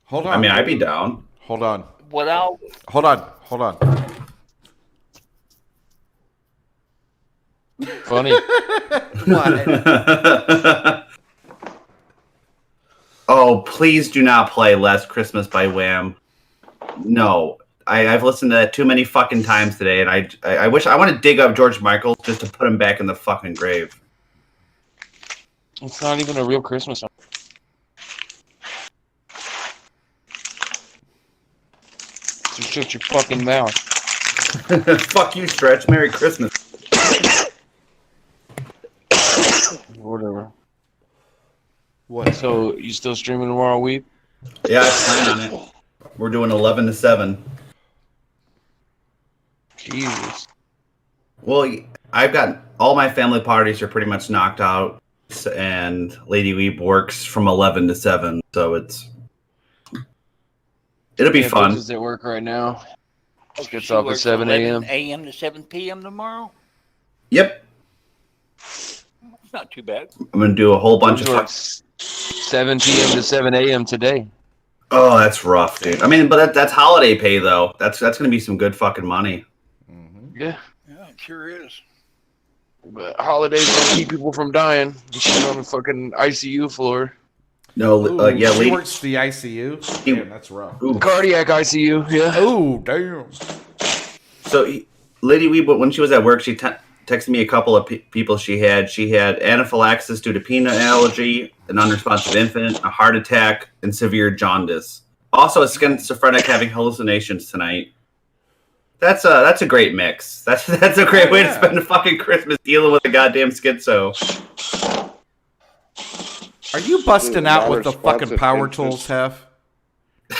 Hold on. I mean, I'd be down. Hold on. What I'll Hold on. Funny. Oh, please do not play Last Christmas by Wham. No, I've listened to that too many fucking times today, and I wish I want to dig up George Michael just to put him back in the fucking grave. It's not even a real Christmas song. So shut your fucking mouth. Fuck you, Stretch. Merry Christmas. Whatever. What? So you still streaming tomorrow, Weeb? Yeah, I plan on it. We're doing 11 to 7. Jesus. Well, I've got all my family parties are pretty much knocked out, and Lady Weeb works from 11 to 7, so it'll be fun. Is at work right now. Gets she off at works 7 a.m. 11 a.m. to 7 p.m. tomorrow. Yep. It's not too bad. I'm going to do a whole bunch of 7 p.m. to 7 a.m. today. Oh, that's rough, dude. I mean, but that's holiday pay, though. That's going to be some good fucking money. Yeah. Yeah, it sure is. But holidays don't keep people from dying. She's on the fucking ICU floor. No, yeah, she Lady... works the ICU. Damn, that's rough. Cardiac ICU, yeah. Oh, damn. So, Lady Weeb, when she was at work, she texted me a couple of people she had. She had anaphylaxis due to peanut allergy, an unresponsive infant, a heart attack, and severe jaundice. Also, a schizophrenic having hallucinations tonight. That's a great mix. That's a great way to spend a fucking Christmas dealing with a goddamn schizo. Are you busting out with the fucking power tools, Hef?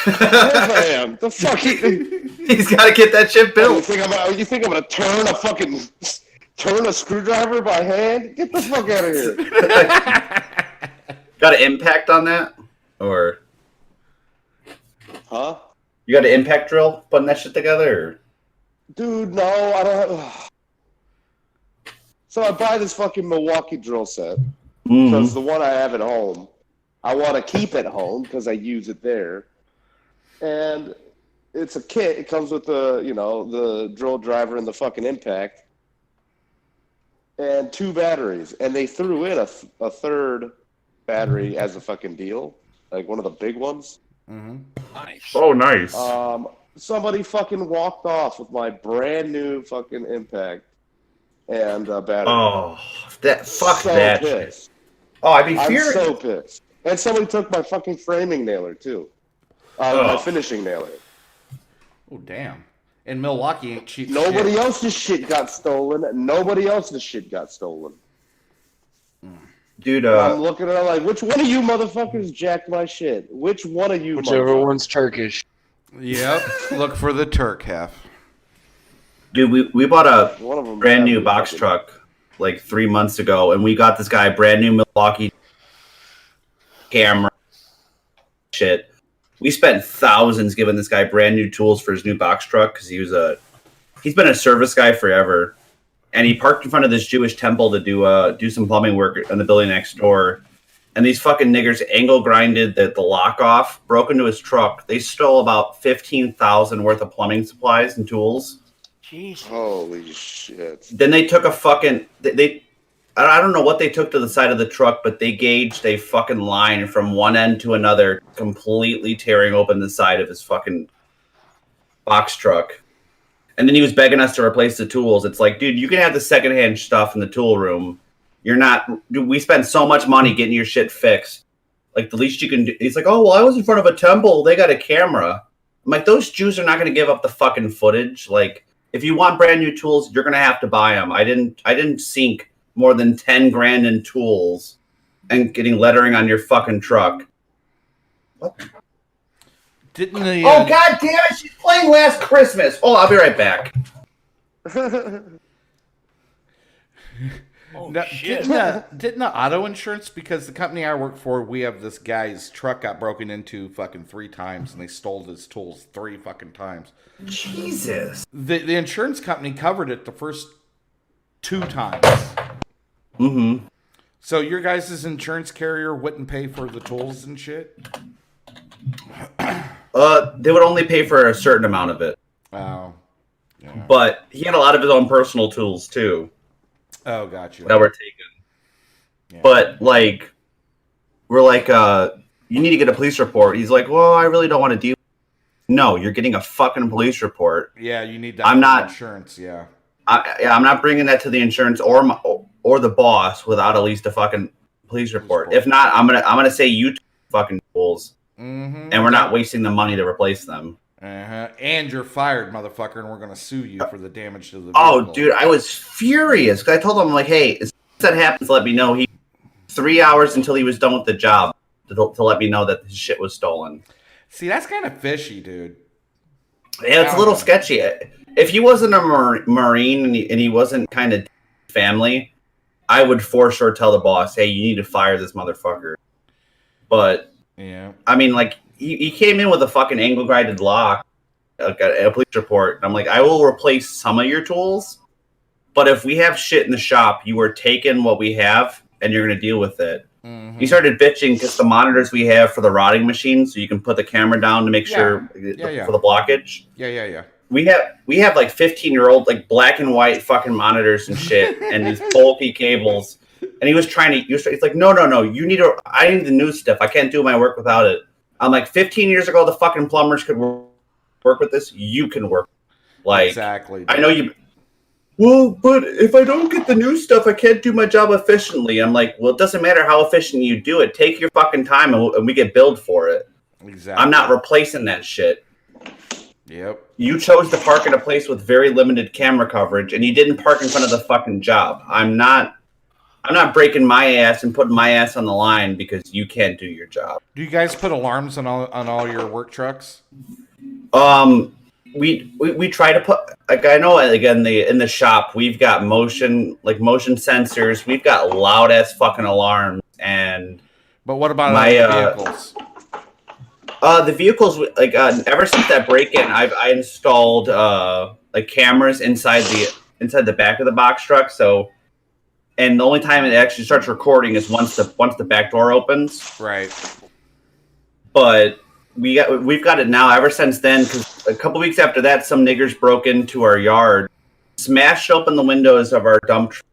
Yes, I am. The fuck? He's got to get that shit built. You think I'm gonna turn a screwdriver by hand? Get the fuck out of here. Got an impact on that, or? Huh? You got an impact drill putting that shit together? Or? Dude, no, I don't have... So I buy this fucking Milwaukee drill set. Because the one I have at home, I want to keep at home because I use it there. And it's a kit. It comes with the drill driver and the fucking impact. And 2 batteries. And they threw in a third battery as a fucking deal. Like one of the big ones. Mm-hmm. Nice. Oh, nice. Somebody fucking walked off with my brand new fucking impact and battery. Oh, that fuck so that. Pissed. Oh, I'd be I'm furious. so pissed. And somebody took my fucking framing nailer too. My finishing nailer. Oh damn! And Milwaukee ain't cheap. Nobody else's shit got stolen. Nobody else's shit got stolen. Dude, I'm looking at it like, which one of you motherfuckers jacked my shit? Which one of you? Whichever one's Turkish. Yep. Look for the Turk, Hef. Dude, we bought a One of them brand new box truck like 3 months ago, and we got this guy a brand new Milwaukee camera shit. We spent thousands giving this guy brand new tools for his new box truck because he's been a service guy forever, and he parked in front of this Jewish temple to do some plumbing work in the building next door. And these fucking niggers angle grinded the lock off, broke into his truck. They stole about $15,000 worth of plumbing supplies and tools. Jeez. Holy shit. Then they took a fucking I don't know what they took to the side of the truck, but they gauged a fucking line from one end to another, completely tearing open the side of his fucking box truck. And then he was begging us to replace the tools. It's like, dude, you can have the secondhand stuff in the tool room. You're not. Dude, we spent so much money getting your shit fixed. Like, the least you can do. He's like, oh, well, I was in front of a temple. They got a camera. I'm like, those Jews are not going to give up the fucking footage. Like, if you want brand new tools, you're going to have to buy them. I didn't sink more than 10 grand in tools and getting lettering on your fucking truck. What? Didn't the, Oh, god damn it! She's playing Last Christmas. Oh, I'll be right back. No, didn't the auto insurance, because the company I work for, we have this guy's truck got broken into fucking 3 times and they stole his tools 3 fucking times. Jesus. The insurance company covered it the first 2 times. Mm-hmm. So your guys' insurance carrier wouldn't pay for the tools and shit? They would only pay for a certain amount of it. Oh. Yeah. But he had a lot of his own personal tools too. Oh, gotcha. That were taken. Yeah. But like, we're like, you need to get a police report. He's like, well, I really don't want to deal. No, you're getting a fucking police report. Yeah, you need that. I'm not insurance. Yeah. I'm not bringing that to the insurance or the boss without at least a fucking police report. If not, I'm gonna say you took fucking tools, and we're not wasting the money to replace them. And you're fired, motherfucker, and we're gonna sue you for the damage to the vehicle. Oh, dude, I was furious because I told him, I'm like, hey, if that happens, let me know. He 3 hours until he was done with the job to let me know that his shit was stolen. See, that's kind of fishy, dude. Yeah, it's a little sketchy. If he wasn't a Marine and he wasn't kind of family, I would for sure tell the boss, hey, you need to fire this motherfucker. But, yeah, I mean, like, he came in with a fucking angle-guided lock, a police report, and I'm like, I will replace some of your tools, but if we have shit in the shop, you are taking what we have, and you're going to deal with it. Mm-hmm. He started bitching because the monitors we have for the rotting machine, so you can put the camera down to make sure for the blockage. Yeah. We have like 15-year-old like black and white fucking monitors and shit, and these bulky cables. And he was trying to. He's like, no. I need the new stuff. I can't do my work without it. I'm like, 15 years ago, the fucking plumbers could work with this. You can work. Like, exactly. I know you. Well, but if I don't get the new stuff, I can't do my job efficiently. I'm like, well, it doesn't matter how efficient you do it. Take your fucking time, and we get billed for it. Exactly. I'm not replacing that shit. Yep. You chose to park in a place with very limited camera coverage, and you didn't park in front of the fucking job. I'm not breaking my ass and putting my ass on the line because you can't do your job. Do you guys put alarms on all your work trucks? We try to put, like, I know, again, in the shop we've got motion sensors. We've got loud ass fucking alarms. But what about vehicles? The vehicles, like, ever since that break-in, I installed like cameras inside the back of the box truck. So, and the only time it actually starts recording is once the back door opens. Right. But we've got it now ever since then, because a couple weeks after that, some niggers broke into our yard, smashed open the windows of our dump truck.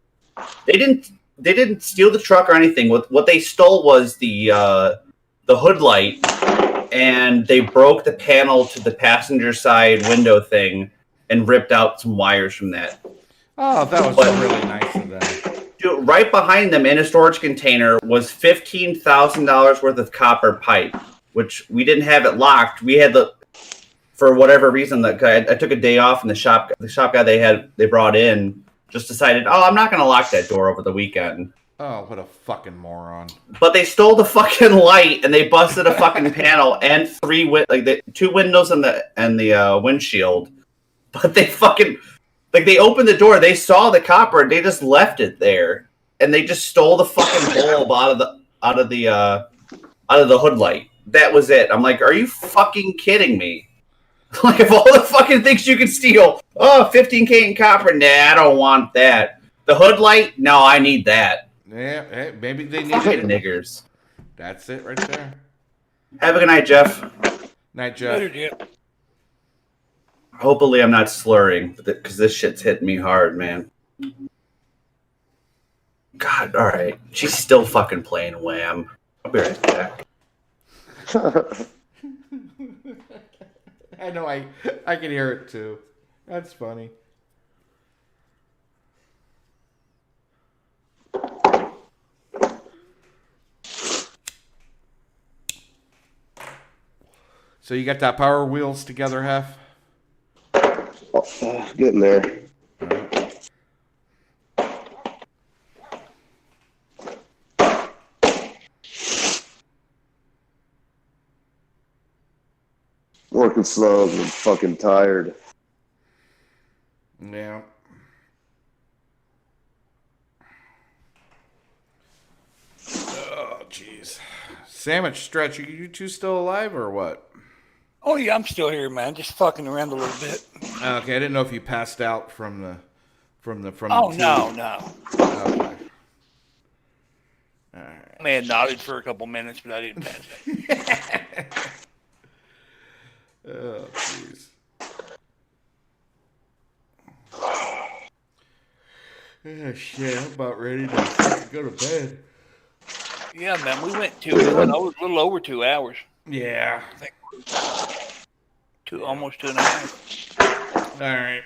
They didn't steal the truck or anything. What they stole was the hood light, and they broke the panel to the passenger side window thing and ripped out some wires from that. Oh, that was really nice of them. Dude, right behind them in a storage container was $15,000 worth of copper pipe, which we didn't have it locked. We had for whatever reason, I took a day off, and the shop guy they brought in just decided, oh, I'm not going to lock that door over the weekend. Oh, what a fucking moron. But they stole the fucking light, and they busted a fucking panel and 2 windows and the windshield. But they fucking, like, they opened the door, they saw the copper, and they just left it there, and they just stole the fucking bulb out of the hood light. That was it. I'm like, are you fucking kidding me? Like, of all the fucking things you can steal, $15K in copper, nah, I don't want that. The hood light, no, I need that. Yeah, hey, maybe they need fucking niggers. That's it right there. Have a good night, Jeff. Night, Jeff. Hopefully I'm not slurring, because this shit's hitting me hard, man. God, all right. She's still fucking playing Wham. I'll be right back. I know, I can hear it too. That's funny. So you got that Power Wheels together, Hef? Oh, getting there. Working slow and fucking tired. Yeah. Oh, jeez. Sandwich Stretch, are you two still alive or what? Oh yeah, I'm still here, man. Just fucking around a little bit. Okay, I didn't know if you passed out from the Oh the no. Okay. All right. I may have nodded for a couple minutes, but I didn't pass out. Oh, jeez. Oh, shit, I'm about ready to go to bed. Yeah, man, we went a little over 2 hours. Yeah. I think almost 2.5. All right.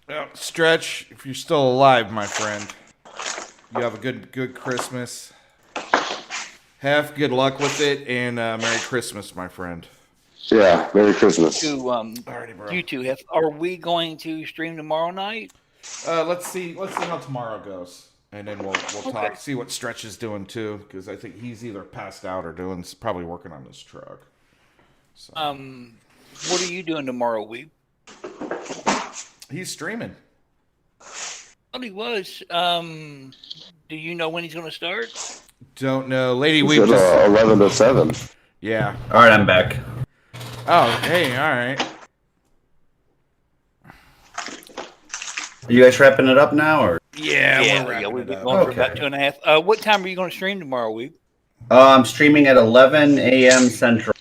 Well, Stretch, if you're still alive, my friend, you have a good Christmas. Have good luck with it, and Merry Christmas, my friend. Yeah, Merry Christmas. Alrighty, bro. You two, are we going to stream tomorrow night? Let's see how tomorrow goes, and then we'll talk. See what Stretch is doing too, because I think he's either passed out or probably working on his truck. So. What are you doing tomorrow, Weeb? He's streaming. Oh, he was. Do you know when he's going to start? Don't know. Lady Weeb just 11 to 7. Yeah. All right, I'm back. Oh, hey, all right. Are you guys wrapping it up now, or? Yeah, we've been going for about 2.5. What time are you going to stream tomorrow, Weeb? I'm streaming at 11 a.m. Central.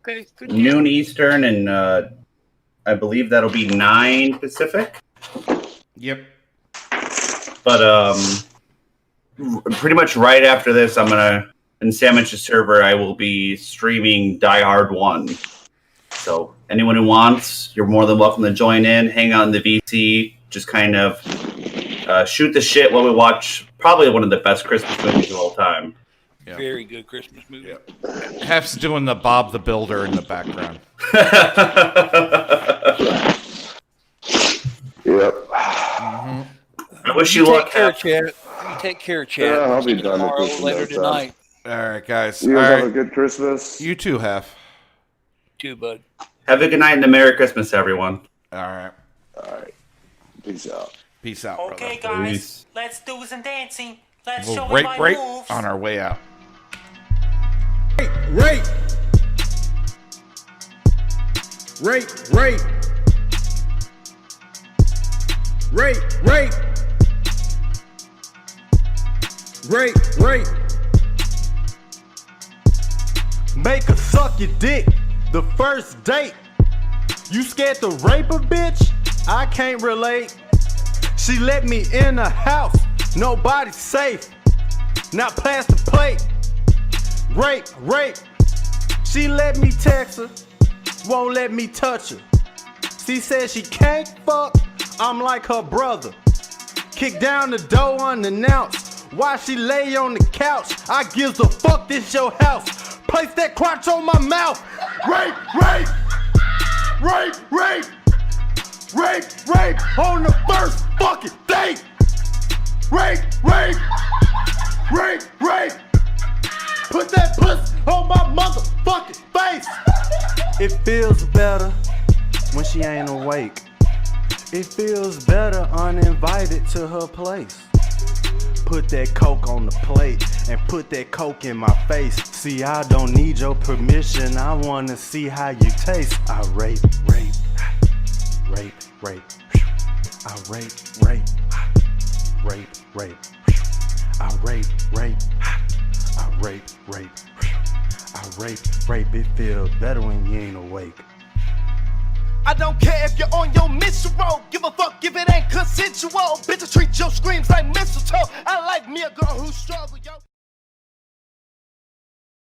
Okay, good. Noon Eastern, and I believe that'll be 9 Pacific. Yep. But pretty much right after this, I'm gonna in Sandwich's server. I will be streaming Die Hard 1. So anyone who wants, you're more than welcome to join in. Hang out in the VC. Just kind of shoot the shit while we watch probably one of the best Christmas movies of all time. Yeah. Very good Christmas movie. Yep. Hef's doing the Bob the Builder in the background. Yep. Mm-hmm. I wish you luck. Take care, Chad. Yeah, I'll be done tomorrow, with this later tonight. All right, guys. You guys all right. have a good Christmas. You too, Hef. Too, bud. Have a good night and a Merry Christmas, everyone. All right. All right. Peace out. Peace out, Okay, brother. guys, Peace. let's do some dancing. Let's We'll show break my break moves. on our way out. Rape. Rape. Rape. Rape. Rape. Rape. Rape. Make her suck your dick the first date. You scared to rape a bitch? I can't relate. She let me in the house, nobody's safe. Now pass the plate. Rape, rape. She let me text her, won't let me touch her. She said she can't fuck, I'm like her brother. Kick down the door unannounced, while she lay on the couch. I gives a fuck, this your house. Place that crotch on my mouth. Rape, rape. Rape, rape. Rape, rape on the first fucking date. Rape, rape. Rape, rape. Put that pussy on my motherfucking face. It feels better when she ain't awake. It feels better uninvited to her place. Put that coke on the plate and put that coke in my face. See, I don't need your permission. I wanna see how you taste. I rape, rape, rape, rape. I rape, rape, rape, rape. I rape, rape. I rape, rape. I rape, rape. It feels better when you ain't awake. I don't care if you're on your menstrual. Give a fuck if it ain't consensual. Bitches treat your screams like mistletoe. I like me a girl who struggle, yo.